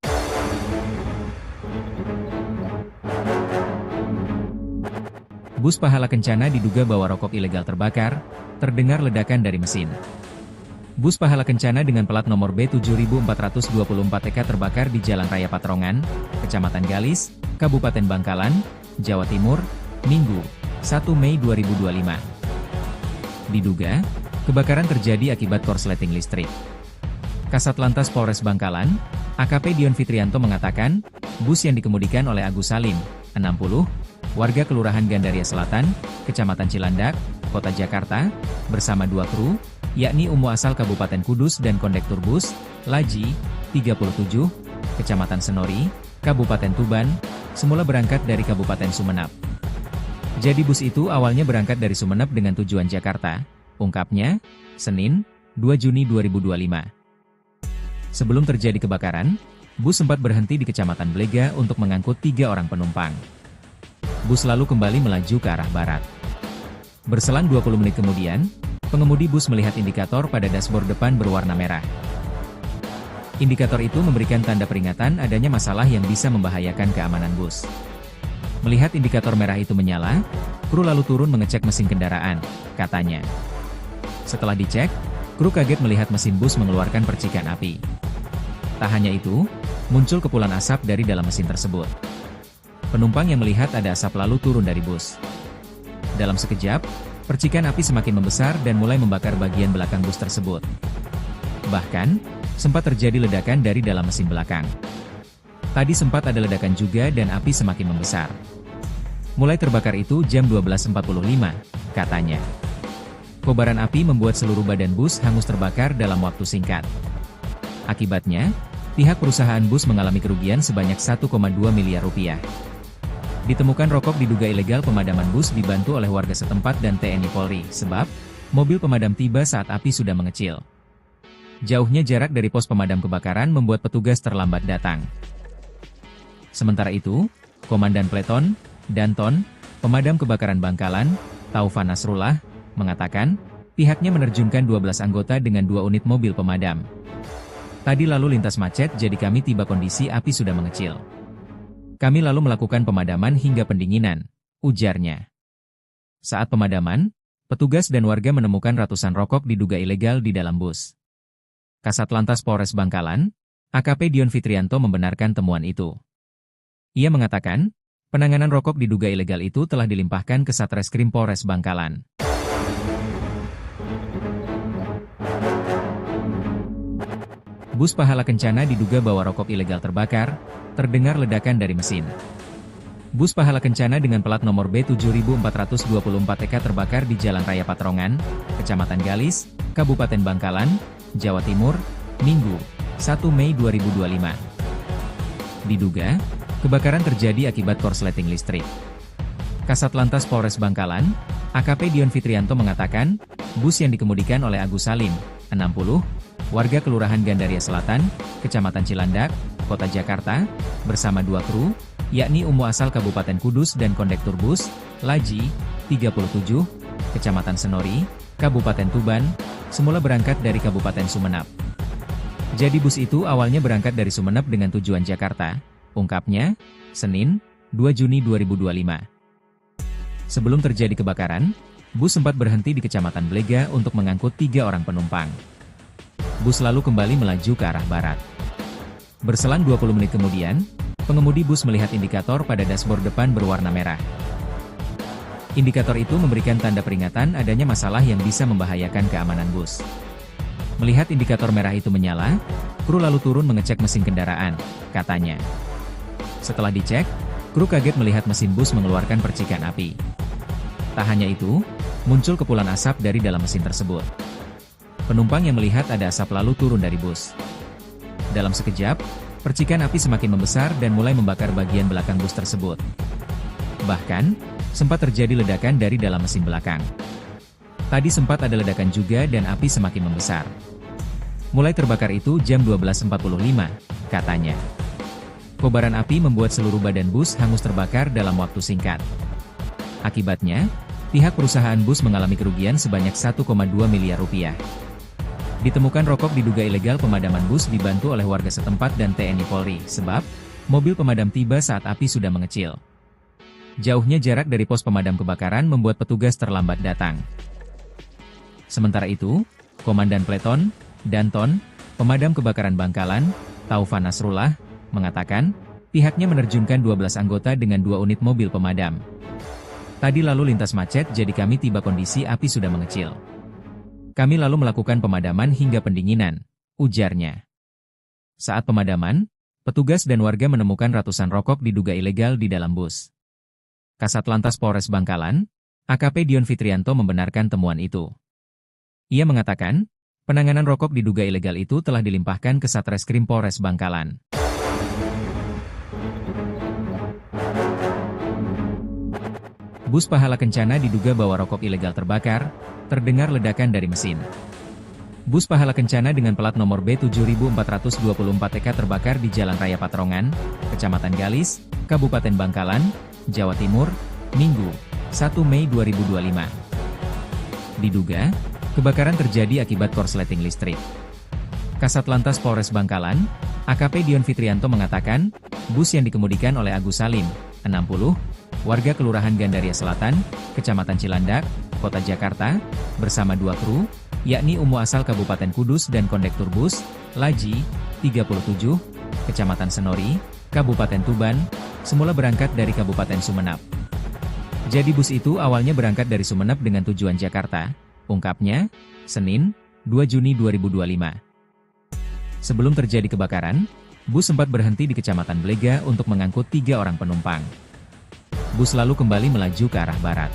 Bus Pahala Kencana diduga bawa rokok ilegal terbakar, terdengar ledakan dari mesin. Bus Pahala Kencana dengan plat nomor B7424EK terbakar di Jalan Raya Patrongan, Kecamatan Galis, Kabupaten Bangkalan, Jawa Timur, Minggu, 1 Mei 2025. Diduga, kebakaran terjadi akibat korsleting listrik. Kasat Lantas Polres Bangkalan, AKP Dion Fitrianto mengatakan, bus yang dikemudikan oleh Agus Salim, 60, warga Kelurahan Gandaria Selatan, Kecamatan Cilandak, Kota Jakarta, bersama 2 kru, yakni Umu asal Kabupaten Kudus dan kondektur bus, Laji, 37, Kecamatan Senori, Kabupaten Tuban, semula berangkat dari Kabupaten Sumeneb. Jadi bus itu awalnya berangkat dari Sumeneb dengan tujuan Jakarta, ungkapnya, Senin, 2 Juni 2025. Sebelum terjadi kebakaran, bus sempat berhenti di Kecamatan Blega untuk mengangkut 3 orang penumpang. Bus lalu kembali melaju ke arah barat. Berselang 20 menit kemudian, pengemudi bus melihat indikator pada dashboard depan berwarna merah. Indikator itu memberikan tanda peringatan adanya masalah yang bisa membahayakan keamanan bus. Melihat indikator merah itu menyala, kru lalu turun mengecek mesin kendaraan, katanya. Setelah dicek, Kru kaget melihat mesin bus mengeluarkan percikan api. Tak hanya itu, muncul kepulan asap dari dalam mesin tersebut. Penumpang yang melihat ada asap lalu turun dari bus. Dalam sekejap, percikan api semakin membesar dan mulai membakar bagian belakang bus tersebut. Bahkan, sempat terjadi ledakan dari dalam mesin belakang. Tadi sempat ada ledakan juga dan api semakin membesar. Mulai terbakar itu jam 12.45, katanya. Kobaran api membuat seluruh badan bus hangus terbakar dalam waktu singkat. Akibatnya, pihak perusahaan bus mengalami kerugian sebanyak 1,2 miliar rupiah. Ditemukan rokok diduga ilegal pemadaman bus dibantu oleh warga setempat dan TNI Polri, sebab mobil pemadam tiba saat api sudah mengecil. Jauhnya jarak dari pos pemadam kebakaran membuat petugas terlambat datang. Sementara itu, Komandan Pleton, Danton, Pemadam Kebakaran Bangkalan, Taufan Nasrullah, mengatakan, pihaknya menerjunkan 12 anggota dengan 2 unit mobil pemadam. Tadi lalu lintas macet jadi kami tiba kondisi api sudah mengecil. Kami lalu melakukan pemadaman hingga pendinginan, ujarnya. Saat pemadaman, petugas dan warga menemukan ratusan rokok diduga ilegal di dalam bus. Kasat Lantas Polres Bangkalan, AKP Dion Fitrianto membenarkan temuan itu. Ia mengatakan, penanganan rokok diduga ilegal itu telah dilimpahkan ke Satreskrim Polres Bangkalan. Bus Pahala Kencana diduga bawa rokok ilegal terbakar, terdengar ledakan dari mesin. Bus Pahala Kencana dengan plat nomor B7424EK terbakar di Jalan Raya Patrongan, Kecamatan Galis, Kabupaten Bangkalan, Jawa Timur, Minggu, 1 Mei 2025. Diduga, kebakaran terjadi akibat korsleting listrik. Kasat Lantas Polres Bangkalan, AKP Dion Fitrianto mengatakan, bus yang dikemudikan oleh Agus Salim, 60, warga Kelurahan Gandaria Selatan, Kecamatan Cilandak, Kota Jakarta, bersama 2 kru, yakni Umu asal Kabupaten Kudus dan kondektur bus, Laji, 37, Kecamatan Senori, Kabupaten Tuban, semula berangkat dari Kabupaten Sumeneb. Jadi bus itu awalnya berangkat dari Sumeneb dengan tujuan Jakarta, ungkapnya, Senin, 2 Juni 2025. Sebelum terjadi kebakaran, bus sempat berhenti di Kecamatan Blega untuk mengangkut 3 orang penumpang. Bus lalu kembali melaju ke arah barat. Berselang 20 menit kemudian, pengemudi bus melihat indikator pada dashboard depan berwarna merah. Indikator itu memberikan tanda peringatan adanya masalah yang bisa membahayakan keamanan bus. Melihat indikator merah itu menyala, kru lalu turun mengecek mesin kendaraan, katanya. Setelah dicek, kru kaget melihat mesin bus mengeluarkan percikan api. Tak hanya itu, muncul kepulan asap dari dalam mesin tersebut. Penumpang yang melihat ada asap lalu turun dari bus. Dalam sekejap, percikan api semakin membesar dan mulai membakar bagian belakang bus tersebut. Bahkan, sempat terjadi ledakan dari dalam mesin belakang. Tadi sempat ada ledakan juga dan api semakin membesar. Mulai terbakar itu jam 12.45, katanya. Kobaran api membuat seluruh badan bus hangus terbakar dalam waktu singkat. Akibatnya, pihak perusahaan bus mengalami kerugian sebanyak 1,2 miliar rupiah. Ditemukan rokok diduga ilegal pemadaman bus dibantu oleh warga setempat dan TNI Polri, sebab mobil pemadam tiba saat api sudah mengecil. Jauhnya jarak dari pos pemadam kebakaran membuat petugas terlambat datang. Sementara itu, Komandan Pleton, Danton, Pemadam Kebakaran Bangkalan, Taufan Nasrullah, mengatakan, pihaknya menerjunkan 12 anggota dengan 2 unit mobil pemadam. Tadi lalu lintas macet jadi kami tiba kondisi api sudah mengecil. Kami lalu melakukan pemadaman hingga pendinginan, ujarnya. Saat pemadaman, petugas dan warga menemukan ratusan rokok diduga ilegal di dalam bus. Kasat Lantas Polres Bangkalan, AKP Dion Fitrianto membenarkan temuan itu. Ia mengatakan, penanganan rokok diduga ilegal itu telah dilimpahkan ke Satreskrim Polres Bangkalan. Bus Pahala Kencana diduga bawa rokok ilegal terbakar, terdengar ledakan dari mesin. Bus Pahala Kencana dengan plat nomor B7424EK terbakar di Jalan Raya Patrongan, Kecamatan Galis, Kabupaten Bangkalan, Jawa Timur, Minggu, 1 Mei 2025. Diduga, kebakaran terjadi akibat korsleting listrik. Kasat Lantas Polres Bangkalan, AKP Dion Fitrianto mengatakan, bus yang dikemudikan oleh Agus Salim, 60, warga Kelurahan Gandaria Selatan, Kecamatan Cilandak, Kota Jakarta, bersama 2 kru, yakni UMU asal Kabupaten Kudus dan kondektur bus, Laji, 37, Kecamatan Senori, Kabupaten Tuban, semula berangkat dari Kabupaten Sumeneb. Jadi bus itu awalnya berangkat dari Sumeneb dengan tujuan Jakarta, ungkapnya, Senin, 2 Juni 2025. Sebelum terjadi kebakaran, bus sempat berhenti di Kecamatan Blega untuk mengangkut 3 orang penumpang. Bus lalu kembali melaju ke arah barat.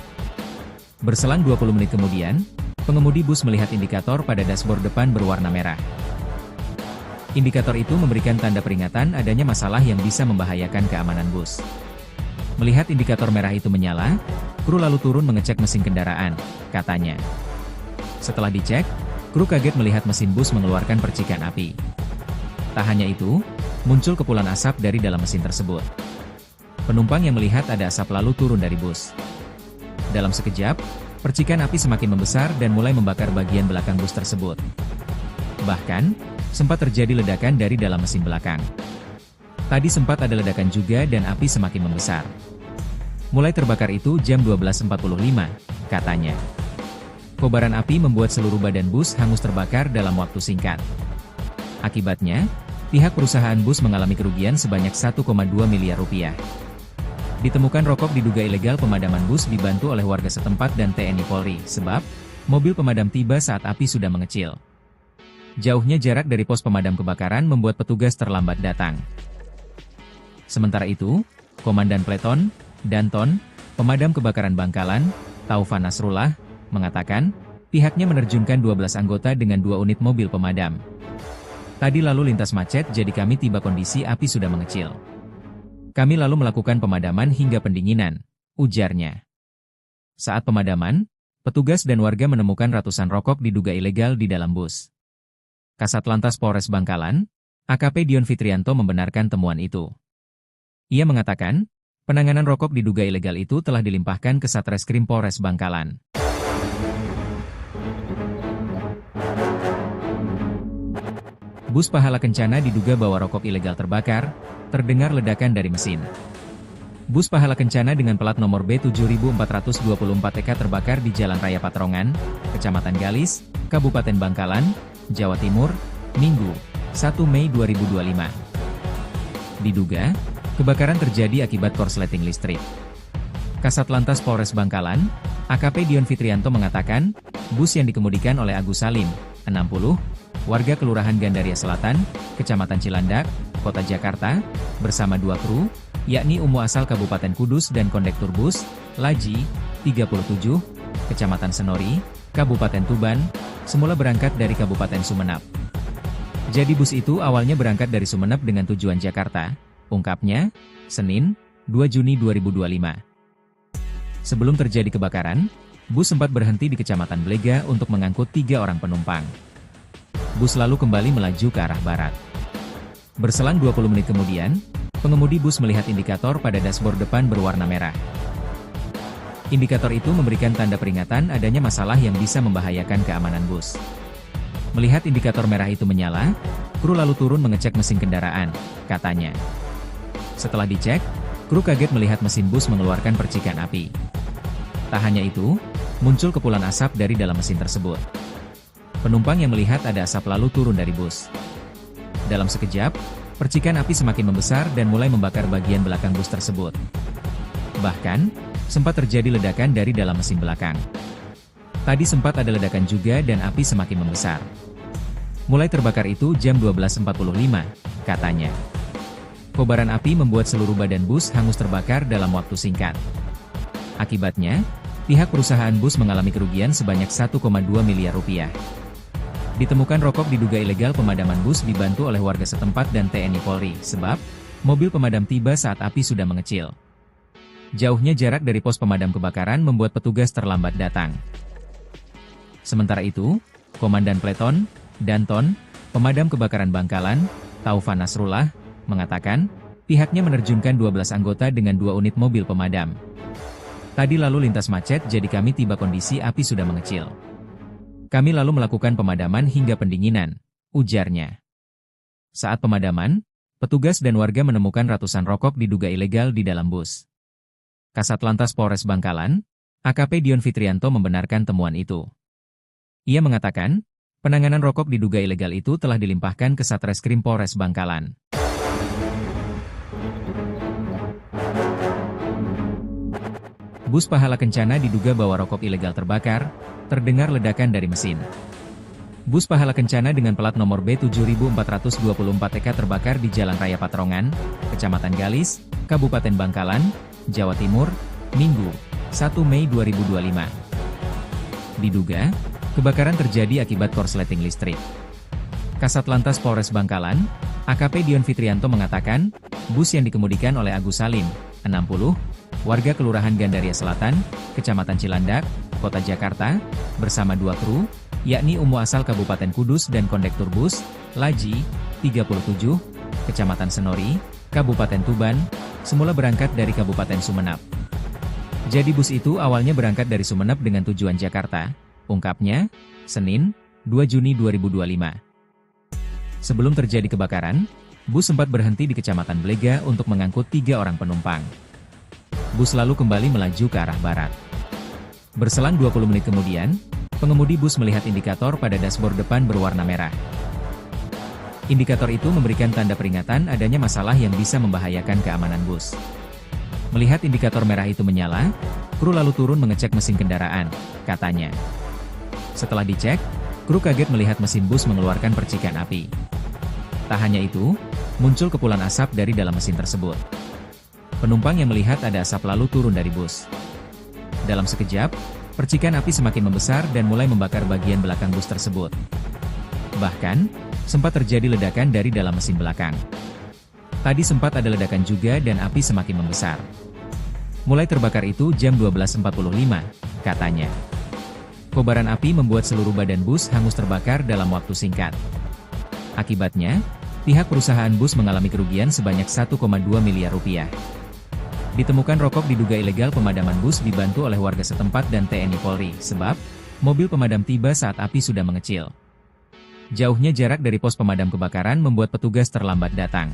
Berselang 20 menit kemudian, pengemudi bus melihat indikator pada dashboard depan berwarna merah. Indikator itu memberikan tanda peringatan adanya masalah yang bisa membahayakan keamanan bus. Melihat indikator merah itu menyala, kru lalu turun mengecek mesin kendaraan, katanya. Setelah dicek, kru kaget melihat mesin bus mengeluarkan percikan api. Tak hanya itu, muncul kepulan asap dari dalam mesin tersebut. Penumpang yang melihat ada asap lalu turun dari bus. Dalam sekejap, percikan api semakin membesar dan mulai membakar bagian belakang bus tersebut. Bahkan, sempat terjadi ledakan dari dalam mesin belakang. Tadi sempat ada ledakan juga dan api semakin membesar. Mulai terbakar itu jam 12.45, katanya. Kobaran api membuat seluruh badan bus hangus terbakar dalam waktu singkat. Akibatnya, pihak perusahaan bus mengalami kerugian sebanyak 1,2 miliar rupiah. Ditemukan rokok diduga ilegal pemadaman bus dibantu oleh warga setempat dan TNI Polri, sebab mobil pemadam tiba saat api sudah mengecil. Jauhnya jarak dari pos pemadam kebakaran membuat petugas terlambat datang. Sementara itu, Komandan Pleton, Danton, Pemadam Kebakaran Bangkalan, Taufan Nasrullah, mengatakan, pihaknya menerjunkan 12 anggota dengan 2 unit mobil pemadam. Tadi lalu lintas macet jadi kami tiba kondisi api sudah mengecil. Kami lalu melakukan pemadaman hingga pendinginan, ujarnya. Saat pemadaman, petugas dan warga menemukan ratusan rokok diduga ilegal di dalam bus. Kasat Lantas Polres Bangkalan, AKP Dion Fitrianto membenarkan temuan itu. Ia mengatakan, penanganan rokok diduga ilegal itu telah dilimpahkan ke Satreskrim Polres Bangkalan. Bus Pahala Kencana diduga bawa rokok ilegal terbakar, terdengar ledakan dari mesin. Bus Pahala Kencana dengan plat nomor B7424EK terbakar di Jalan Raya Patrongan, Kecamatan Galis, Kabupaten Bangkalan, Jawa Timur, Minggu, 1 Mei 2025. Diduga, kebakaran terjadi akibat korsleting listrik. Kasat Lantas Polres Bangkalan, AKP Dion Fitrianto mengatakan, bus yang dikemudikan oleh Agus Salim, 60, warga Kelurahan Gandaria Selatan, Kecamatan Cilandak, Kota Jakarta, bersama 2 kru, yakni UMU asal Kabupaten Kudus dan kondektur bus, Laji, 37, Kecamatan Senori, Kabupaten Tuban, semula berangkat dari Kabupaten Sumeneb. Jadi bus itu awalnya berangkat dari Sumeneb dengan tujuan Jakarta, ungkapnya, Senin, 2 Juni 2025. Sebelum terjadi kebakaran, bus sempat berhenti di Kecamatan Blega untuk mengangkut 3 orang penumpang. Bus lalu kembali melaju ke arah barat. Berselang 20 menit kemudian, pengemudi bus melihat indikator pada dashboard depan berwarna merah. Indikator itu memberikan tanda peringatan adanya masalah yang bisa membahayakan keamanan bus. Melihat indikator merah itu menyala, kru lalu turun mengecek mesin kendaraan, katanya. Setelah dicek, kru kaget melihat mesin bus mengeluarkan percikan api. Tak hanya itu, muncul kepulan asap dari dalam mesin tersebut. Penumpang yang melihat ada asap lalu turun dari bus. Dalam sekejap, percikan api semakin membesar dan mulai membakar bagian belakang bus tersebut. Bahkan, sempat terjadi ledakan dari dalam mesin belakang. Tadi sempat ada ledakan juga dan api semakin membesar. Mulai terbakar itu jam 12.45, katanya. Kobaran api membuat seluruh badan bus hangus terbakar dalam waktu singkat. Akibatnya, pihak perusahaan bus mengalami kerugian sebanyak 1,2 miliar rupiah. Ditemukan rokok diduga ilegal pemadaman bus dibantu oleh warga setempat dan TNI Polri, sebab mobil pemadam tiba saat api sudah mengecil. Jauhnya jarak dari pos pemadam kebakaran membuat petugas terlambat datang. Sementara itu, Komandan Pleton, Danton, Pemadam Kebakaran Bangkalan, Taufan Nasrullah, mengatakan, pihaknya menerjunkan 12 anggota dengan 2 unit mobil pemadam. Tadi lalu lintas macet jadi kami tiba kondisi api sudah mengecil. Kami lalu melakukan pemadaman hingga pendinginan, ujarnya. Saat pemadaman, petugas dan warga menemukan ratusan rokok diduga ilegal di dalam bus. Kasat Lantas Polres Bangkalan, AKP Dion Fitrianto membenarkan temuan itu. Ia mengatakan, penanganan rokok diduga ilegal itu telah dilimpahkan ke Satreskrim Polres Bangkalan. Bus Pahala Kencana diduga bawa rokok ilegal terbakar, terdengar ledakan dari mesin. Bus Pahala Kencana dengan plat nomor B7424TK terbakar di Jalan Raya Patrongan, Kecamatan Galis, Kabupaten Bangkalan, Jawa Timur, Minggu, 1 Mei 2025. Diduga, kebakaran terjadi akibat korsleting listrik. Kasat Lantas Polres Bangkalan, AKP Dion Fitrianto mengatakan, bus yang dikemudikan oleh Agus Salim, 60, warga Kelurahan Gandaria Selatan, Kecamatan Cilandak, Kota Jakarta, bersama 2 kru, yakni Umu asal Kabupaten Kudus dan kondektur bus, Laji, 37, Kecamatan Senori, Kabupaten Tuban, semula berangkat dari Kabupaten Sumeneb. Jadi bus itu awalnya berangkat dari Sumeneb dengan tujuan Jakarta, ungkapnya, Senin, 2 Juni 2025. Sebelum terjadi kebakaran, bus sempat berhenti di Kecamatan Blega untuk mengangkut 3 orang penumpang. Bus lalu kembali melaju ke arah barat. Berselang 20 menit kemudian, pengemudi bus melihat indikator pada dashboard depan berwarna merah. Indikator itu memberikan tanda peringatan adanya masalah yang bisa membahayakan keamanan bus. Melihat indikator merah itu menyala, kru lalu turun mengecek mesin kendaraan, katanya. Setelah dicek, kru kaget melihat mesin bus mengeluarkan percikan api. Tak hanya itu, muncul kepulan asap dari dalam mesin tersebut. Penumpang yang melihat ada asap lalu turun dari bus. Dalam sekejap, percikan api semakin membesar dan mulai membakar bagian belakang bus tersebut. Bahkan, sempat terjadi ledakan dari dalam mesin belakang. Tadi sempat ada ledakan juga dan api semakin membesar. Mulai terbakar itu jam 12.45, katanya. Kobaran api membuat seluruh badan bus hangus terbakar dalam waktu singkat. Akibatnya, pihak perusahaan bus mengalami kerugian sebanyak 1,2 miliar rupiah. Ditemukan rokok diduga ilegal pemadaman bus dibantu oleh warga setempat dan TNI Polri, sebab mobil pemadam tiba saat api sudah mengecil. Jauhnya jarak dari pos pemadam kebakaran membuat petugas terlambat datang.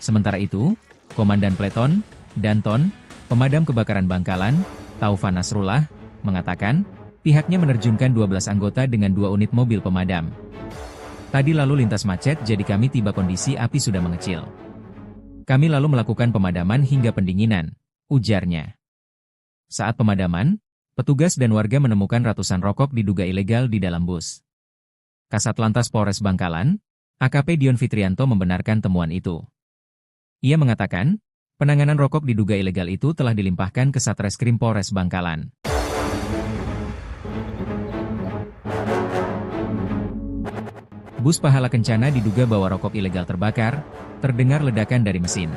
Sementara itu, Komandan Pleton, Danton, Pemadam Kebakaran Bangkalan, Taufan Nasrullah, mengatakan, pihaknya menerjunkan 12 anggota dengan 2 unit mobil pemadam. Tadi lalu lintas macet jadi kami tiba kondisi api sudah mengecil. Kami lalu melakukan pemadaman hingga pendinginan, ujarnya. Saat pemadaman, petugas dan warga menemukan ratusan rokok diduga ilegal di dalam bus. Kasat Lantas Polres Bangkalan, AKP Dion Fitrianto membenarkan temuan itu. Ia mengatakan, penanganan rokok diduga ilegal itu telah dilimpahkan ke Satreskrim Polres Bangkalan. Bus Pahala Kencana diduga bawa rokok ilegal terbakar, terdengar ledakan dari mesin.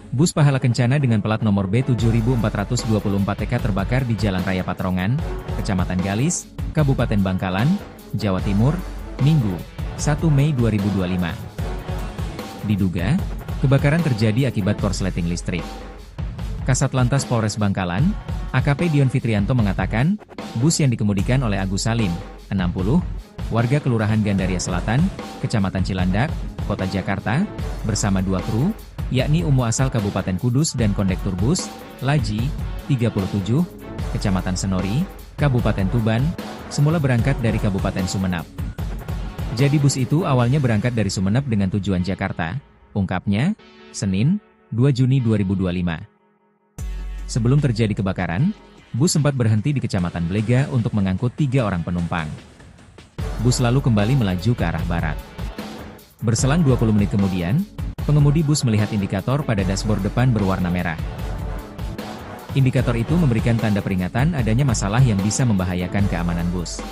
Bus Pahala Kencana dengan plat nomor B7424TK terbakar di Jalan Raya Patrongan, Kecamatan Galis, Kabupaten Bangkalan, Jawa Timur, Minggu, 1 Mei 2025. Diduga, kebakaran terjadi akibat korsleting listrik. Kasat Lantas Polres Bangkalan, AKP Dion Fitrianto mengatakan, bus yang dikemudikan oleh Agus Salim, 60, warga Kelurahan Gandaria Selatan, Kecamatan Cilandak, Kota Jakarta, bersama 2 kru, yakni Umu asal Kabupaten Kudus dan kondektur bus, Laji, 37, Kecamatan Senori, Kabupaten Tuban, semula berangkat dari Kabupaten Sumeneb. Jadi bus itu awalnya berangkat dari Sumeneb dengan tujuan Jakarta, ungkapnya, Senin, 2 Juni 2025. Sebelum terjadi kebakaran, bus sempat berhenti di Kecamatan Blega untuk mengangkut 3 orang penumpang. Bus lalu kembali melaju ke arah barat. Berselang 20 menit kemudian, pengemudi bus melihat indikator pada dashboard depan berwarna merah. Indikator itu memberikan tanda peringatan adanya masalah yang bisa membahayakan keamanan bus.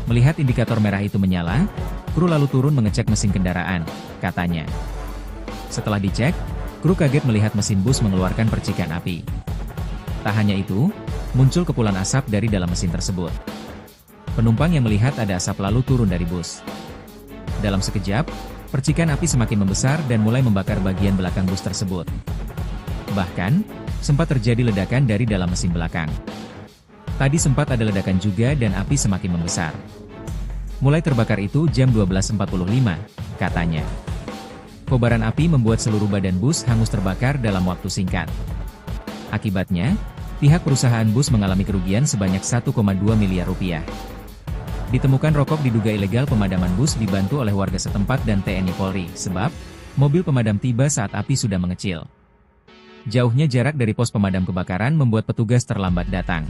Melihat indikator merah itu menyala, kru lalu turun mengecek mesin kendaraan, katanya. Setelah dicek, kru kaget melihat mesin bus mengeluarkan percikan api. Tak hanya itu, muncul kepulan asap dari dalam mesin tersebut. Penumpang yang melihat ada asap lalu turun dari bus. Dalam sekejap, percikan api semakin membesar dan mulai membakar bagian belakang bus tersebut. Bahkan, sempat terjadi ledakan dari dalam mesin belakang. Tadi sempat ada ledakan juga dan api semakin membesar. Mulai terbakar itu jam 12.45, katanya. Kobaran api membuat seluruh badan bus hangus terbakar dalam waktu singkat. Akibatnya, pihak perusahaan bus mengalami kerugian sebanyak 1,2 miliar rupiah. Ditemukan rokok diduga ilegal pemadaman bus dibantu oleh warga setempat dan TNI Polri, sebab mobil pemadam tiba saat api sudah mengecil. Jauhnya jarak dari pos pemadam kebakaran membuat petugas terlambat datang.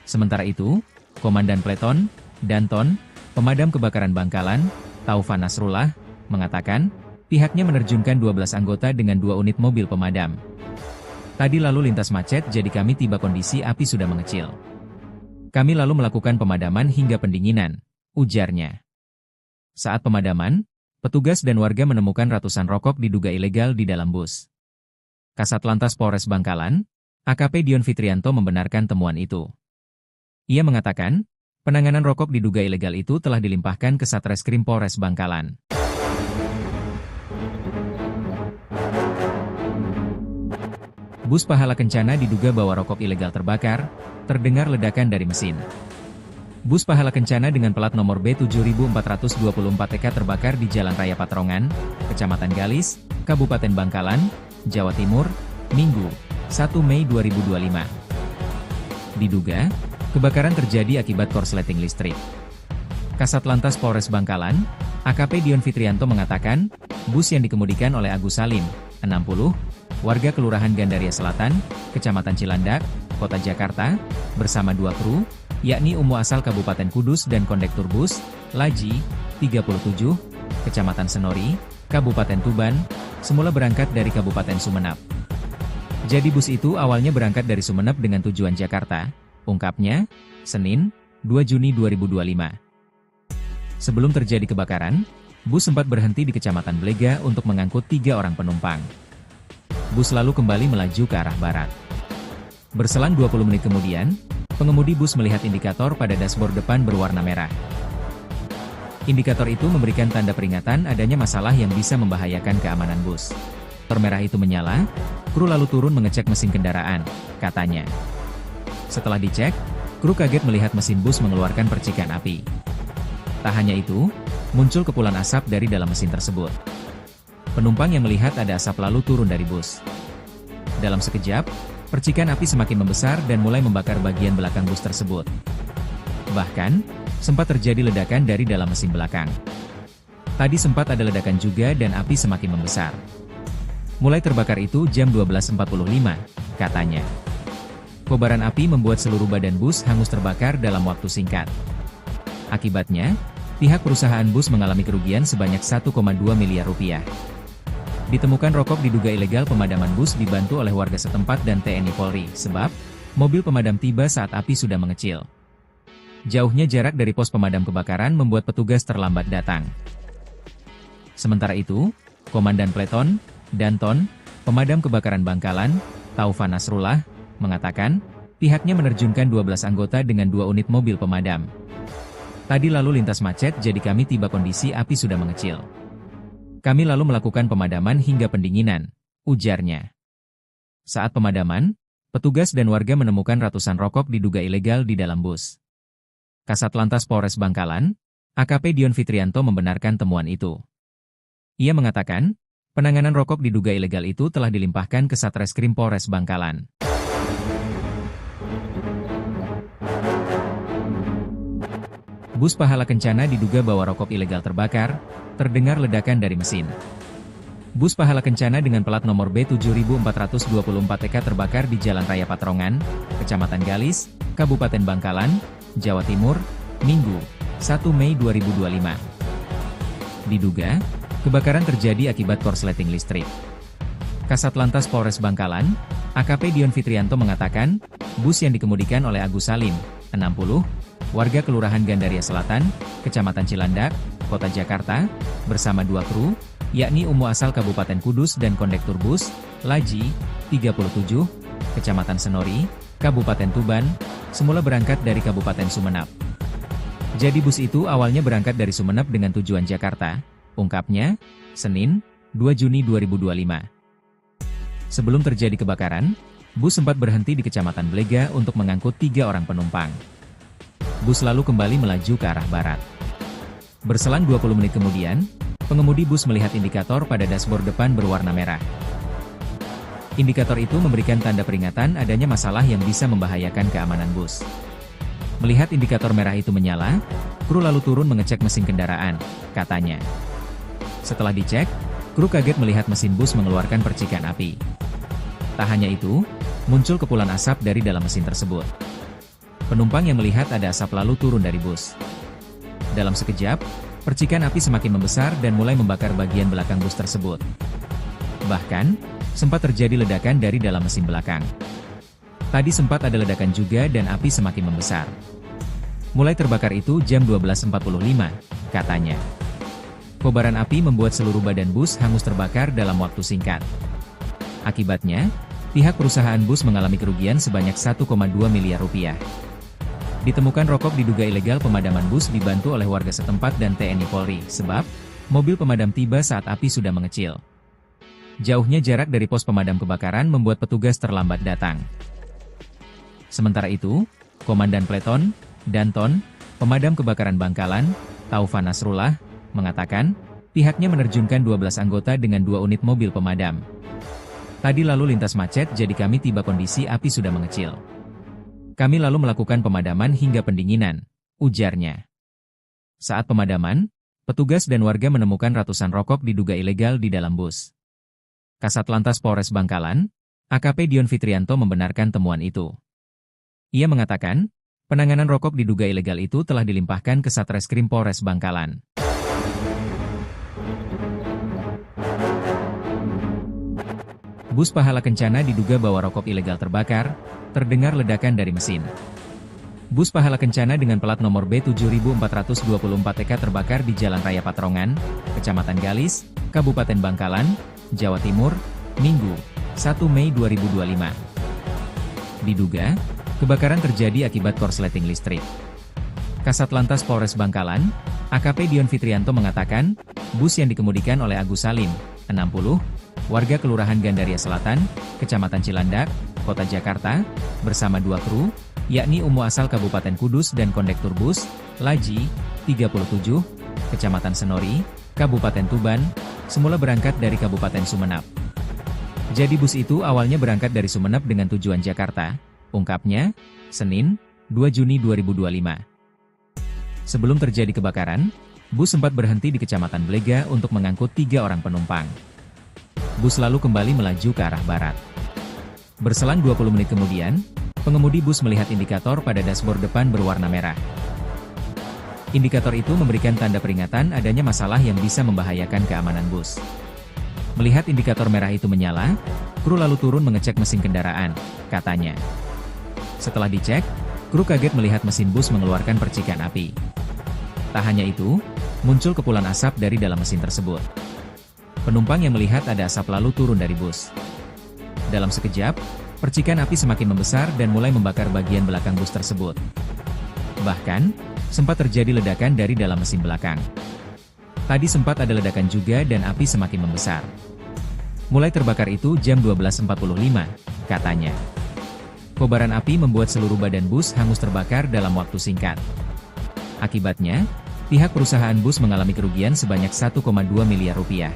Sementara itu, Komandan Peleton, Danton, Pemadam Kebakaran Bangkalan, Taufan Nasrullah, mengatakan, pihaknya menerjunkan 12 anggota dengan 2 unit mobil pemadam. Tadi lalu lintas macet jadi kami tiba kondisi api sudah mengecil. Kami lalu melakukan pemadaman hingga pendinginan, ujarnya. Saat pemadaman, petugas dan warga menemukan ratusan rokok diduga ilegal di dalam bus. Kasat Lantas Polres Bangkalan, AKP Dion Fitrianto membenarkan temuan itu. Ia mengatakan, penanganan rokok diduga ilegal itu telah dilimpahkan ke Satreskrim Polres Bangkalan. Bus Pahala Kencana diduga bawa rokok ilegal terbakar, terdengar ledakan dari mesin. Bus Pahala Kencana dengan plat nomor B7424TK terbakar di Jalan Raya Patrongan, Kecamatan Galis, Kabupaten Bangkalan, Jawa Timur, Minggu, 1 Mei 2025. Diduga, kebakaran terjadi akibat korsleting listrik. Kasat Lantas Polres Bangkalan, AKP Dion Fitrianto mengatakan, bus yang dikemudikan oleh Agus Salim, 60, warga Kelurahan Gandaria Selatan, Kecamatan Cilandak, Kota Jakarta, bersama 2 kru, yakni Umu asal Kabupaten Kudus dan kondektur bus, Laji, 37, Kecamatan Senori, Kabupaten Tuban, semula berangkat dari Kabupaten Sumenep. Jadi bus itu awalnya berangkat dari Sumenep dengan tujuan Jakarta, ungkapnya, Senin, 2 Juni 2025. Sebelum terjadi kebakaran, bus sempat berhenti di Kecamatan Blega untuk mengangkut 3 orang penumpang. Bus lalu kembali melaju ke arah barat. Berselang 20 menit kemudian, pengemudi bus melihat indikator pada dashboard depan berwarna merah. Indikator itu memberikan tanda peringatan adanya masalah yang bisa membahayakan keamanan bus. Indikator merah itu menyala, kru lalu turun mengecek mesin kendaraan, katanya. Setelah dicek, kru kaget melihat mesin bus mengeluarkan percikan api. Tak hanya itu, muncul kepulan asap dari dalam mesin tersebut. Penumpang yang melihat ada asap lalu turun dari bus. Dalam sekejap, percikan api semakin membesar dan mulai membakar bagian belakang bus tersebut. Bahkan, sempat terjadi ledakan dari dalam mesin belakang. Tadi sempat ada ledakan juga dan api semakin membesar. Mulai terbakar itu jam 12.45, katanya. Kobaran api membuat seluruh badan bus hangus terbakar dalam waktu singkat. Akibatnya, pihak perusahaan bus mengalami kerugian sebanyak 1,2 miliar rupiah. Ditemukan rokok diduga ilegal pemadaman bus dibantu oleh warga setempat dan TNI Polri, sebab mobil pemadam tiba saat api sudah mengecil. Jauhnya jarak dari pos pemadam kebakaran membuat petugas terlambat datang. Sementara itu, Komandan Peleton, Danton, Pemadam Kebakaran Bangkalan, Taufan Nasrullah, mengatakan, pihaknya menerjunkan 12 anggota dengan 2 unit mobil pemadam. Tadi lalu lintas macet jadi kami tiba kondisi api sudah mengecil. Kami lalu melakukan pemadaman hingga pendinginan, ujarnya. Saat pemadaman, petugas dan warga menemukan ratusan rokok diduga ilegal di dalam bus. Kasat Lantas Polres Bangkalan, AKP Dion Fitrianto membenarkan temuan itu. Ia mengatakan, penanganan rokok diduga ilegal itu telah dilimpahkan ke Satreskrim Polres Bangkalan. Bus Pahala Kencana diduga bawa rokok ilegal terbakar, terdengar ledakan dari mesin. Bus Pahala Kencana dengan plat nomor B7424TK terbakar di Jalan Raya Patrongan, Kecamatan Galis, Kabupaten Bangkalan, Jawa Timur, Minggu, 1 Mei 2025. Diduga, kebakaran terjadi akibat korsleting listrik. Kasat Lantas Polres Bangkalan, AKP Dion Fitrianto mengatakan, bus yang dikemudikan oleh Agus Salim, 60, warga Kelurahan Gandaria Selatan, Kecamatan Cilandak, Kota Jakarta, bersama 2 kru, yakni Umu asal Kabupaten Kudus dan kondektur bus, Laji, 37, Kecamatan Senori, Kabupaten Tuban, semula berangkat dari Kabupaten Sumenep. Jadi bus itu awalnya berangkat dari Sumenep dengan tujuan Jakarta, ungkapnya, Senin, 2 Juni 2025. Sebelum terjadi kebakaran, bus sempat berhenti di Kecamatan Blega untuk mengangkut 3 orang penumpang. Bus lalu kembali melaju ke arah barat. Berselang 20 menit kemudian, pengemudi bus melihat indikator pada dashboard depan berwarna merah. Indikator itu memberikan tanda peringatan adanya masalah yang bisa membahayakan keamanan bus. Melihat indikator merah itu menyala, kru lalu turun mengecek mesin kendaraan, katanya. Setelah dicek, kru kaget melihat mesin bus mengeluarkan percikan api. Tak hanya itu, muncul kepulan asap dari dalam mesin tersebut. Penumpang yang melihat ada asap lalu turun dari bus. Dalam sekejap, percikan api semakin membesar dan mulai membakar bagian belakang bus tersebut. Bahkan, sempat terjadi ledakan dari dalam mesin belakang. Tadi sempat ada ledakan juga dan api semakin membesar. Mulai terbakar itu jam 12.45, katanya. Kobaran api membuat seluruh badan bus hangus terbakar dalam waktu singkat. Akibatnya, pihak perusahaan bus mengalami kerugian sebanyak 1,2 miliar rupiah. Ditemukan rokok diduga ilegal. Pemadaman bus dibantu oleh warga setempat dan TNI Polri, sebab mobil pemadam tiba saat api sudah mengecil. Jauhnya jarak dari pos pemadam kebakaran membuat petugas terlambat datang. Sementara itu, Komandan Pleton, Danton, Pemadam Kebakaran Bangkalan, Taufan Nasrullah, mengatakan, pihaknya menerjunkan 12 anggota dengan 2 unit mobil pemadam. Tadi lalu lintas macet jadi kami tiba kondisi api sudah mengecil. Kami lalu melakukan pemadaman hingga pendinginan, ujarnya. Saat pemadaman, petugas dan warga menemukan ratusan rokok diduga ilegal di dalam bus. Kasat Lantas Polres Bangkalan, AKP Dion Fitrianto membenarkan temuan itu. Ia mengatakan, penanganan rokok diduga ilegal itu telah dilimpahkan ke Satreskrim Polres Bangkalan. Bus Pahala Kencana diduga bawa rokok ilegal terbakar, terdengar ledakan dari mesin. Bus Pahala Kencana dengan plat nomor B7424EK terbakar di Jalan Raya Patrongan, Kecamatan Galis, Kabupaten Bangkalan, Jawa Timur, Minggu, 1 Mei 2025. Diduga, kebakaran terjadi akibat korsleting listrik. Kasat Lantas Polres Bangkalan, AKP Dion Fitrianto mengatakan, bus yang dikemudikan oleh Agus Salim, 60, warga Kelurahan Gandaria Selatan, Kecamatan Cilandak, Kota Jakarta, bersama 2 kru, yakni Umu asal Kabupaten Kudus dan kondektur bus, Laji, 37, Kecamatan Senori, Kabupaten Tuban, semula berangkat dari Kabupaten Sumeneb. Jadi bus itu awalnya berangkat dari Sumeneb dengan tujuan Jakarta, ungkapnya, Senin, 2 Juni 2025. Sebelum terjadi kebakaran, bus sempat berhenti di Kecamatan Blega untuk mengangkut 3 orang penumpang. Bus lalu kembali melaju ke arah barat. Berselang 20 menit kemudian, pengemudi bus melihat indikator pada dashboard depan berwarna merah. Indikator itu memberikan tanda peringatan adanya masalah yang bisa membahayakan keamanan bus. Melihat indikator merah itu menyala, kru lalu turun mengecek mesin kendaraan, katanya. Setelah dicek, kru kaget melihat mesin bus mengeluarkan percikan api. Tak hanya itu, muncul kepulan asap dari dalam mesin tersebut. Penumpang yang melihat ada asap lalu turun dari bus. Dalam sekejap, percikan api semakin membesar dan mulai membakar bagian belakang bus tersebut. Bahkan, sempat terjadi ledakan dari dalam mesin belakang. Tadi sempat ada ledakan juga dan api semakin membesar. Mulai terbakar itu jam 12.45, katanya. Kobaran api membuat seluruh badan bus hangus terbakar dalam waktu singkat. Akibatnya, pihak perusahaan bus mengalami kerugian sebanyak 1,2 miliar rupiah.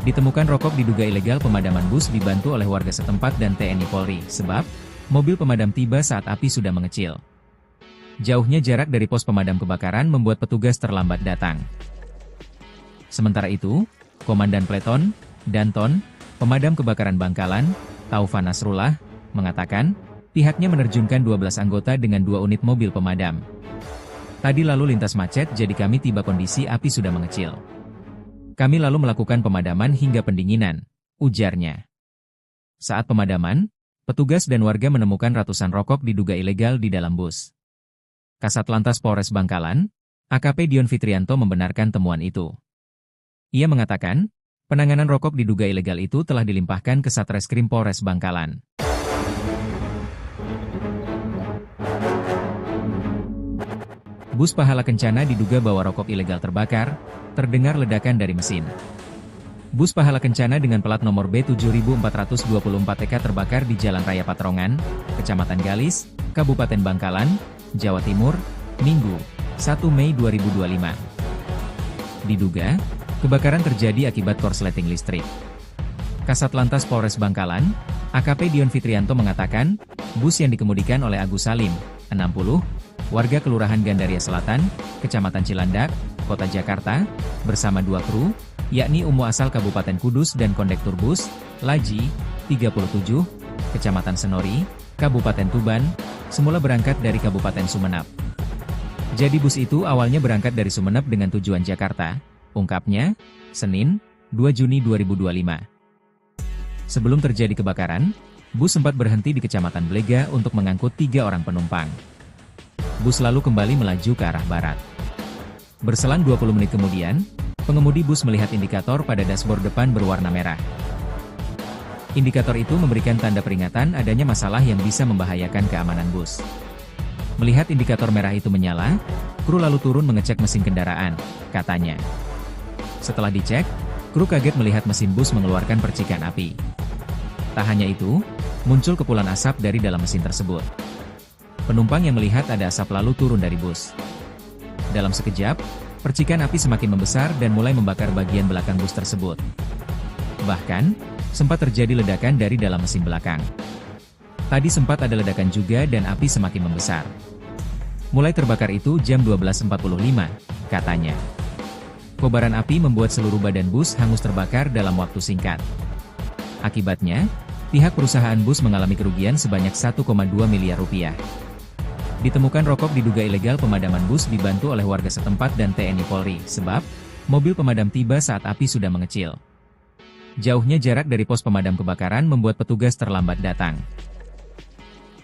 Ditemukan rokok diduga ilegal. Pemadaman bus dibantu oleh warga setempat dan TNI Polri, sebab mobil pemadam tiba saat api sudah mengecil. Jauhnya jarak dari pos pemadam kebakaran membuat petugas terlambat datang. Sementara itu, Komandan Pleton, Danton, Pemadam Kebakaran Bangkalan, Taufan Nasrullah, mengatakan, pihaknya menerjunkan 12 anggota dengan 2 unit mobil pemadam. Tadi lalu lintas macet jadi kami tiba kondisi api sudah mengecil. Kami lalu melakukan pemadaman hingga pendinginan, ujarnya. Saat pemadaman, petugas dan warga menemukan ratusan rokok diduga ilegal di dalam bus. Kasat Lantas Polres Bangkalan, AKP Dion Fitrianto membenarkan temuan itu. Ia mengatakan, penanganan rokok diduga ilegal itu telah dilimpahkan ke Satreskrim Polres Bangkalan. Bus Pahala Kencana diduga bawa rokok ilegal terbakar, terdengar ledakan dari mesin. Bus Pahala Kencana dengan plat nomor B7424EK terbakar di Jalan Raya Patrongan, Kecamatan Galis, Kabupaten Bangkalan, Jawa Timur, Minggu, 1 Mei 2025. Diduga, kebakaran terjadi akibat korsleting listrik. Kasat Lantas Polres Bangkalan, AKP Dion Fitrianto mengatakan, bus yang dikemudikan oleh Agus Salim, 60, warga Kelurahan Gandaria Selatan, Kecamatan Cilandak, Kota Jakarta, bersama 2 kru, yakni Umu asal Kabupaten Kudus dan kondektur bus, Laji, 37, Kecamatan Senori, Kabupaten Tuban, semula berangkat dari Kabupaten Sumeneb. Jadi bus itu awalnya berangkat dari Sumeneb dengan tujuan Jakarta, ungkapnya, Senin, 2 Juni 2025. Sebelum terjadi kebakaran, bus sempat berhenti di Kecamatan Blega untuk mengangkut 3 orang penumpang. Bus lalu kembali melaju ke arah barat. Berselang 20 menit kemudian, pengemudi bus melihat indikator pada dashboard depan berwarna merah. Indikator itu memberikan tanda peringatan adanya masalah yang bisa membahayakan keamanan bus. Melihat indikator merah itu menyala, kru lalu turun mengecek mesin kendaraan, katanya. Setelah dicek, kru kaget melihat mesin bus mengeluarkan percikan api. Tak hanya itu, muncul kepulan asap dari dalam mesin tersebut. Penumpang yang melihat ada asap lalu turun dari bus. Dalam sekejap, percikan api semakin membesar dan mulai membakar bagian belakang bus tersebut. Bahkan, sempat terjadi ledakan dari dalam mesin belakang. Tadi sempat ada ledakan juga dan api semakin membesar. Mulai terbakar itu jam 12.45, katanya. Kobaran api membuat seluruh badan bus hangus terbakar dalam waktu singkat. Akibatnya, pihak perusahaan bus mengalami kerugian sebanyak 1,2 miliar rupiah. Ditemukan rokok diduga ilegal pemadaman bus dibantu oleh warga setempat dan TNI Polri, sebab mobil pemadam tiba saat api sudah mengecil. Jauhnya jarak dari pos pemadam kebakaran membuat petugas terlambat datang.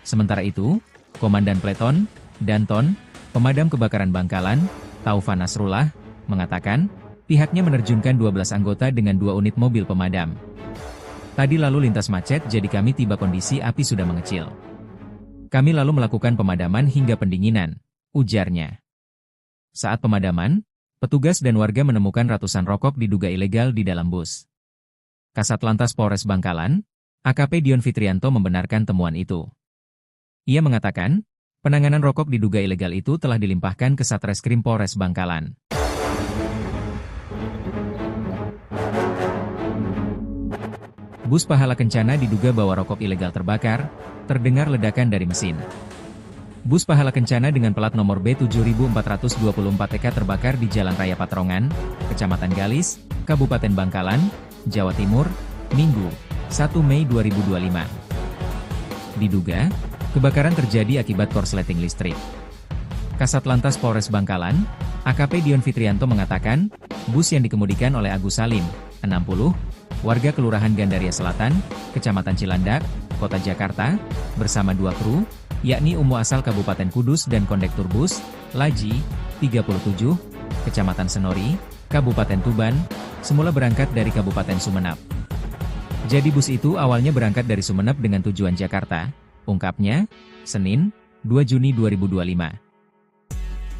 Sementara itu, Komandan Pleton, Danton, Pemadam Kebakaran Bangkalan, Taufan Nasrullah, mengatakan, pihaknya menerjunkan 12 anggota dengan 2 unit mobil pemadam. Tadi lalu lintas macet jadi kami tiba kondisi api sudah mengecil. Kami lalu melakukan pemadaman hingga pendinginan, ujarnya. Saat pemadaman, petugas dan warga menemukan ratusan rokok diduga ilegal di dalam bus. Kasat Lantas Polres Bangkalan, AKP Dion Fitrianto membenarkan temuan itu. Ia mengatakan, penanganan rokok diduga ilegal itu telah dilimpahkan ke Satreskrim Polres Bangkalan. Bus Pahala Kencana diduga bawa rokok ilegal terbakar, terdengar ledakan dari mesin. Bus Pahala Kencana dengan plat nomor B7424TK terbakar di Jalan Raya Patrongan, Kecamatan Galis, Kabupaten Bangkalan, Jawa Timur, Minggu, 1 Mei 2025. Diduga, kebakaran terjadi akibat korsleting listrik. Kasat Lantas Polres Bangkalan, AKP Dion Fitrianto mengatakan, bus yang dikemudikan oleh Agus Salim, 60, warga Kelurahan Gandaria Selatan, Kecamatan Cilandak, Kota Jakarta, bersama 2 kru, yakni Umu asal Kabupaten Kudus dan kondektur bus, Laji, 37, Kecamatan Senori, Kabupaten Tuban, semula berangkat dari Kabupaten Sumeneb. Jadi bus itu awalnya berangkat dari Sumeneb dengan tujuan Jakarta, ungkapnya, Senin, 2 Juni 2025.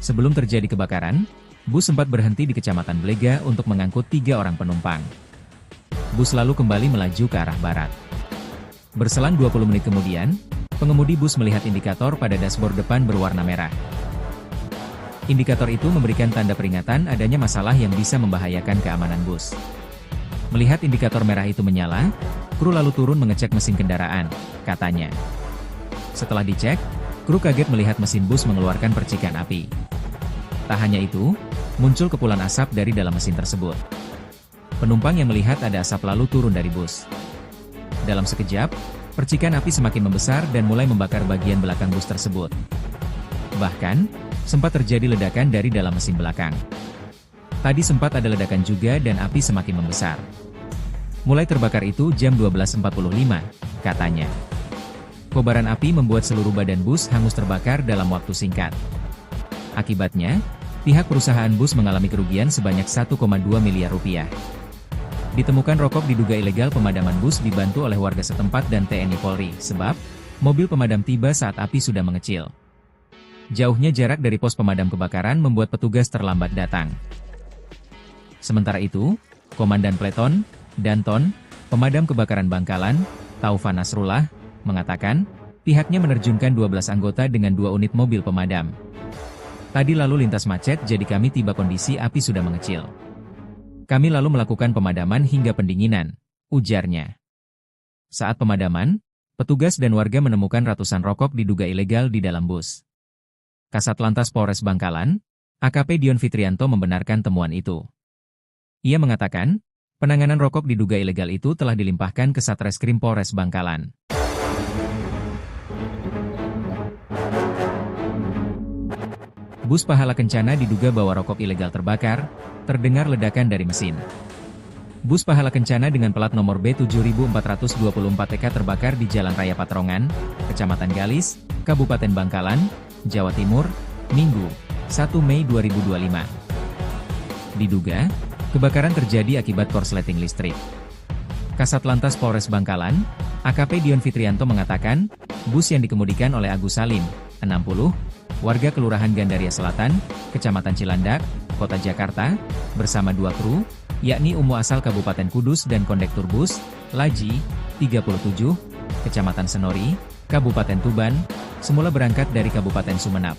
Sebelum terjadi kebakaran, bus sempat berhenti di Kecamatan Blega untuk mengangkut 3 orang penumpang. Bus lalu kembali melaju ke arah barat. Berselang 20 menit kemudian, pengemudi bus melihat indikator pada dashboard depan berwarna merah. Indikator itu memberikan tanda peringatan adanya masalah yang bisa membahayakan keamanan bus. Melihat indikator merah itu menyala, kru lalu turun mengecek mesin kendaraan, katanya. Setelah dicek, kru kaget melihat mesin bus mengeluarkan percikan api. Tak hanya itu, muncul kepulan asap dari dalam mesin tersebut. Penumpang yang melihat ada asap lalu turun dari bus. Dalam sekejap, percikan api semakin membesar dan mulai membakar bagian belakang bus tersebut. Bahkan, sempat terjadi ledakan dari dalam mesin belakang. Tadi sempat ada ledakan juga dan api semakin membesar. Mulai terbakar itu jam 12.45, katanya. Kobaran api membuat seluruh badan bus hangus terbakar dalam waktu singkat. Akibatnya, pihak perusahaan bus mengalami kerugian sebanyak 1,2 miliar rupiah. Ditemukan rokok diduga ilegal pemadaman bus dibantu oleh warga setempat dan TNI Polri, sebab mobil pemadam tiba saat api sudah mengecil. Jauhnya jarak dari pos pemadam kebakaran membuat petugas terlambat datang. Sementara itu, Komandan Pleton, Danton, Pemadam Kebakaran Bangkalan, Taufan Nasrullah, mengatakan, pihaknya menerjunkan 12 anggota dengan 2 unit mobil pemadam. Tadi lalu lintas macet jadi kami tiba kondisi api sudah mengecil. Kami lalu melakukan pemadaman hingga pendinginan, ujarnya. Saat pemadaman, petugas dan warga menemukan ratusan rokok diduga ilegal di dalam bus. Kasat Lantas Polres Bangkalan, AKP Dion Fitrianto membenarkan temuan itu. Ia mengatakan, penanganan rokok diduga ilegal itu telah dilimpahkan ke Satreskrim Polres Bangkalan. Bus Pahala Kencana diduga bawa rokok ilegal terbakar, terdengar ledakan dari mesin. Bus Pahala Kencana dengan plat nomor B7424TK terbakar di Jalan Raya Patrongan, Kecamatan Galis, Kabupaten Bangkalan, Jawa Timur, Minggu, 1 Mei 2025. Diduga, kebakaran terjadi akibat korsleting listrik. Kasat Lantas Polres Bangkalan, AKP Dion Fitrianto mengatakan, bus yang dikemudikan oleh Agus Salim, 60, warga Kelurahan Gandaria Selatan, Kecamatan Cilandak, Kota Jakarta, bersama 2 kru, yakni Umu asal Kabupaten Kudus dan kondektur bus, Laji, 37, Kecamatan Senori, Kabupaten Tuban, semula berangkat dari Kabupaten Sumeneb.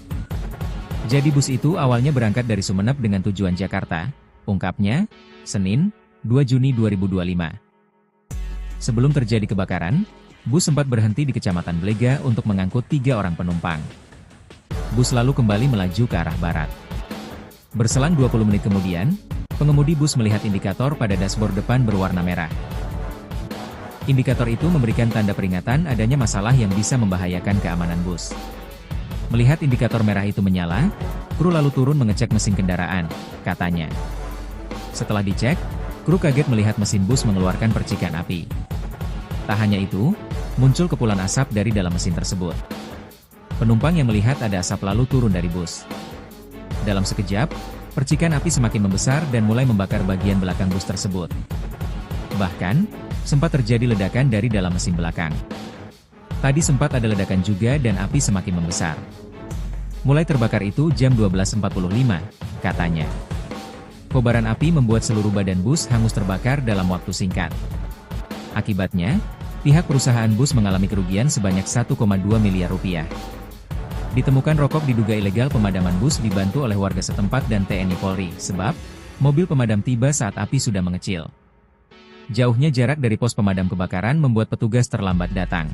Jadi bus itu awalnya berangkat dari Sumeneb dengan tujuan Jakarta, ungkapnya, Senin, 2 Juni 2025. Sebelum terjadi kebakaran, bus sempat berhenti di Kecamatan Blega untuk mengangkut 3 orang penumpang. Bus lalu kembali melaju ke arah barat. Berselang 20 menit kemudian, pengemudi bus melihat indikator pada dashboard depan berwarna merah. Indikator itu memberikan tanda peringatan adanya masalah yang bisa membahayakan keamanan bus. Melihat indikator merah itu menyala, kru lalu turun mengecek mesin kendaraan, katanya. Setelah dicek, kru kaget melihat mesin bus mengeluarkan percikan api. Tak hanya itu, muncul kepulan asap dari dalam mesin tersebut. Penumpang yang melihat ada asap lalu turun dari bus. Dalam sekejap, percikan api semakin membesar dan mulai membakar bagian belakang bus tersebut. Bahkan, sempat terjadi ledakan dari dalam mesin belakang. Tadi sempat ada ledakan juga dan api semakin membesar. Mulai terbakar itu jam 12.45, katanya. Kobaran api membuat seluruh badan bus hangus terbakar dalam waktu singkat. Akibatnya, pihak perusahaan bus mengalami kerugian sebanyak 1,2 miliar rupiah. Ditemukan rokok diduga ilegal pemadaman bus dibantu oleh warga setempat dan TNI Polri, sebab mobil pemadam tiba saat api sudah mengecil. Jauhnya jarak dari pos pemadam kebakaran membuat petugas terlambat datang.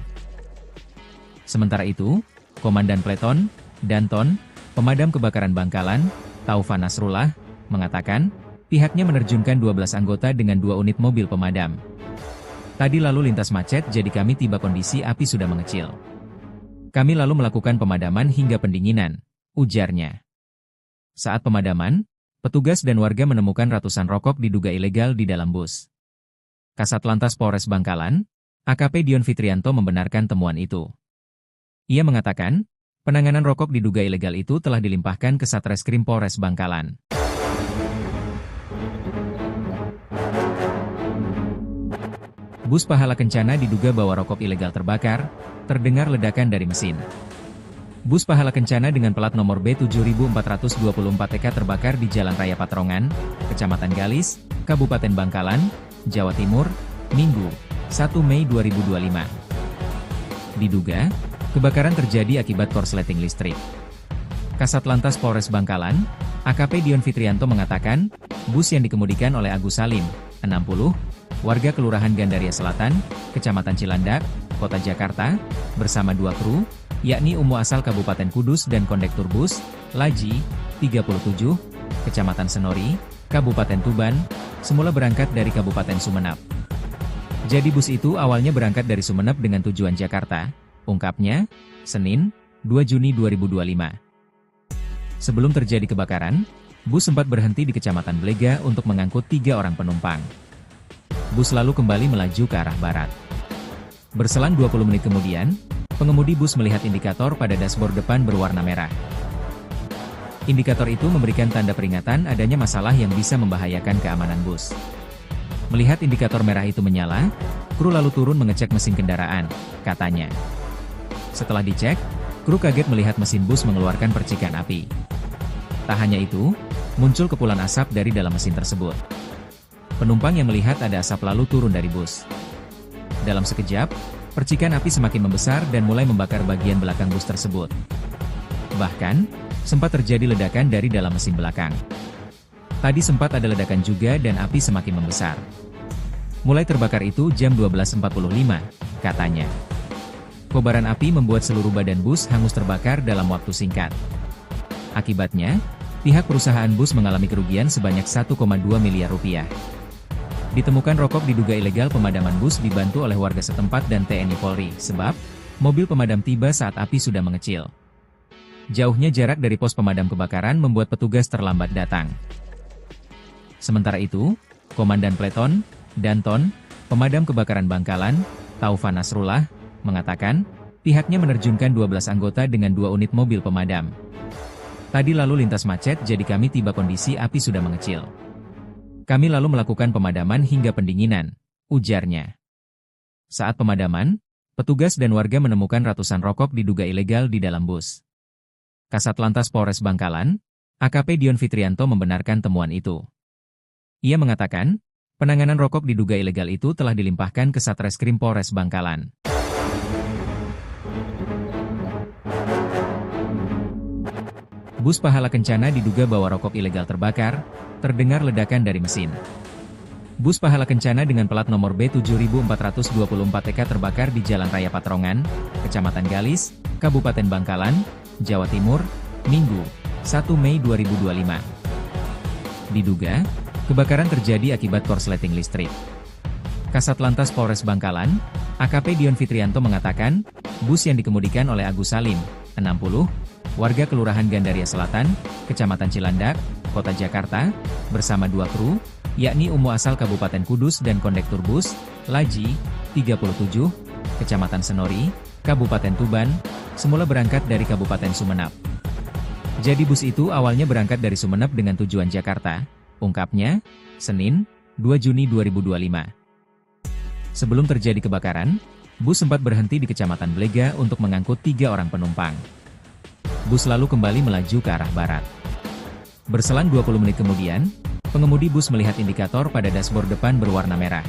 Sementara itu, Komandan Pleton, Danton, Pemadam Kebakaran Bangkalan, Taufan Nasrullah, mengatakan, pihaknya menerjunkan 12 anggota dengan 2 unit mobil pemadam. Tadi lalu lintas macet jadi kami tiba kondisi api sudah mengecil. Kami lalu melakukan pemadaman hingga pendinginan, ujarnya. Saat pemadaman, petugas dan warga menemukan ratusan rokok diduga ilegal di dalam bus. Kasat Lantas Polres Bangkalan, AKP Dion Fitrianto membenarkan temuan itu. Ia mengatakan, penanganan rokok diduga ilegal itu telah dilimpahkan ke Satreskrim Polres Bangkalan. Bus Pahala Kencana diduga bawa rokok ilegal terbakar, terdengar ledakan dari mesin. Bus Pahala Kencana dengan plat nomor B7424TK terbakar di Jalan Raya Patrongan, Kecamatan Galis, Kabupaten Bangkalan, Jawa Timur, Minggu, 1 Mei 2025. Diduga, kebakaran terjadi akibat korsleting listrik. Kasat Lantas Polres Bangkalan, AKP Dion Fitrianto mengatakan, bus yang dikemudikan oleh Agus Salim, 60, warga Kelurahan Gandaria Selatan, Kecamatan Cilandak, Kota Jakarta, bersama 2 kru, yakni Umu asal Kabupaten Kudus dan kondektur bus, Laji, 37, Kecamatan Senori, Kabupaten Tuban, semula berangkat dari Kabupaten Sumeneb. Jadi bus itu awalnya berangkat dari Sumeneb dengan tujuan Jakarta, ungkapnya, Senin, 2 Juni 2025. Sebelum terjadi kebakaran, bus sempat berhenti di Kecamatan Blega untuk mengangkut 3 orang penumpang. Bus lalu kembali melaju ke arah barat. Berselang 20 menit kemudian, pengemudi bus melihat indikator pada dashboard depan berwarna merah. Indikator itu memberikan tanda peringatan adanya masalah yang bisa membahayakan keamanan bus. Melihat indikator merah itu menyala, kru lalu turun mengecek mesin kendaraan, katanya. Setelah dicek, kru kaget melihat mesin bus mengeluarkan percikan api. Tak hanya itu, muncul kepulan asap dari dalam mesin tersebut. Penumpang yang melihat ada asap lalu turun dari bus. Dalam sekejap, percikan api semakin membesar dan mulai membakar bagian belakang bus tersebut. Bahkan, sempat terjadi ledakan dari dalam mesin belakang. Tadi sempat ada ledakan juga dan api semakin membesar. Mulai terbakar itu jam 12.45, katanya. Kobaran api membuat seluruh badan bus hangus terbakar dalam waktu singkat. Akibatnya, pihak perusahaan bus mengalami kerugian sebanyak 1,2 miliar rupiah. Ditemukan rokok diduga ilegal pemadaman bus dibantu oleh warga setempat dan TNI Polri, sebab mobil pemadam tiba saat api sudah mengecil. Jauhnya jarak dari pos pemadam kebakaran membuat petugas terlambat datang. Sementara itu, Komandan Pleton, Danton, Pemadam Kebakaran Bangkalan, Taufan Nasrullah, mengatakan, pihaknya menerjunkan 12 anggota dengan 2 unit mobil pemadam. Tadi lalu lintas macet jadi kami tiba kondisi api sudah mengecil. Kami lalu melakukan pemadaman hingga pendinginan, ujarnya. Saat pemadaman, petugas dan warga menemukan ratusan rokok diduga ilegal di dalam bus. Kasat Lantas Polres Bangkalan, AKP Dion Fitrianto membenarkan temuan itu. Ia mengatakan, penanganan rokok diduga ilegal itu telah dilimpahkan ke Satreskrim Polres Bangkalan. Bus Pahala Kencana diduga bawa rokok ilegal terbakar, terdengar ledakan dari mesin. Bus Pahala Kencana dengan plat nomor B7424EK terbakar di Jalan Raya Patrongan, Kecamatan Galis, Kabupaten Bangkalan, Jawa Timur, Minggu, 1 Mei 2025. Diduga, kebakaran terjadi akibat korsleting listrik. Kasat Lantas Polres Bangkalan, AKP Dion Fitrianto mengatakan, bus yang dikemudikan oleh Agus Salim, 60, warga Kelurahan Gandaria Selatan, Kecamatan Cilandak, Kota Jakarta, bersama 2 kru, yakni Umu asal Kabupaten Kudus dan kondektur bus, Laji, 37, Kecamatan Senori, Kabupaten Tuban, semula berangkat dari Kabupaten Sumeneb. Jadi bus itu awalnya berangkat dari Sumeneb dengan tujuan Jakarta, ungkapnya, Senin, 2 Juni 2025. Sebelum terjadi kebakaran, bus sempat berhenti di Kecamatan Blega untuk mengangkut 3 orang penumpang. Bus lalu kembali melaju ke arah barat. Berselang 20 menit kemudian, pengemudi bus melihat indikator pada dashboard depan berwarna merah.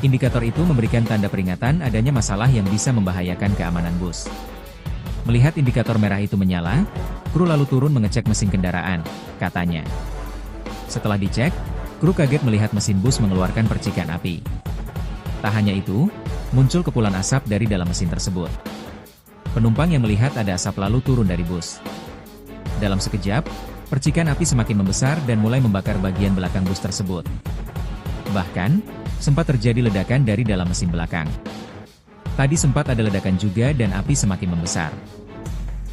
Indikator itu memberikan tanda peringatan adanya masalah yang bisa membahayakan keamanan bus. Melihat indikator merah itu menyala, kru lalu turun mengecek mesin kendaraan, katanya. Setelah dicek, kru kaget melihat mesin bus mengeluarkan percikan api. Tak hanya itu, muncul kepulan asap dari dalam mesin tersebut. Penumpang yang melihat ada asap lalu turun dari bus. Dalam sekejap, percikan api semakin membesar dan mulai membakar bagian belakang bus tersebut. Bahkan, sempat terjadi ledakan dari dalam mesin belakang. Tadi sempat ada ledakan juga dan api semakin membesar.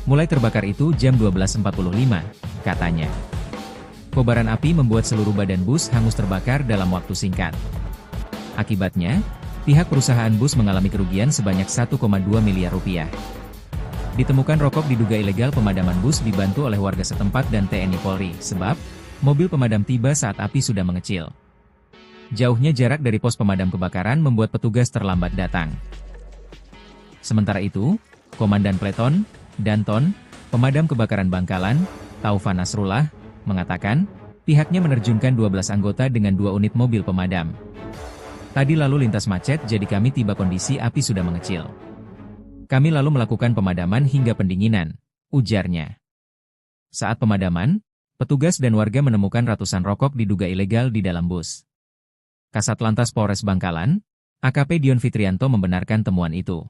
Mulai terbakar itu jam 12.45, katanya. Kobaran api membuat seluruh badan bus hangus terbakar dalam waktu singkat. Akibatnya, pihak perusahaan bus mengalami kerugian sebanyak 1,2 miliar rupiah. Ditemukan rokok diduga ilegal pemadaman bus dibantu oleh warga setempat dan TNI Polri, sebab mobil pemadam tiba saat api sudah mengecil. Jauhnya jarak dari pos pemadam kebakaran membuat petugas terlambat datang. Sementara itu, Komandan Pleton, Danton, Pemadam Kebakaran Bangkalan, Taufan Nasrullah, mengatakan, pihaknya menerjunkan 12 anggota dengan 2 unit mobil pemadam. Tadi lalu lintas macet jadi kami tiba kondisi api sudah mengecil. Kami lalu melakukan pemadaman hingga pendinginan, ujarnya. Saat pemadaman, petugas dan warga menemukan ratusan rokok diduga ilegal di dalam bus. Kasat Lantas Polres Bangkalan, AKP Dion Fitrianto membenarkan temuan itu.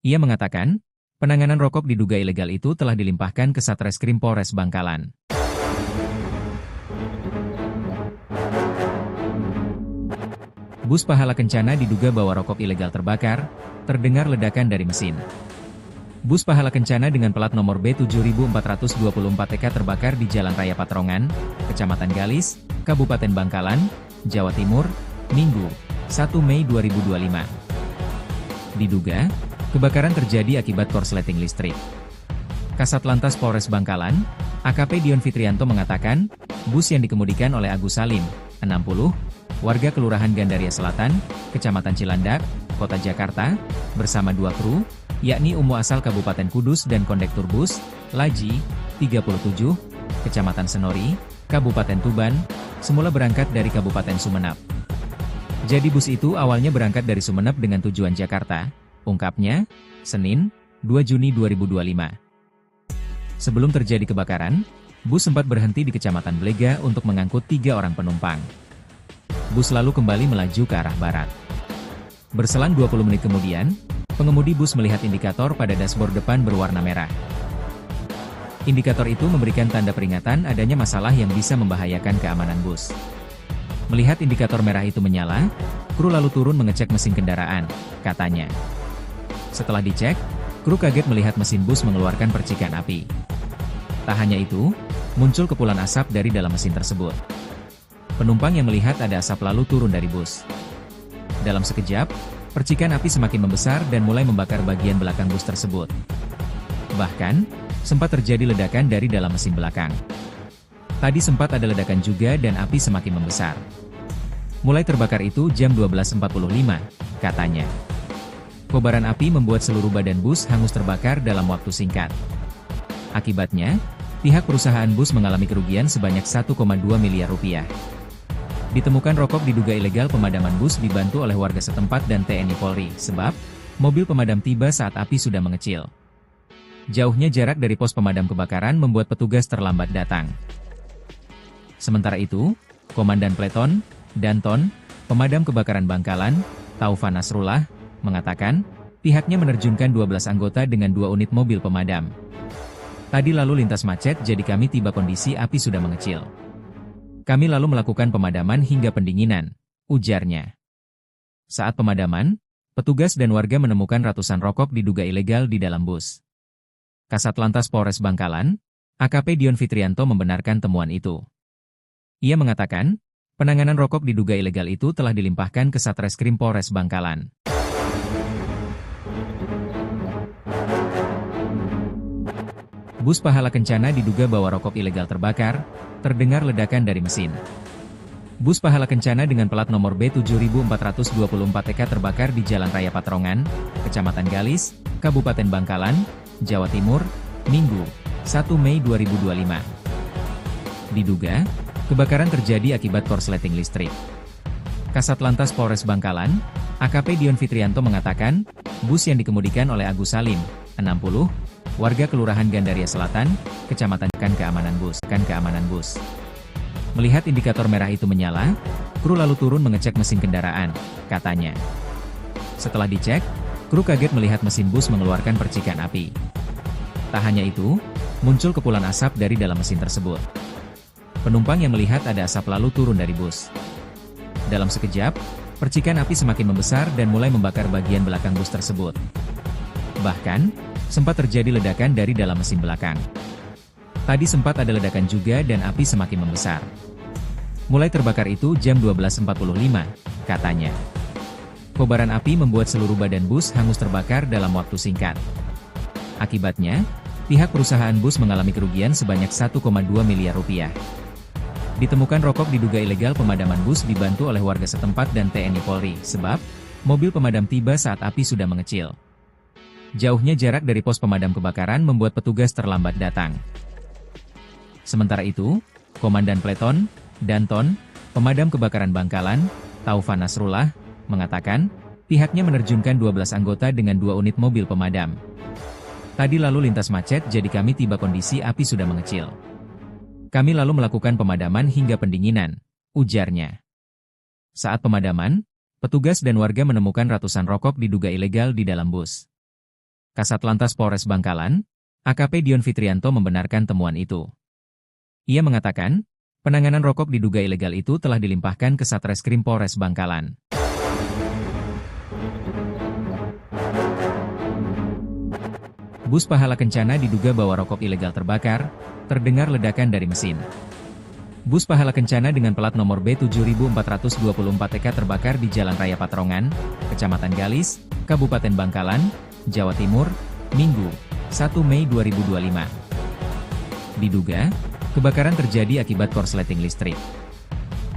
Ia mengatakan, penanganan rokok diduga ilegal itu telah dilimpahkan ke Satreskrim Polres Bangkalan. Bus Pahala Kencana diduga bawa rokok ilegal terbakar, terdengar ledakan dari mesin. Bus Pahala Kencana dengan plat nomor B7424EK terbakar di Jalan Raya Patrongan, Kecamatan Galis, Kabupaten Bangkalan, Jawa Timur, Minggu, 1 Mei 2025. Diduga, kebakaran terjadi akibat korsleting listrik. Kasat Lantas Polres Bangkalan, AKP Dion Fitrianto mengatakan, bus yang dikemudikan oleh Agus Salim, 60, warga Kelurahan Gandaria Selatan, Kecamatan Cilandak, Kota Jakarta, bersama 2 kru, yakni Umu asal Kabupaten Kudus dan kondektur bus, Laji, 37, Kecamatan Senori, Kabupaten Tuban, semula berangkat dari Kabupaten Sumeneb. Jadi bus itu awalnya berangkat dari Sumeneb dengan tujuan Jakarta, ungkapnya, Senin, 2 Juni 2025. Sebelum terjadi kebakaran, bus sempat berhenti di Kecamatan Blega untuk mengangkut 3 orang penumpang. bus lalu kembali melaju ke arah barat. Berselang 20 menit kemudian, pengemudi bus melihat indikator pada dashboard depan berwarna merah. Indikator itu memberikan tanda peringatan adanya masalah yang bisa membahayakan keamanan bus. Melihat indikator merah itu menyala, kru lalu turun mengecek mesin kendaraan, katanya. Setelah dicek, kru kaget melihat mesin bus mengeluarkan percikan api. Tak hanya itu, muncul kepulan asap dari dalam mesin tersebut. Penumpang yang melihat ada asap lalu turun dari bus. Dalam sekejap, percikan api semakin membesar dan mulai membakar bagian belakang bus tersebut. Bahkan, sempat terjadi ledakan dari dalam mesin belakang. Tadi sempat ada ledakan juga dan api semakin membesar. Mulai terbakar itu jam 12.45, katanya. Kobaran api membuat seluruh badan bus hangus terbakar dalam waktu singkat. Akibatnya, pihak perusahaan bus mengalami kerugian sebanyak 1,2 miliar rupiah. Ditemukan rokok diduga ilegal pemadaman bus dibantu oleh warga setempat dan TNI Polri, sebab mobil pemadam tiba saat api sudah mengecil. Jauhnya jarak dari pos pemadam kebakaran membuat petugas terlambat datang. Sementara itu, Komandan Peleton, Danton, Pemadam Kebakaran Bangkalan, Taufan Nasrullah, mengatakan, pihaknya menerjunkan 12 anggota dengan 2 unit mobil pemadam. Tadi lalu lintas macet jadi kami tiba kondisi api sudah mengecil. Kami lalu melakukan pemadaman hingga pendinginan, ujarnya. Saat pemadaman, petugas dan warga menemukan ratusan rokok diduga ilegal di dalam bus. Kasat Lantas Polres Bangkalan, AKP Dion Fitrianto membenarkan temuan itu. Ia mengatakan, penanganan rokok diduga ilegal itu telah dilimpahkan ke Satreskrim Polres Bangkalan. Bus Pahala Kencana diduga bawa rokok ilegal terbakar, terdengar ledakan dari mesin. Bus Pahala Kencana dengan plat nomor B7424TK terbakar di Jalan Raya Patrongan, Kecamatan Galis, Kabupaten Bangkalan, Jawa Timur, Minggu, 1 Mei 2025. Diduga, kebakaran terjadi akibat korsleting listrik. Kasat Lantas Polres Bangkalan, AKP Dion Fitrianto mengatakan, bus yang dikemudikan oleh Agus Salim, 60, warga Kelurahan Gandaria Selatan, Kecamatan Keamanan Bus. Melihat indikator merah itu menyala, kru lalu turun mengecek mesin kendaraan, katanya. Setelah dicek, kru kaget melihat mesin bus mengeluarkan percikan api. Tak hanya itu, muncul kepulan asap dari dalam mesin tersebut. Penumpang yang melihat ada asap lalu turun dari bus. Dalam sekejap, percikan api semakin membesar dan mulai membakar bagian belakang bus tersebut. Bahkan, sempat terjadi ledakan dari dalam mesin belakang. Tadi sempat ada ledakan juga dan api semakin membesar. Mulai terbakar itu jam 12.45, katanya. Kobaran api membuat seluruh badan bus hangus terbakar dalam waktu singkat. Akibatnya, pihak perusahaan bus mengalami kerugian sebanyak 1,2 miliar rupiah. Ditemukan rokok diduga ilegal pemadaman bus dibantu oleh warga setempat dan TNI Polri, sebab mobil pemadam tiba saat api sudah mengecil. Jauhnya jarak dari pos pemadam kebakaran membuat petugas terlambat datang. Sementara itu, Komandan Peleton, Danton, Pemadam Kebakaran Bangkalan, Taufan Nasrullah, mengatakan, pihaknya menerjunkan 12 anggota dengan 2 unit mobil pemadam. Tadi lalu lintas macet jadi kami tiba kondisi api sudah mengecil. Kami lalu melakukan pemadaman hingga pendinginan, ujarnya. Saat pemadaman, petugas dan warga menemukan ratusan rokok diduga ilegal di dalam bus. Kasat Lantas Polres Bangkalan, AKP Dion Fitrianto membenarkan temuan itu. Ia mengatakan, penanganan rokok diduga ilegal itu telah dilimpahkan ke Satreskrim Polres Bangkalan. Bus Pahala Kencana diduga bawa rokok ilegal terbakar, terdengar ledakan dari mesin. Bus Pahala Kencana dengan plat nomor B7424TK terbakar di Jalan Raya Patrongan, Kecamatan Galis, Kabupaten Bangkalan, Jawa Timur, Minggu, 1 Mei 2025. Diduga, kebakaran terjadi akibat korsleting listrik.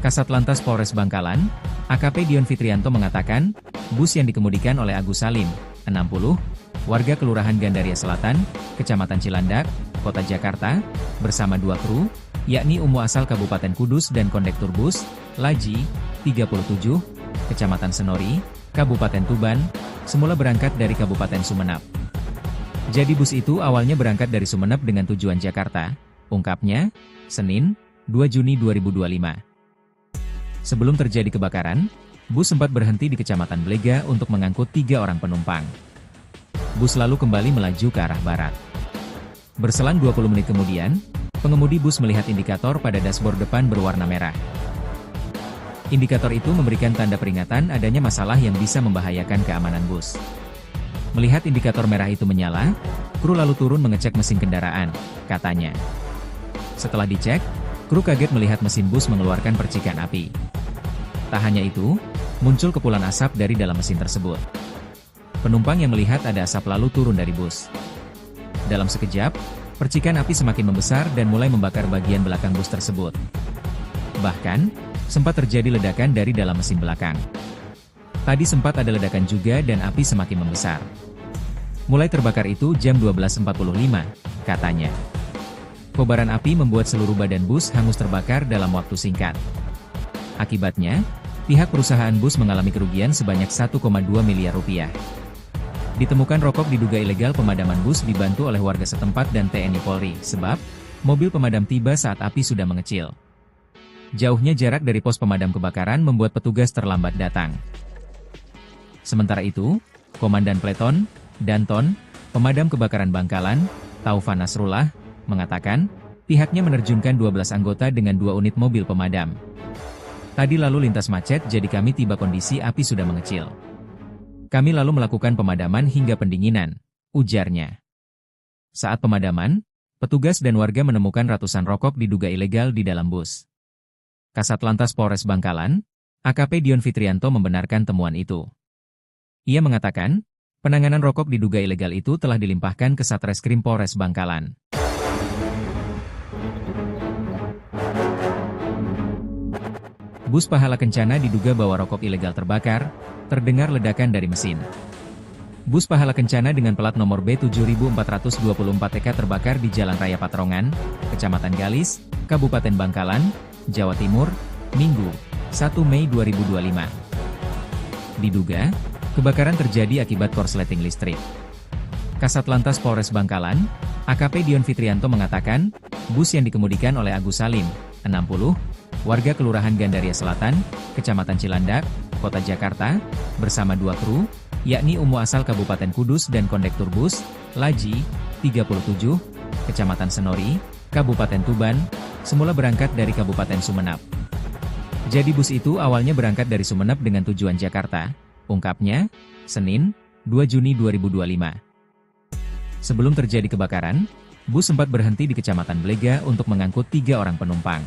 Kasat Lantas Polres Bangkalan, AKP Dion Fitrianto mengatakan, bus yang dikemudikan oleh Agus Salim, 60, warga Kelurahan Gandaria Selatan, Kecamatan Cilandak, Kota Jakarta, bersama 2 kru, yakni Umu asal Kabupaten Kudus dan kondektur bus, Laji, 37, Kecamatan Senori, Kabupaten Tuban, semula berangkat dari Kabupaten Sumeneb. Jadi bus itu awalnya berangkat dari Sumeneb dengan tujuan Jakarta, ungkapnya, Senin, 2 Juni 2025. Sebelum terjadi kebakaran, bus sempat berhenti di Kecamatan Blega untuk mengangkut 3 orang penumpang. Bus lalu kembali melaju ke arah barat. Berselang 20 menit kemudian, pengemudi bus melihat indikator pada dashboard depan berwarna merah. Indikator itu memberikan tanda peringatan adanya masalah yang bisa membahayakan keamanan bus. Melihat indikator merah itu menyala, kru lalu turun mengecek mesin kendaraan, katanya. Setelah dicek, kru kaget melihat mesin bus mengeluarkan percikan api. Tak hanya itu, muncul kepulan asap dari dalam mesin tersebut. Penumpang yang melihat ada asap lalu turun dari bus. Dalam sekejap, percikan api semakin membesar dan mulai membakar bagian belakang bus tersebut. Bahkan, sempat terjadi ledakan dari dalam mesin belakang. Tadi sempat ada ledakan juga dan api semakin membesar. Mulai terbakar itu jam 12.45, katanya. Kobaran api membuat seluruh badan bus hangus terbakar dalam waktu singkat. Akibatnya, pihak perusahaan bus mengalami kerugian sebanyak 1,2 miliar rupiah. Ditemukan rokok diduga ilegal. Pemadaman bus dibantu oleh warga setempat dan TNI Polri, sebab mobil pemadam tiba saat api sudah mengecil. Jauhnya jarak dari pos pemadam kebakaran membuat petugas terlambat datang. Sementara itu, Komandan Peleton, Danton, Pemadam Kebakaran Bangkalan, Taufan Nasrullah, mengatakan, pihaknya menerjunkan 12 anggota dengan 2 unit mobil pemadam. Tadi lalu lintas macet jadi kami tiba kondisi api sudah mengecil. Kami lalu melakukan pemadaman hingga pendinginan, ujarnya. Saat pemadaman, petugas dan warga menemukan ratusan rokok diduga ilegal di dalam bus. Kasat Lantas Polres Bangkalan, AKP Dion Fitrianto membenarkan temuan itu. Ia mengatakan, penanganan rokok diduga ilegal itu telah dilimpahkan ke Satreskrim Polres Bangkalan. Bus Pahala Kencana diduga bawa rokok ilegal terbakar, terdengar ledakan dari mesin. Bus Pahala Kencana dengan plat nomor B7424EK terbakar di Jalan Raya Patrongan, Kecamatan Galis, Kabupaten Bangkalan, Jawa Timur, Minggu, 1 Mei 2025. Diduga, kebakaran terjadi akibat korsleting listrik. Kasat Lantas Polres Bangkalan, AKP Dion Fitrianto mengatakan, bus yang dikemudikan oleh Agus Salim, 60, warga Kelurahan Gandaria Selatan, Kecamatan Cilandak, Kota Jakarta, bersama 2 kru, yakni Umu asal Kabupaten Kudus dan kondektur bus, Laji, 37, Kecamatan Senori, Kabupaten Tuban, semula berangkat dari Kabupaten Sumeneb. Jadi bus itu awalnya berangkat dari Sumeneb dengan tujuan Jakarta, ungkapnya, Senin, 2 Juni 2025. Sebelum terjadi kebakaran, bus sempat berhenti di Kecamatan Blega untuk mengangkut 3 orang penumpang.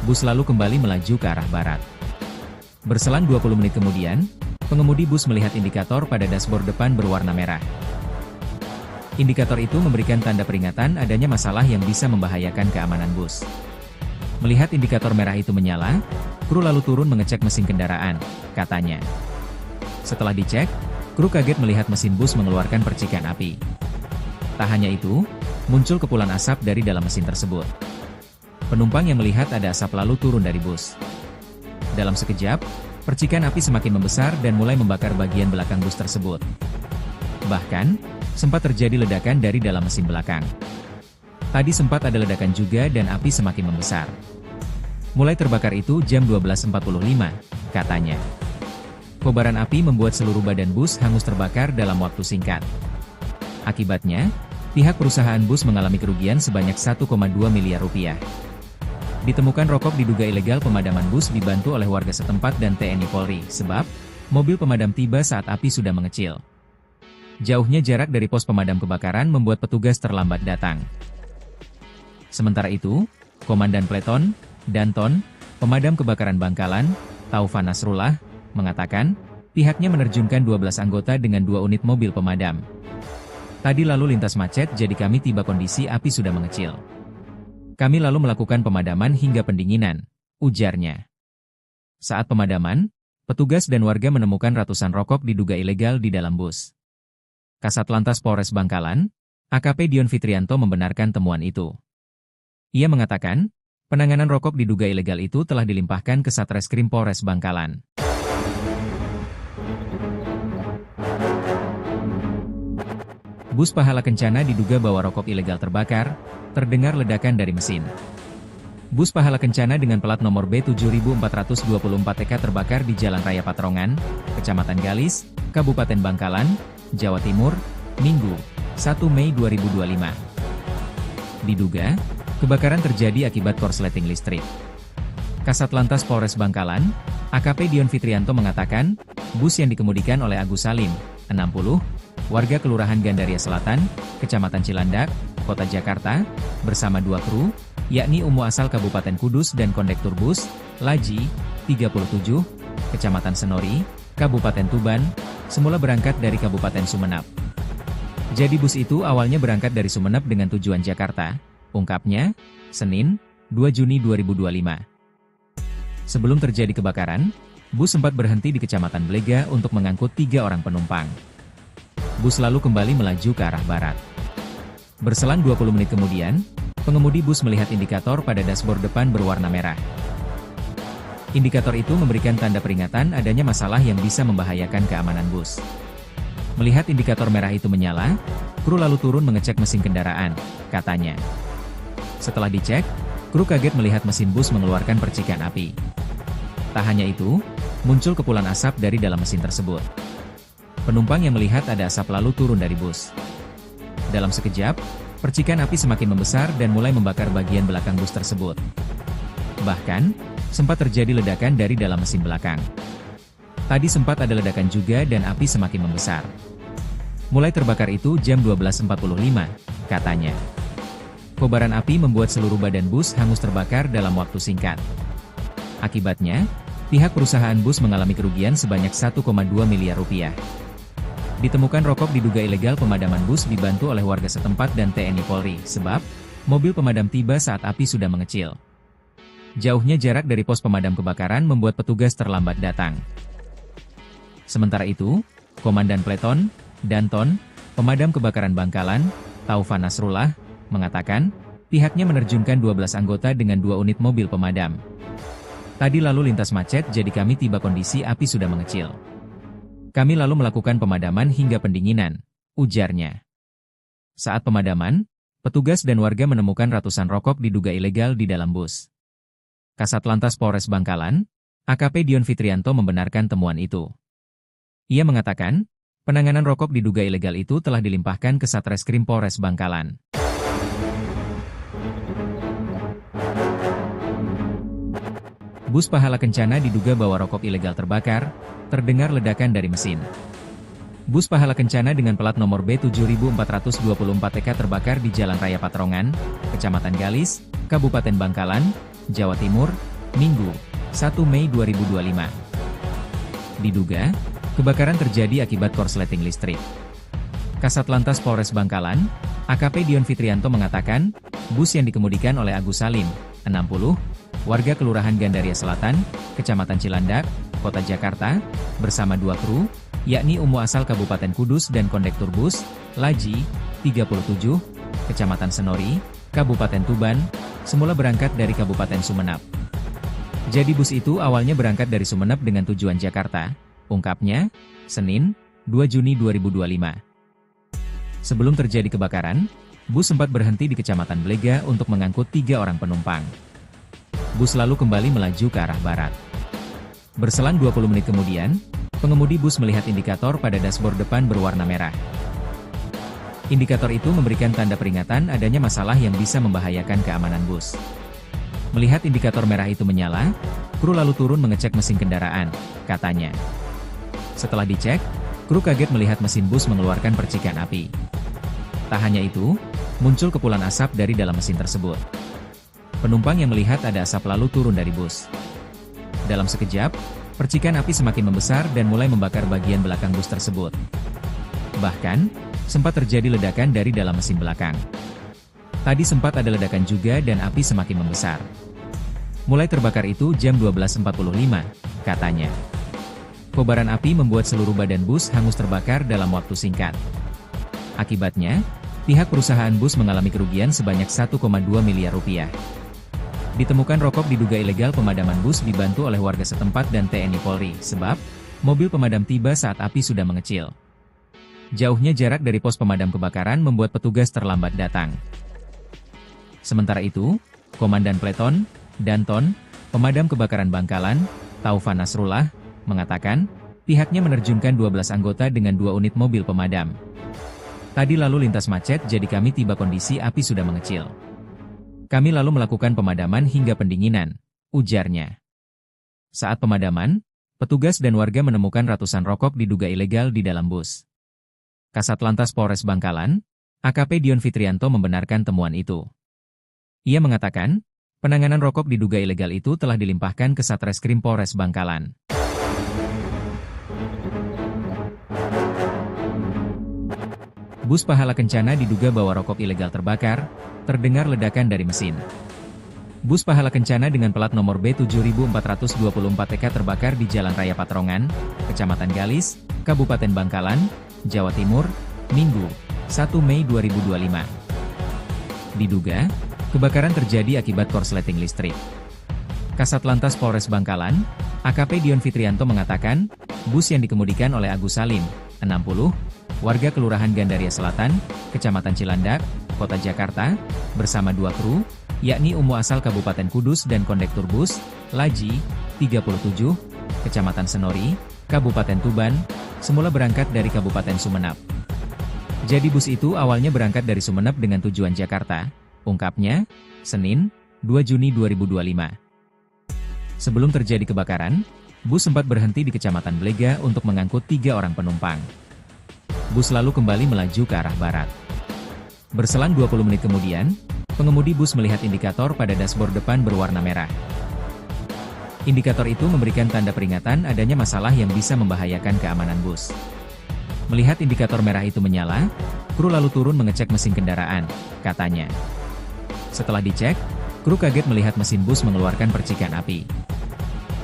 Bus lalu kembali melaju ke arah barat. Berselang 20 menit kemudian, pengemudi bus melihat indikator pada dashboard depan berwarna merah. Indikator itu memberikan tanda peringatan adanya masalah yang bisa membahayakan keamanan bus. Melihat indikator merah itu menyala, kru lalu turun mengecek mesin kendaraan, katanya. Setelah dicek, kru kaget melihat mesin bus mengeluarkan percikan api. Tak hanya itu, muncul kepulan asap dari dalam mesin tersebut. Penumpang yang melihat ada asap lalu turun dari bus. Dalam sekejap, percikan api semakin membesar dan mulai membakar bagian belakang bus tersebut. Bahkan, sempat terjadi ledakan dari dalam mesin belakang. Tadi sempat ada ledakan juga dan api semakin membesar. Mulai terbakar itu jam 12.45, katanya. Kobaran api membuat seluruh badan bus hangus terbakar dalam waktu singkat. Akibatnya, pihak perusahaan bus mengalami kerugian sebanyak 1,2 miliar rupiah. Ditemukan rokok diduga ilegal. Pemadaman bus dibantu oleh warga setempat dan TNI Polri, sebab mobil pemadam tiba saat api sudah mengecil. Jauhnya jarak dari pos pemadam kebakaran membuat petugas terlambat datang. Sementara itu, Komandan Peleton, Danton, Pemadam Kebakaran Bangkalan, Taufan Nasrullah, mengatakan, pihaknya menerjunkan 12 anggota dengan 2 unit mobil pemadam. Tadi lalu lintas macet jadi kami tiba kondisi api sudah mengecil. Kami lalu melakukan pemadaman hingga pendinginan, ujarnya. Saat pemadaman, petugas dan warga menemukan ratusan rokok diduga ilegal di dalam bus. Kasat Lantas Polres Bangkalan, AKP Dion Fitrianto membenarkan temuan itu. Ia mengatakan, penanganan rokok diduga ilegal itu telah dilimpahkan ke Satreskrim Polres Bangkalan. Bus Pahala Kencana diduga bawa rokok ilegal terbakar, terdengar ledakan dari mesin. Bus Pahala Kencana dengan plat nomor B7424TK terbakar di Jalan Raya Patrongan, Kecamatan Galis, Kabupaten Bangkalan, Jawa Timur, Minggu, 1 Mei 2025. Diduga, kebakaran terjadi akibat korsleting listrik. Kasat Lantas Polres Bangkalan, AKP Dion Fitrianto mengatakan, bus yang dikemudikan oleh Agus Salim, 60, warga Kelurahan Gandaria Selatan, Kecamatan Cilandak, Kota Jakarta, bersama 2 kru, yakni Umu asal Kabupaten Kudus dan kondektur bus, Laji, 37, Kecamatan Senori, Kabupaten Tuban, semula berangkat dari Kabupaten Sumeneb. Jadi bus itu awalnya berangkat dari Sumeneb dengan tujuan Jakarta, ungkapnya, Senin, 2 Juni 2025. Sebelum terjadi kebakaran, bus sempat berhenti di Kecamatan Blega untuk mengangkut 3 orang penumpang. Bus lalu kembali melaju ke arah barat. Berselang 20 menit kemudian, pengemudi bus melihat indikator pada dashboard depan berwarna merah. Indikator itu memberikan tanda peringatan adanya masalah yang bisa membahayakan keamanan bus. Melihat indikator merah itu menyala, kru lalu turun mengecek mesin kendaraan, katanya. Setelah dicek, kru kaget melihat mesin bus mengeluarkan percikan api. Tak hanya itu, muncul kepulan asap dari dalam mesin tersebut. Penumpang yang melihat ada asap lalu turun dari bus. Dalam sekejap, percikan api semakin membesar dan mulai membakar bagian belakang bus tersebut. Bahkan, sempat terjadi ledakan dari dalam mesin belakang. Tadi sempat ada ledakan juga dan api semakin membesar. Mulai terbakar itu jam 12.45, katanya. Kobaran api membuat seluruh badan bus hangus terbakar dalam waktu singkat. Akibatnya, pihak perusahaan bus mengalami kerugian sebanyak 1,2 miliar rupiah. Ditemukan rokok diduga ilegal. Pemadaman bus dibantu oleh warga setempat dan TNI Polri, sebab mobil pemadam tiba saat api sudah mengecil. Jauhnya jarak dari pos pemadam kebakaran membuat petugas terlambat datang. Sementara itu, Komandan Pleton, Danton, Pemadam Kebakaran Bangkalan, Taufan Nasrullah, mengatakan, pihaknya menerjunkan 12 anggota dengan 2 unit mobil pemadam. Tadi lalu lintas macet jadi kami tiba kondisi api sudah mengecil. Kami lalu melakukan pemadaman hingga pendinginan, ujarnya. Saat pemadaman, petugas dan warga menemukan ratusan rokok diduga ilegal di dalam bus. Kasat Lantas Polres Bangkalan, AKP Dion Fitrianto membenarkan temuan itu. Ia mengatakan, penanganan rokok diduga ilegal itu telah dilimpahkan ke Satreskrim Polres Bangkalan. Bus Pahala Kencana diduga bawa rokok ilegal terbakar, terdengar ledakan dari mesin. Bus Pahala Kencana dengan plat nomor B7424TK terbakar di Jalan Raya Patrongan, Kecamatan Galis, Kabupaten Bangkalan, Jawa Timur, Minggu, 1 Mei 2025. Diduga, kebakaran terjadi akibat korsleting listrik. Kasat Lantas Polres Bangkalan, AKP Dion Fitrianto mengatakan, bus yang dikemudikan oleh Agus Salim, 60, warga Kelurahan Gandaria Selatan, Kecamatan Cilandak, Kota Jakarta, bersama 2 kru, yakni Umu asal Kabupaten Kudus dan kondektur bus, Laji, 37, Kecamatan Senori, Kabupaten Tuban, semula berangkat dari Kabupaten Sumeneb. Jadi bus itu awalnya berangkat dari Sumeneb dengan tujuan Jakarta, ungkapnya, Senin, 2 Juni 2025. Sebelum terjadi kebakaran, bus sempat berhenti di Kecamatan Blega untuk mengangkut 3 orang penumpang. Bus lalu kembali melaju ke arah barat. Berselang 20 menit kemudian, pengemudi bus melihat indikator pada dashboard depan berwarna merah. Indikator itu memberikan tanda peringatan adanya masalah yang bisa membahayakan keamanan bus. Melihat indikator merah itu menyala, kru lalu turun mengecek mesin kendaraan, katanya. Setelah dicek, kru kaget melihat mesin bus mengeluarkan percikan api. Tak hanya itu, muncul kepulan asap dari dalam mesin tersebut. Penumpang yang melihat ada asap lalu turun dari bus. Dalam sekejap, percikan api semakin membesar dan mulai membakar bagian belakang bus tersebut. Bahkan, sempat terjadi ledakan dari dalam mesin belakang. Tadi sempat ada ledakan juga dan api semakin membesar. Mulai terbakar itu jam 12.45, katanya. Kobaran api membuat seluruh badan bus hangus terbakar dalam waktu singkat. Akibatnya, pihak perusahaan bus mengalami kerugian sebanyak 1,2 miliar rupiah. Ditemukan rokok diduga ilegal. Pemadaman bus dibantu oleh warga setempat dan TNI Polri, sebab mobil pemadam tiba saat api sudah mengecil. Jauhnya jarak dari pos pemadam kebakaran membuat petugas terlambat datang. Sementara itu, Komandan Peleton, Danton, Pemadam Kebakaran Bangkalan, Taufan Nasrullah, mengatakan, pihaknya menerjunkan 12 anggota dengan 2 unit mobil pemadam. Tadi lalu lintas macet jadi kami tiba kondisi api sudah mengecil. Kami lalu melakukan pemadaman hingga pendinginan, ujarnya. Saat pemadaman, petugas dan warga menemukan ratusan rokok diduga ilegal di dalam bus. Kasat Lantas Polres Bangkalan, AKP Dion Fitrianto membenarkan temuan itu. Ia mengatakan, penanganan rokok diduga ilegal itu telah dilimpahkan ke Satreskrim Polres Bangkalan. Bus Pahala Kencana diduga bawa rokok ilegal terbakar, terdengar ledakan dari mesin. Bus Pahala Kencana dengan plat nomor B7424TK terbakar di Jalan Raya Patrongan, Kecamatan Galis, Kabupaten Bangkalan, Jawa Timur, Minggu, 1 Mei 2025. Diduga, kebakaran terjadi akibat korsleting listrik. Kasat Lantas Polres Bangkalan, AKP Dion Fitrianto mengatakan, bus yang dikemudikan oleh Agus Salim, 60, warga Kelurahan Gandaria Selatan, Kecamatan Cilandak, Kota Jakarta, bersama 2 kru, yakni Umu asal Kabupaten Kudus dan kondektur bus, Laji, 37, Kecamatan Senori, Kabupaten Tuban, semula berangkat dari Kabupaten Sumeneb. Jadi bus itu awalnya berangkat dari Sumeneb dengan tujuan Jakarta, ungkapnya, Senin, 2 Juni 2025. Sebelum terjadi kebakaran, bus sempat berhenti di Kecamatan Blega untuk mengangkut 3 orang penumpang. Bus lalu kembali melaju ke arah barat. Berselang 20 menit kemudian, pengemudi bus melihat indikator pada dashboard depan berwarna merah. Indikator itu memberikan tanda peringatan adanya masalah yang bisa membahayakan keamanan bus. Melihat indikator merah itu menyala, kru lalu turun mengecek mesin kendaraan, katanya. Setelah dicek, kru kaget melihat mesin bus mengeluarkan percikan api.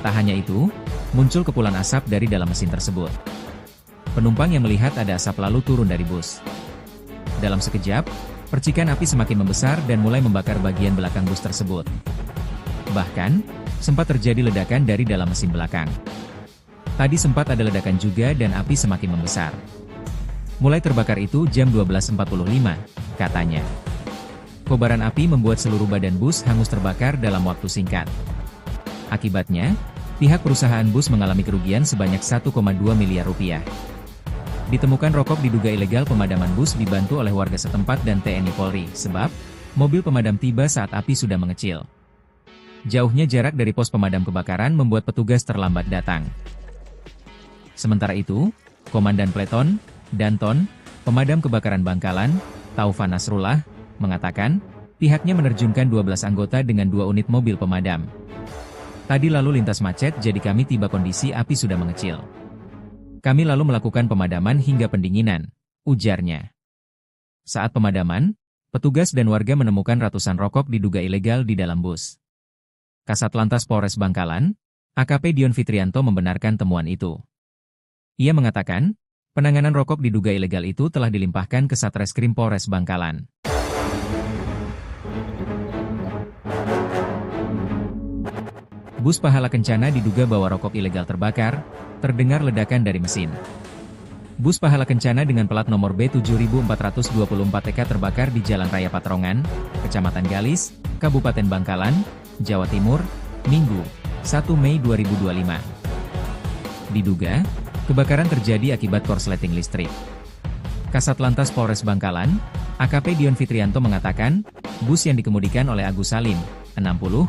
Tak hanya itu, muncul kepulan asap dari dalam mesin tersebut. Penumpang yang melihat ada asap lalu turun dari bus. Dalam sekejap, percikan api semakin membesar dan mulai membakar bagian belakang bus tersebut. Bahkan, sempat terjadi ledakan dari dalam mesin belakang. Tadi sempat ada ledakan juga dan api semakin membesar. Mulai terbakar itu jam 12.45, katanya. Kobaran api membuat seluruh badan bus hangus terbakar dalam waktu singkat. Akibatnya, pihak perusahaan bus mengalami kerugian sebanyak 1,2 miliar rupiah. Ditemukan rokok diduga ilegal pemadaman bus dibantu oleh warga setempat dan TNI Polri, sebab mobil pemadam tiba saat api sudah mengecil. Jauhnya jarak dari pos pemadam kebakaran membuat petugas terlambat datang. Sementara itu, Komandan Peleton, Danton, Pemadam Kebakaran Bangkalan, Taufan Nasrullah, mengatakan, pihaknya menerjunkan 12 anggota dengan 2 unit mobil pemadam. Tadi lalu lintas macet jadi kami tiba kondisi api sudah mengecil. Kami lalu melakukan pemadaman hingga pendinginan, ujarnya. Saat pemadaman, petugas dan warga menemukan ratusan rokok diduga ilegal di dalam bus. Kasat Lantas Polres Bangkalan, AKP Dion Fitrianto membenarkan temuan itu. Ia mengatakan, penanganan rokok diduga ilegal itu telah dilimpahkan ke Satreskrim Polres Bangkalan. Bus Pahala Kencana diduga bawa rokok ilegal terbakar, terdengar ledakan dari mesin. Bus Pahala Kencana dengan plat nomor B7424TK terbakar di Jalan Raya Patrongan, Kecamatan Galis, Kabupaten Bangkalan, Jawa Timur, Minggu, 1 Mei 2025. Diduga, kebakaran terjadi akibat korsleting listrik. Kasat Lantas Polres Bangkalan, AKP Dion Fitrianto mengatakan, bus yang dikemudikan oleh Agus Salim, 60,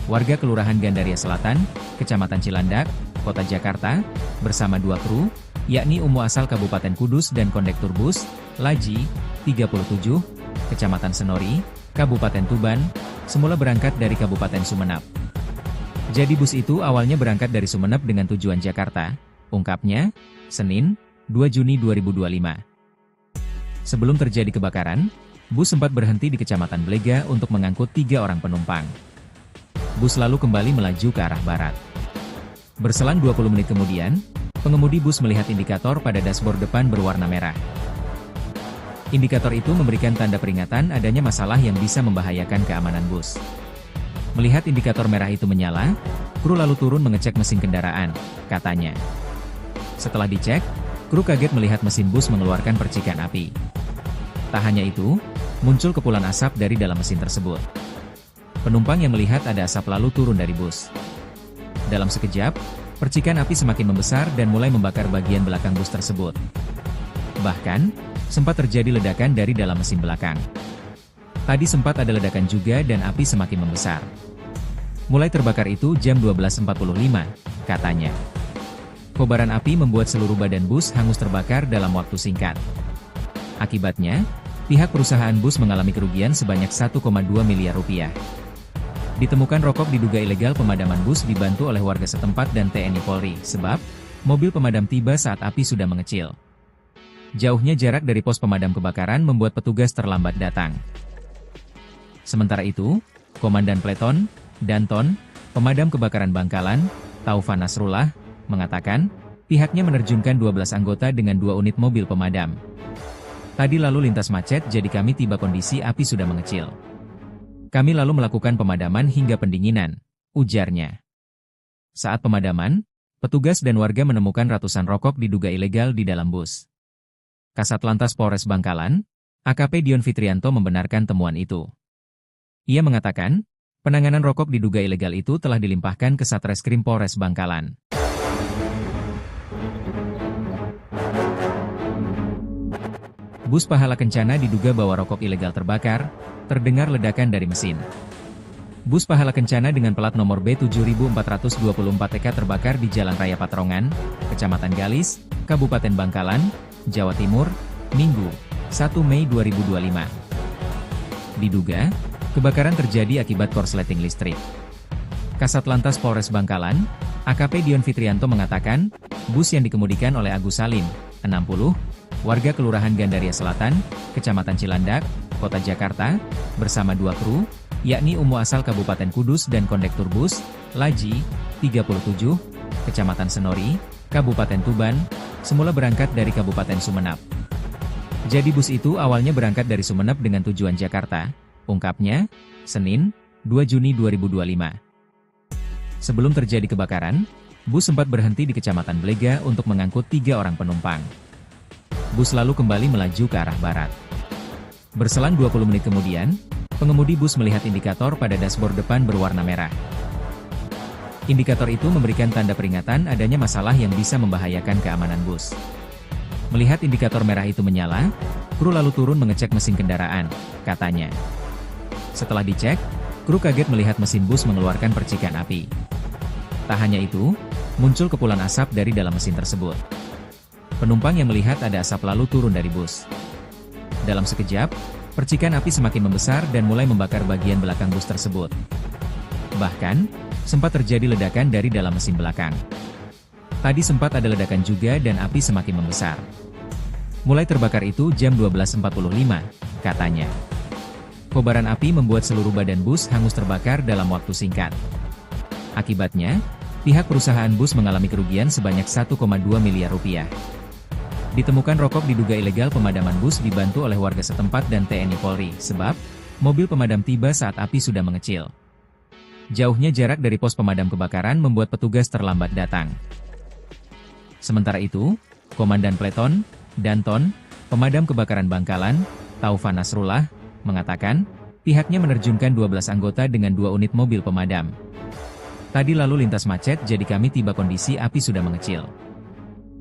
warga Kelurahan Gandaria Selatan, Kecamatan Cilandak, Kota Jakarta, bersama 2 kru, yakni Umu asal Kabupaten Kudus dan kondektur bus, Laji, 37, Kecamatan Senori, Kabupaten Tuban, semula berangkat dari Kabupaten Sumeneb. Jadi bus itu awalnya berangkat dari Sumeneb dengan tujuan Jakarta, ungkapnya, Senin, 2 Juni 2025. Sebelum terjadi kebakaran, bus sempat berhenti di Kecamatan Blega untuk mengangkut 3 orang penumpang. Bus lalu kembali melaju ke arah barat. Berselang 20 menit kemudian, pengemudi bus melihat indikator pada dashboard depan berwarna merah. Indikator itu memberikan tanda peringatan adanya masalah yang bisa membahayakan keamanan bus. Melihat indikator merah itu menyala, kru lalu turun mengecek mesin kendaraan, katanya. Setelah dicek, kru kaget melihat mesin bus mengeluarkan percikan api. Tak hanya itu, muncul kepulan asap dari dalam mesin tersebut. Penumpang yang melihat ada asap lalu turun dari bus. Dalam sekejap, percikan api semakin membesar dan mulai membakar bagian belakang bus tersebut. Bahkan, sempat terjadi ledakan dari dalam mesin belakang. Tadi sempat ada ledakan juga dan api semakin membesar. Mulai terbakar itu jam 12.45, katanya. Kobaran api membuat seluruh badan bus hangus terbakar dalam waktu singkat. Akibatnya, pihak perusahaan bus mengalami kerugian sebanyak 1,2 miliar rupiah. Ditemukan rokok diduga ilegal. Pemadaman bus dibantu oleh warga setempat dan TNI Polri, sebab mobil pemadam tiba saat api sudah mengecil. Jauhnya jarak dari pos pemadam kebakaran membuat petugas terlambat datang. Sementara itu, Komandan Pleton, Danton, Pemadam Kebakaran Bangkalan, Taufan Nasrullah, mengatakan, pihaknya menerjunkan 12 anggota dengan 2 unit mobil pemadam. Tadi lalu lintas macet jadi kami tiba kondisi api sudah mengecil. Kami lalu melakukan pemadaman hingga pendinginan, ujarnya. Saat pemadaman, petugas dan warga menemukan ratusan rokok diduga ilegal di dalam bus. Kasat Lantas Polres Bangkalan, AKP Dion Fitrianto membenarkan temuan itu. Ia mengatakan, penanganan rokok diduga ilegal itu telah dilimpahkan ke Satreskrim Polres Bangkalan. Bus Pahala Kencana diduga bawa rokok ilegal terbakar, terdengar ledakan dari mesin. Bus Pahala Kencana dengan plat nomor B7424EK terbakar di Jalan Raya Patrongan, Kecamatan Galis, Kabupaten Bangkalan, Jawa Timur, Minggu, 1 Mei 2025. Diduga, kebakaran terjadi akibat korsleting listrik. Kasat Lantas Polres Bangkalan, AKP Dion Fitrianto mengatakan, bus yang dikemudikan oleh Agus Salim, 60, warga Kelurahan Gandaria Selatan, Kecamatan Cilandak, Kota Jakarta, bersama 2 kru, yakni Umu asal Kabupaten Kudus dan kondektur bus, Laji, 37, Kecamatan Senori, Kabupaten Tuban, semula berangkat dari Kabupaten Sumeneb. Jadi bus itu awalnya berangkat dari Sumeneb dengan tujuan Jakarta, ungkapnya, Senin, 2 Juni 2025. Sebelum terjadi kebakaran, bus sempat berhenti di Kecamatan Blega untuk mengangkut 3 orang penumpang. Bus lalu kembali melaju ke arah barat. Berselang 20 menit kemudian, pengemudi bus melihat indikator pada dashboard depan berwarna merah. Indikator itu memberikan tanda peringatan adanya masalah yang bisa membahayakan keamanan bus. Melihat indikator merah itu menyala, kru lalu turun mengecek mesin kendaraan, katanya. Setelah dicek, kru kaget melihat mesin bus mengeluarkan percikan api. Tak hanya itu, muncul kepulan asap dari dalam mesin tersebut. Penumpang yang melihat ada asap lalu turun dari bus. Dalam sekejap, percikan api semakin membesar dan mulai membakar bagian belakang bus tersebut. Bahkan, sempat terjadi ledakan dari dalam mesin belakang. Tadi sempat ada ledakan juga dan api semakin membesar. Mulai terbakar itu jam 12.45, katanya. Kobaran api membuat seluruh badan bus hangus terbakar dalam waktu singkat. Akibatnya, pihak perusahaan bus mengalami kerugian sebanyak 1,2 miliar rupiah. Ditemukan rokok diduga ilegal. Pemadaman bus dibantu oleh warga setempat dan TNI Polri, sebab mobil pemadam tiba saat api sudah mengecil. Jauhnya jarak dari pos pemadam kebakaran membuat petugas terlambat datang. Sementara itu, Komandan Pleton, Danton, Pemadam Kebakaran Bangkalan, Taufan Nasrullah, mengatakan, pihaknya menerjunkan 12 anggota dengan 2 unit mobil pemadam. Tadi lalu lintas macet jadi kami tiba kondisi api sudah mengecil.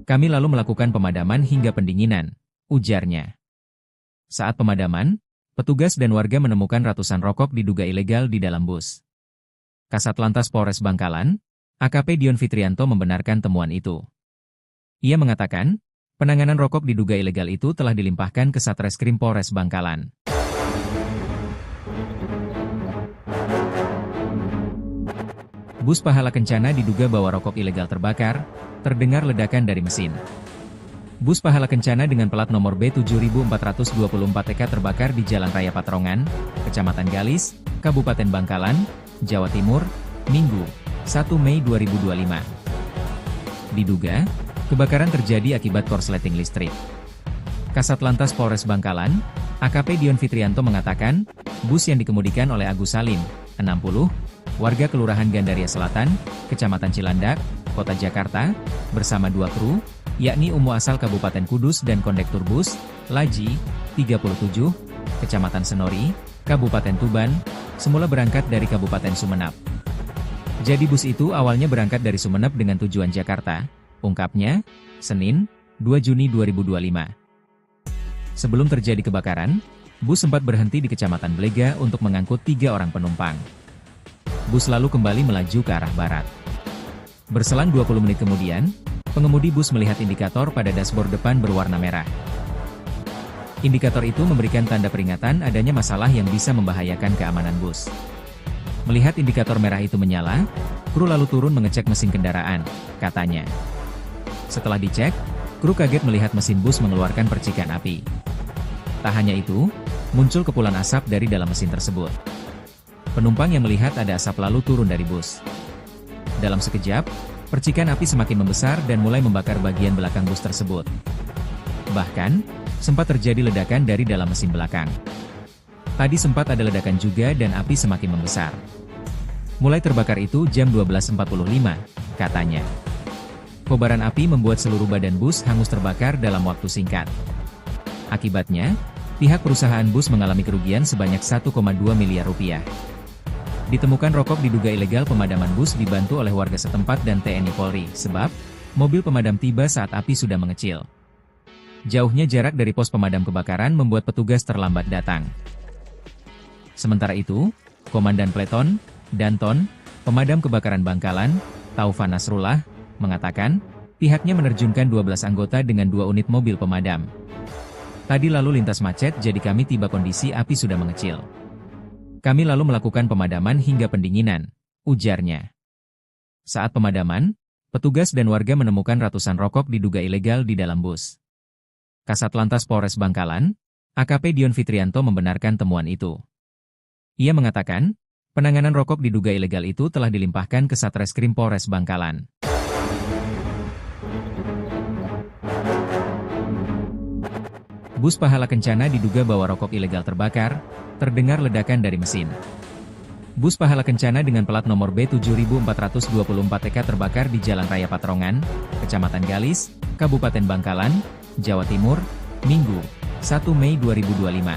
Kami lalu melakukan pemadaman hingga pendinginan, ujarnya. Saat pemadaman, petugas dan warga menemukan ratusan rokok diduga ilegal di dalam bus. Kasat Lantas Polres Bangkalan, AKP Dion Fitrianto membenarkan temuan itu. Ia mengatakan, penanganan rokok diduga ilegal itu telah dilimpahkan ke Satreskrim Polres Bangkalan. Bus Pahala Kencana diduga bawa rokok ilegal terbakar, terdengar ledakan dari mesin. Bus Pahala Kencana dengan plat nomor B7424EK terbakar di Jalan Raya Patrongan, Kecamatan Galis, Kabupaten Bangkalan, Jawa Timur, Minggu, 1 Mei 2025. Diduga, kebakaran terjadi akibat korsleting listrik. Kasat Lantas Polres Bangkalan, AKP Dion Fitrianto mengatakan, bus yang dikemudikan oleh Agus Salim, 60, warga Kelurahan Gandaria Selatan, Kecamatan Cilandak, Kota Jakarta, bersama 2 kru, yakni Umu asal Kabupaten Kudus dan kondektur bus, Laji, 37, Kecamatan Senori, Kabupaten Tuban, semula berangkat dari Kabupaten Sumeneb. Jadi bus itu awalnya berangkat dari Sumeneb dengan tujuan Jakarta, ungkapnya, Senin, 2 Juni 2025. Sebelum terjadi kebakaran, bus sempat berhenti di Kecamatan Blega untuk mengangkut 3 orang penumpang. Bus lalu kembali melaju ke arah barat. Berselang 20 menit kemudian, pengemudi bus melihat indikator pada dashboard depan berwarna merah. Indikator itu memberikan tanda peringatan adanya masalah yang bisa membahayakan keamanan bus. Melihat indikator merah itu menyala, kru lalu turun mengecek mesin kendaraan, katanya. Setelah dicek, kru kaget melihat mesin bus mengeluarkan percikan api. Tak hanya itu, muncul kepulan asap dari dalam mesin tersebut. Penumpang yang melihat ada asap lalu turun dari bus. Dalam sekejap, percikan api semakin membesar dan mulai membakar bagian belakang bus tersebut. Bahkan, sempat terjadi ledakan dari dalam mesin belakang. Tadi sempat ada ledakan juga dan api semakin membesar. Mulai terbakar itu jam 12.45, katanya. Kobaran api membuat seluruh badan bus hangus terbakar dalam waktu singkat. Akibatnya, pihak perusahaan bus mengalami kerugian sebanyak 1,2 miliar rupiah. Ditemukan rokok diduga ilegal pemadaman bus dibantu oleh warga setempat dan TNI Polri, sebab mobil pemadam tiba saat api sudah mengecil. Jauhnya jarak dari pos pemadam kebakaran membuat petugas terlambat datang. Sementara itu, Komandan Pleton, Danton, Pemadam Kebakaran Bangkalan, Taufan Nasrullah, mengatakan, pihaknya menerjunkan 12 anggota dengan 2 unit mobil pemadam. Tadi lalu lintas macet jadi kami tiba kondisi api sudah mengecil. Kami lalu melakukan pemadaman hingga pendinginan, ujarnya. Saat pemadaman, petugas dan warga menemukan ratusan rokok diduga ilegal di dalam bus. Kasat Lantas Polres Bangkalan, AKP Dion Fitrianto membenarkan temuan itu. Ia mengatakan, penanganan rokok diduga ilegal itu telah dilimpahkan ke Satreskrim Polres Bangkalan. Bus Pahala Kencana diduga bawa rokok ilegal terbakar, terdengar ledakan dari mesin. Bus Pahala Kencana dengan plat nomor B7424TK terbakar di Jalan Raya Patrongan, Kecamatan Galis, Kabupaten Bangkalan, Jawa Timur, Minggu, 1 Mei 2025.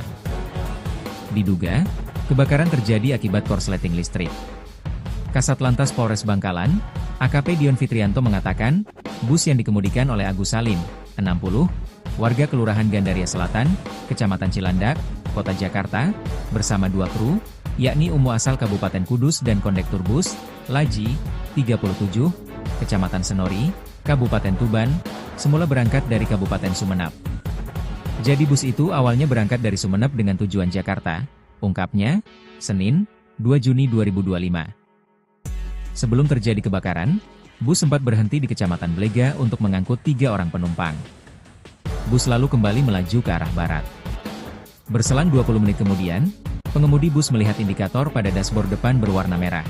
Diduga, kebakaran terjadi akibat korsleting listrik. Kasat Lantas Polres Bangkalan, AKP Dion Fitrianto mengatakan, bus yang dikemudikan oleh Agus Salim, 60, warga Kelurahan Gandaria Selatan, Kecamatan Cilandak, Kota Jakarta, bersama 2 kru, yakni Umu asal Kabupaten Kudus dan kondektur bus, Laji, 37, Kecamatan Senori, Kabupaten Tuban, semula berangkat dari Kabupaten Sumeneb. Jadi bus itu awalnya berangkat dari Sumeneb dengan tujuan Jakarta, ungkapnya, Senin, 2 Juni 2025. Sebelum terjadi kebakaran, bus sempat berhenti di Kecamatan Blega untuk mengangkut 3 orang penumpang. Bus lalu kembali melaju ke arah barat. Berselang 20 menit kemudian, pengemudi bus melihat indikator pada dashboard depan berwarna merah.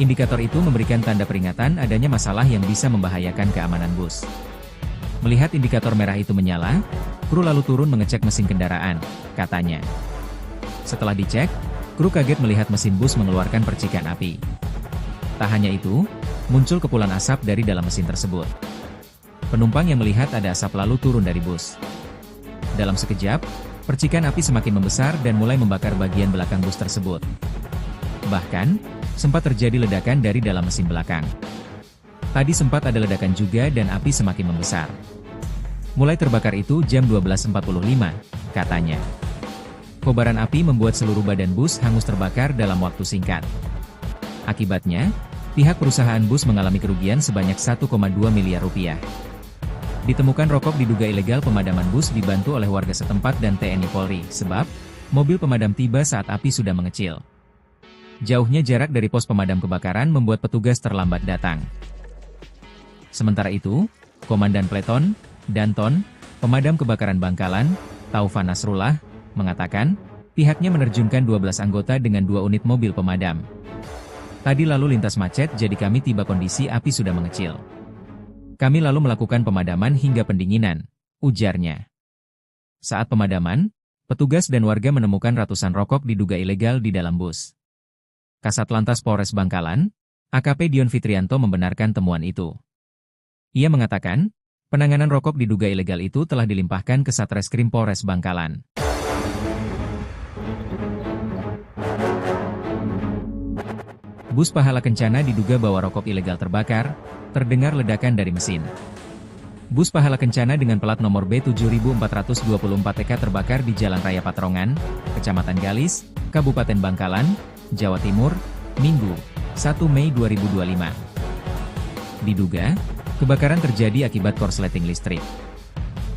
Indikator itu memberikan tanda peringatan adanya masalah yang bisa membahayakan keamanan bus. Melihat indikator merah itu menyala, kru lalu turun mengecek mesin kendaraan, katanya. Setelah dicek, kru kaget melihat mesin bus mengeluarkan percikan api. Tak hanya itu, muncul kepulan asap dari dalam mesin tersebut. Penumpang yang melihat ada asap lalu turun dari bus. Dalam sekejap, percikan api semakin membesar dan mulai membakar bagian belakang bus tersebut. Bahkan, sempat terjadi ledakan dari dalam mesin belakang. Tadi sempat ada ledakan juga dan api semakin membesar. Mulai terbakar itu jam 12.45, katanya. Kobaran api membuat seluruh badan bus hangus terbakar dalam waktu singkat. Akibatnya, pihak perusahaan bus mengalami kerugian sebanyak 1,2 miliar rupiah. Ditemukan rokok diduga ilegal pemadaman bus dibantu oleh warga setempat dan TNI Polri, sebab mobil pemadam tiba saat api sudah mengecil. Jauhnya jarak dari pos pemadam kebakaran membuat petugas terlambat datang. Sementara itu, Komandan Pleton, Danton, Pemadam Kebakaran Bangkalan, Taufan Nasrullah, mengatakan, pihaknya menerjunkan 12 anggota dengan 2 unit mobil pemadam. Tadi lalu lintas macet jadi kami tiba kondisi api sudah mengecil. Kami lalu melakukan pemadaman hingga pendinginan, ujarnya. Saat pemadaman, petugas dan warga menemukan ratusan rokok diduga ilegal di dalam bus. Kasat Lantas Polres Bangkalan, AKP Dion Fitrianto membenarkan temuan itu. Ia mengatakan, penanganan rokok diduga ilegal itu telah dilimpahkan ke Satreskrim Polres Bangkalan. Bus Pahala Kencana diduga bawa rokok ilegal terbakar, terdengar ledakan dari mesin. Bus Pahala Kencana dengan plat nomor B7424TK terbakar di Jalan Raya Patrongan, Kecamatan Galis, Kabupaten Bangkalan, Jawa Timur, Minggu, 1 Mei 2025. Diduga, kebakaran terjadi akibat korsleting listrik.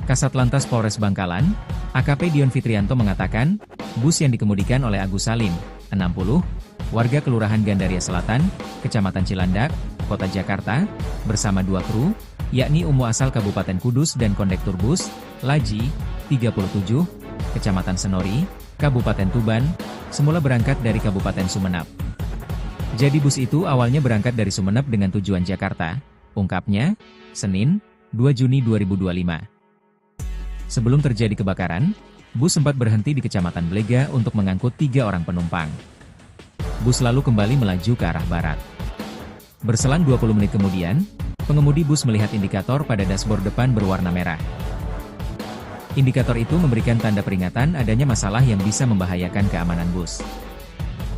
Kasat Lantas Polres Bangkalan, AKP Dion Fitrianto mengatakan, bus yang dikemudikan oleh Agus Salim, 60, warga Kelurahan Gandaria Selatan, Kecamatan Cilandak, Kota Jakarta, bersama 2 kru, yakni Umu asal Kabupaten Kudus dan kondektur bus, Laji, 37, Kecamatan Senori, Kabupaten Tuban, semula berangkat dari Kabupaten Sumeneb. Jadi bus itu awalnya berangkat dari Sumeneb dengan tujuan Jakarta, ungkapnya, Senin, 2 Juni 2025. Sebelum terjadi kebakaran, bus sempat berhenti di Kecamatan Blega untuk mengangkut 3 orang penumpang. Bus lalu kembali melaju ke arah barat. Berselang 20 menit kemudian, pengemudi bus melihat indikator pada dashboard depan berwarna merah. Indikator itu memberikan tanda peringatan adanya masalah yang bisa membahayakan keamanan bus.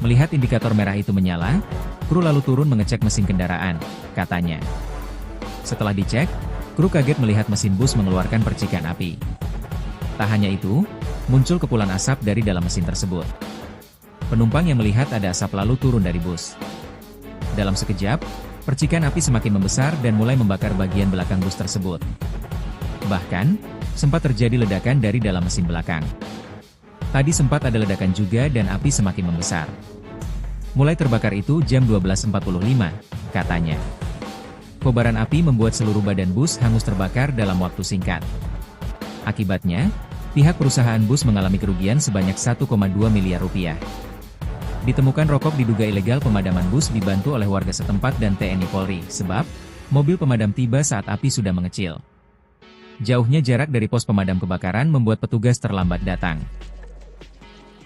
Melihat indikator merah itu menyala, kru lalu turun mengecek mesin kendaraan, katanya. Setelah dicek, kru kaget melihat mesin bus mengeluarkan percikan api. Tak hanya itu, muncul kepulan asap dari dalam mesin tersebut. Penumpang yang melihat ada asap lalu turun dari bus. Dalam sekejap, percikan api semakin membesar dan mulai membakar bagian belakang bus tersebut. Bahkan, sempat terjadi ledakan dari dalam mesin belakang. Tadi sempat ada ledakan juga dan api semakin membesar. Mulai terbakar itu jam 12.45, katanya. Kobaran api membuat seluruh badan bus hangus terbakar dalam waktu singkat. Akibatnya, pihak perusahaan bus mengalami kerugian sebanyak 1,2 miliar rupiah. Ditemukan rokok diduga ilegal pemadaman bus dibantu oleh warga setempat dan TNI Polri, sebab mobil pemadam tiba saat api sudah mengecil. Jauhnya jarak dari pos pemadam kebakaran membuat petugas terlambat datang.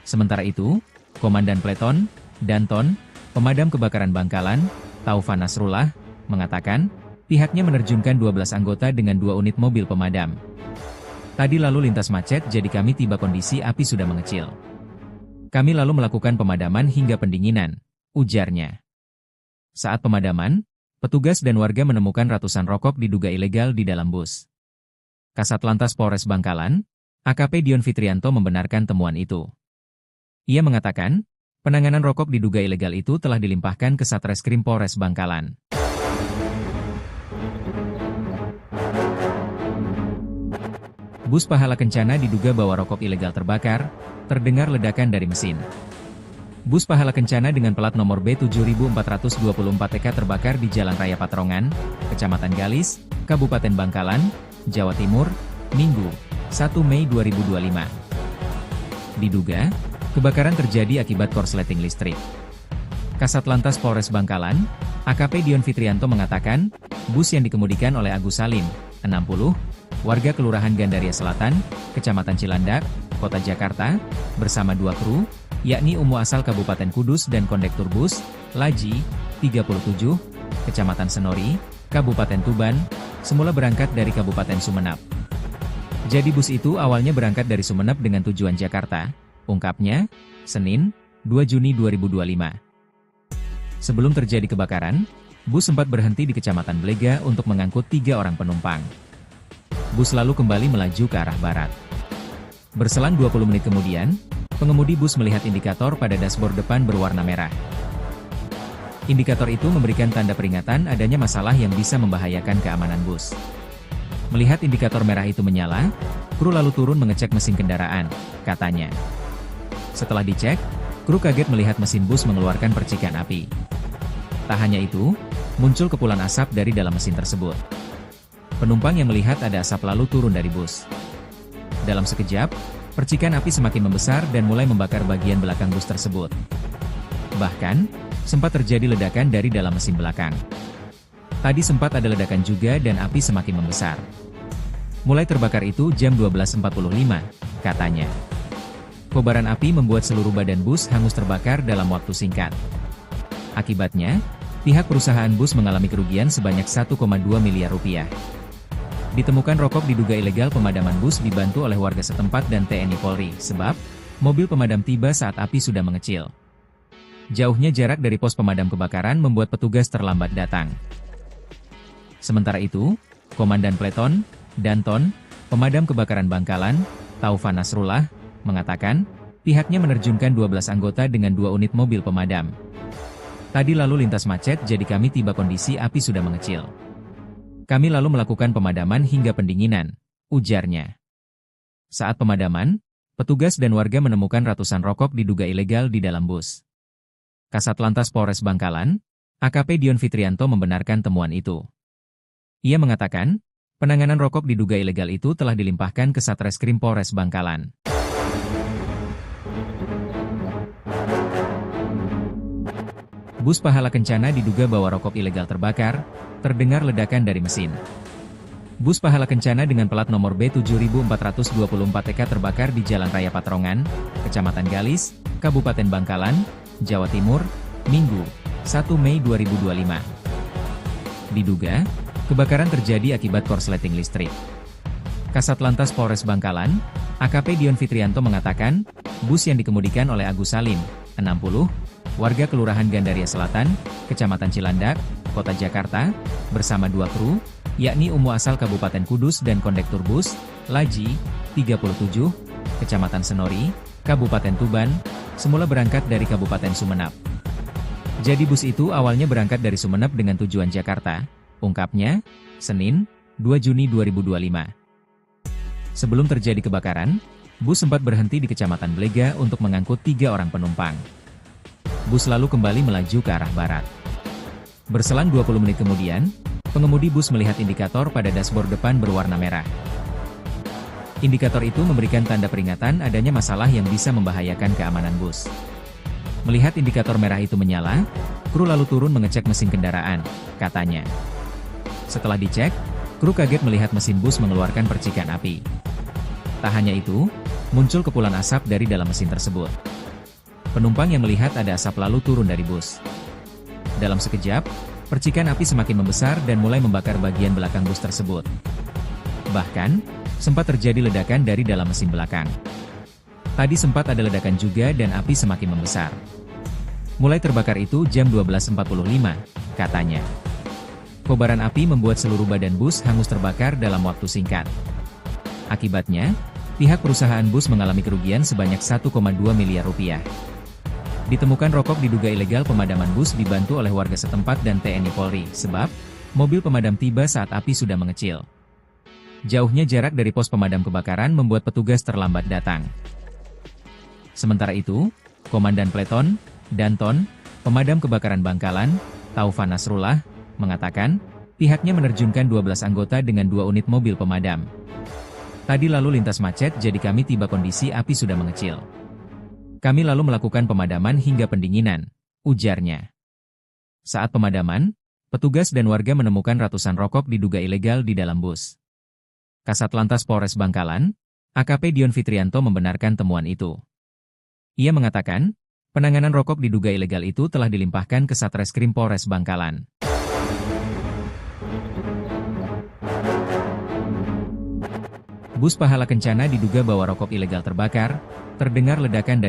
Sementara itu, Komandan Pleton, Danton, Pemadam Kebakaran Bangkalan, Taufan Nasrullah, mengatakan, pihaknya menerjunkan 12 anggota dengan 2 unit mobil pemadam. Tadi lalu lintas macet jadi kami tiba kondisi api sudah mengecil. Kami lalu melakukan pemadaman hingga pendinginan, ujarnya. Saat pemadaman, petugas dan warga menemukan ratusan rokok diduga ilegal di dalam bus. Kasat Lantas Polres Bangkalan, AKP Dion Fitrianto membenarkan temuan itu. Ia mengatakan, penanganan rokok diduga ilegal itu telah dilimpahkan ke Satreskrim Polres Bangkalan. Bus Pahala Kencana diduga bawa rokok ilegal terbakar, terdengar ledakan dari mesin. Bus Pahala Kencana dengan plat nomor B7424TK terbakar di Jalan Raya Patrongan, Kecamatan Galis, Kabupaten Bangkalan, Jawa Timur, Minggu, 1 Mei 2025. Diduga, kebakaran terjadi akibat korsleting listrik. Kasat Lantas Polres Bangkalan, AKP Dion Fitrianto mengatakan, bus yang dikemudikan oleh Agus Salim, 60, warga Kelurahan Gandaria Selatan, Kecamatan Cilandak, Kota Jakarta, bersama 2 kru, yakni Umu asal Kabupaten Kudus dan kondektur bus, Laji, 37, Kecamatan Senori, Kabupaten Tuban, semula berangkat dari Kabupaten Sumeneb. Jadi bus itu awalnya berangkat dari Sumeneb dengan tujuan Jakarta, ungkapnya, Senin, 2 Juni 2025. Sebelum terjadi kebakaran, bus sempat berhenti di Kecamatan Blega untuk mengangkut 3 orang penumpang. Bus lalu kembali melaju ke arah barat. Berselang 20 menit kemudian, pengemudi bus melihat indikator pada dashboard depan berwarna merah. Indikator itu memberikan tanda peringatan adanya masalah yang bisa membahayakan keamanan bus. Melihat indikator merah itu menyala, kru lalu turun mengecek mesin kendaraan, katanya. Setelah dicek, kru kaget melihat mesin bus mengeluarkan percikan api. Tak hanya itu, muncul kepulan asap dari dalam mesin tersebut. Penumpang yang melihat ada asap lalu turun dari bus. Dalam sekejap, percikan api semakin membesar dan mulai membakar bagian belakang bus tersebut. Bahkan, sempat terjadi ledakan dari dalam mesin belakang. Tadi sempat ada ledakan juga dan api semakin membesar. Mulai terbakar itu jam 12.45, katanya. Kobaran api membuat seluruh badan bus hangus terbakar dalam waktu singkat. Akibatnya, pihak perusahaan bus mengalami kerugian sebanyak 1,2 miliar rupiah. Ditemukan rokok diduga ilegal pemadaman bus dibantu oleh warga setempat dan TNI Polri, sebab mobil pemadam tiba saat api sudah mengecil. Jauhnya jarak dari pos pemadam kebakaran membuat petugas terlambat datang. Sementara itu, Komandan Peleton, Danton, Pemadam Kebakaran Bangkalan, Taufan Nasrullah, mengatakan, pihaknya menerjunkan 12 anggota dengan 2 unit mobil pemadam. Tadi lalu lintas macet jadi kami tiba kondisi api sudah mengecil. Kami lalu melakukan pemadaman hingga pendinginan, ujarnya. Saat pemadaman, petugas dan warga menemukan ratusan rokok diduga ilegal di dalam bus. Kasat Lantas Polres Bangkalan, AKP Dion Fitrianto membenarkan temuan itu. Ia mengatakan, penanganan rokok diduga ilegal itu telah dilimpahkan ke Satreskrim Polres Bangkalan. Bus Pahala Kencana diduga bawa rokok ilegal terbakar, terdengar ledakan dari mesin. Bus Pahala Kencana dengan plat nomor B7424TK terbakar di Jalan Raya Patrongan, Kecamatan Galis, Kabupaten Bangkalan, Jawa Timur, Minggu, 1 Mei 2025. Diduga, kebakaran terjadi akibat korsleting listrik. Kasat Lantas Polres Bangkalan, AKP Dion Fitrianto mengatakan, bus yang dikemudikan oleh Agus Salim, 60, warga Kelurahan Gandaria Selatan, Kecamatan Cilandak, Kota Jakarta, bersama 2 kru, yakni Umu asal Kabupaten Kudus dan kondektur bus, Laji, 37, Kecamatan Senori, Kabupaten Tuban, semula berangkat dari Kabupaten Sumeneb. Jadi bus itu awalnya berangkat dari Sumeneb dengan tujuan Jakarta, ungkapnya, Senin, 2 Juni 2025. Sebelum terjadi kebakaran, bus sempat berhenti di Kecamatan Blega untuk mengangkut 3 orang penumpang. Bus lalu kembali melaju ke arah barat. Berselang 20 menit kemudian, pengemudi bus melihat indikator pada dashboard depan berwarna merah. Indikator itu memberikan tanda peringatan adanya masalah yang bisa membahayakan keamanan bus. Melihat indikator merah itu menyala, kru lalu turun mengecek mesin kendaraan, katanya. Setelah dicek, kru kaget melihat mesin bus mengeluarkan percikan api. Tak hanya itu, muncul kepulan asap dari dalam mesin tersebut. Penumpang yang melihat ada asap lalu turun dari bus. Dalam sekejap, percikan api semakin membesar dan mulai membakar bagian belakang bus tersebut. Bahkan, sempat terjadi ledakan dari dalam mesin belakang. Tadi sempat ada ledakan juga dan api semakin membesar. Mulai terbakar itu jam 12.45, katanya. Kobaran api membuat seluruh badan bus hangus terbakar dalam waktu singkat. Akibatnya, pihak perusahaan bus mengalami kerugian sebanyak 1,2 miliar rupiah. Ditemukan rokok diduga ilegal pemadaman bus dibantu oleh warga setempat dan TNI Polri, sebab mobil pemadam tiba saat api sudah mengecil. Jauhnya jarak dari pos pemadam kebakaran membuat petugas terlambat datang. Sementara itu, Komandan Peleton, Danton, Pemadam Kebakaran Bangkalan, Taufan Nasrullah, mengatakan, pihaknya menerjunkan 12 anggota dengan 2 unit mobil pemadam. Tadi lalu lintas macet jadi kami tiba kondisi api sudah mengecil. Kami lalu melakukan pemadaman hingga pendinginan, ujarnya. Saat pemadaman, petugas dan warga menemukan ratusan rokok diduga ilegal di dalam bus. Kasat Lantas Polres Bangkalan, AKP Dion Fitrianto membenarkan temuan itu. Ia mengatakan, penanganan rokok diduga ilegal itu telah dilimpahkan ke Satreskrim Polres Bangkalan. Bus Pahala Kencana diduga bawa rokok ilegal terbakar, terdengar ledakan dari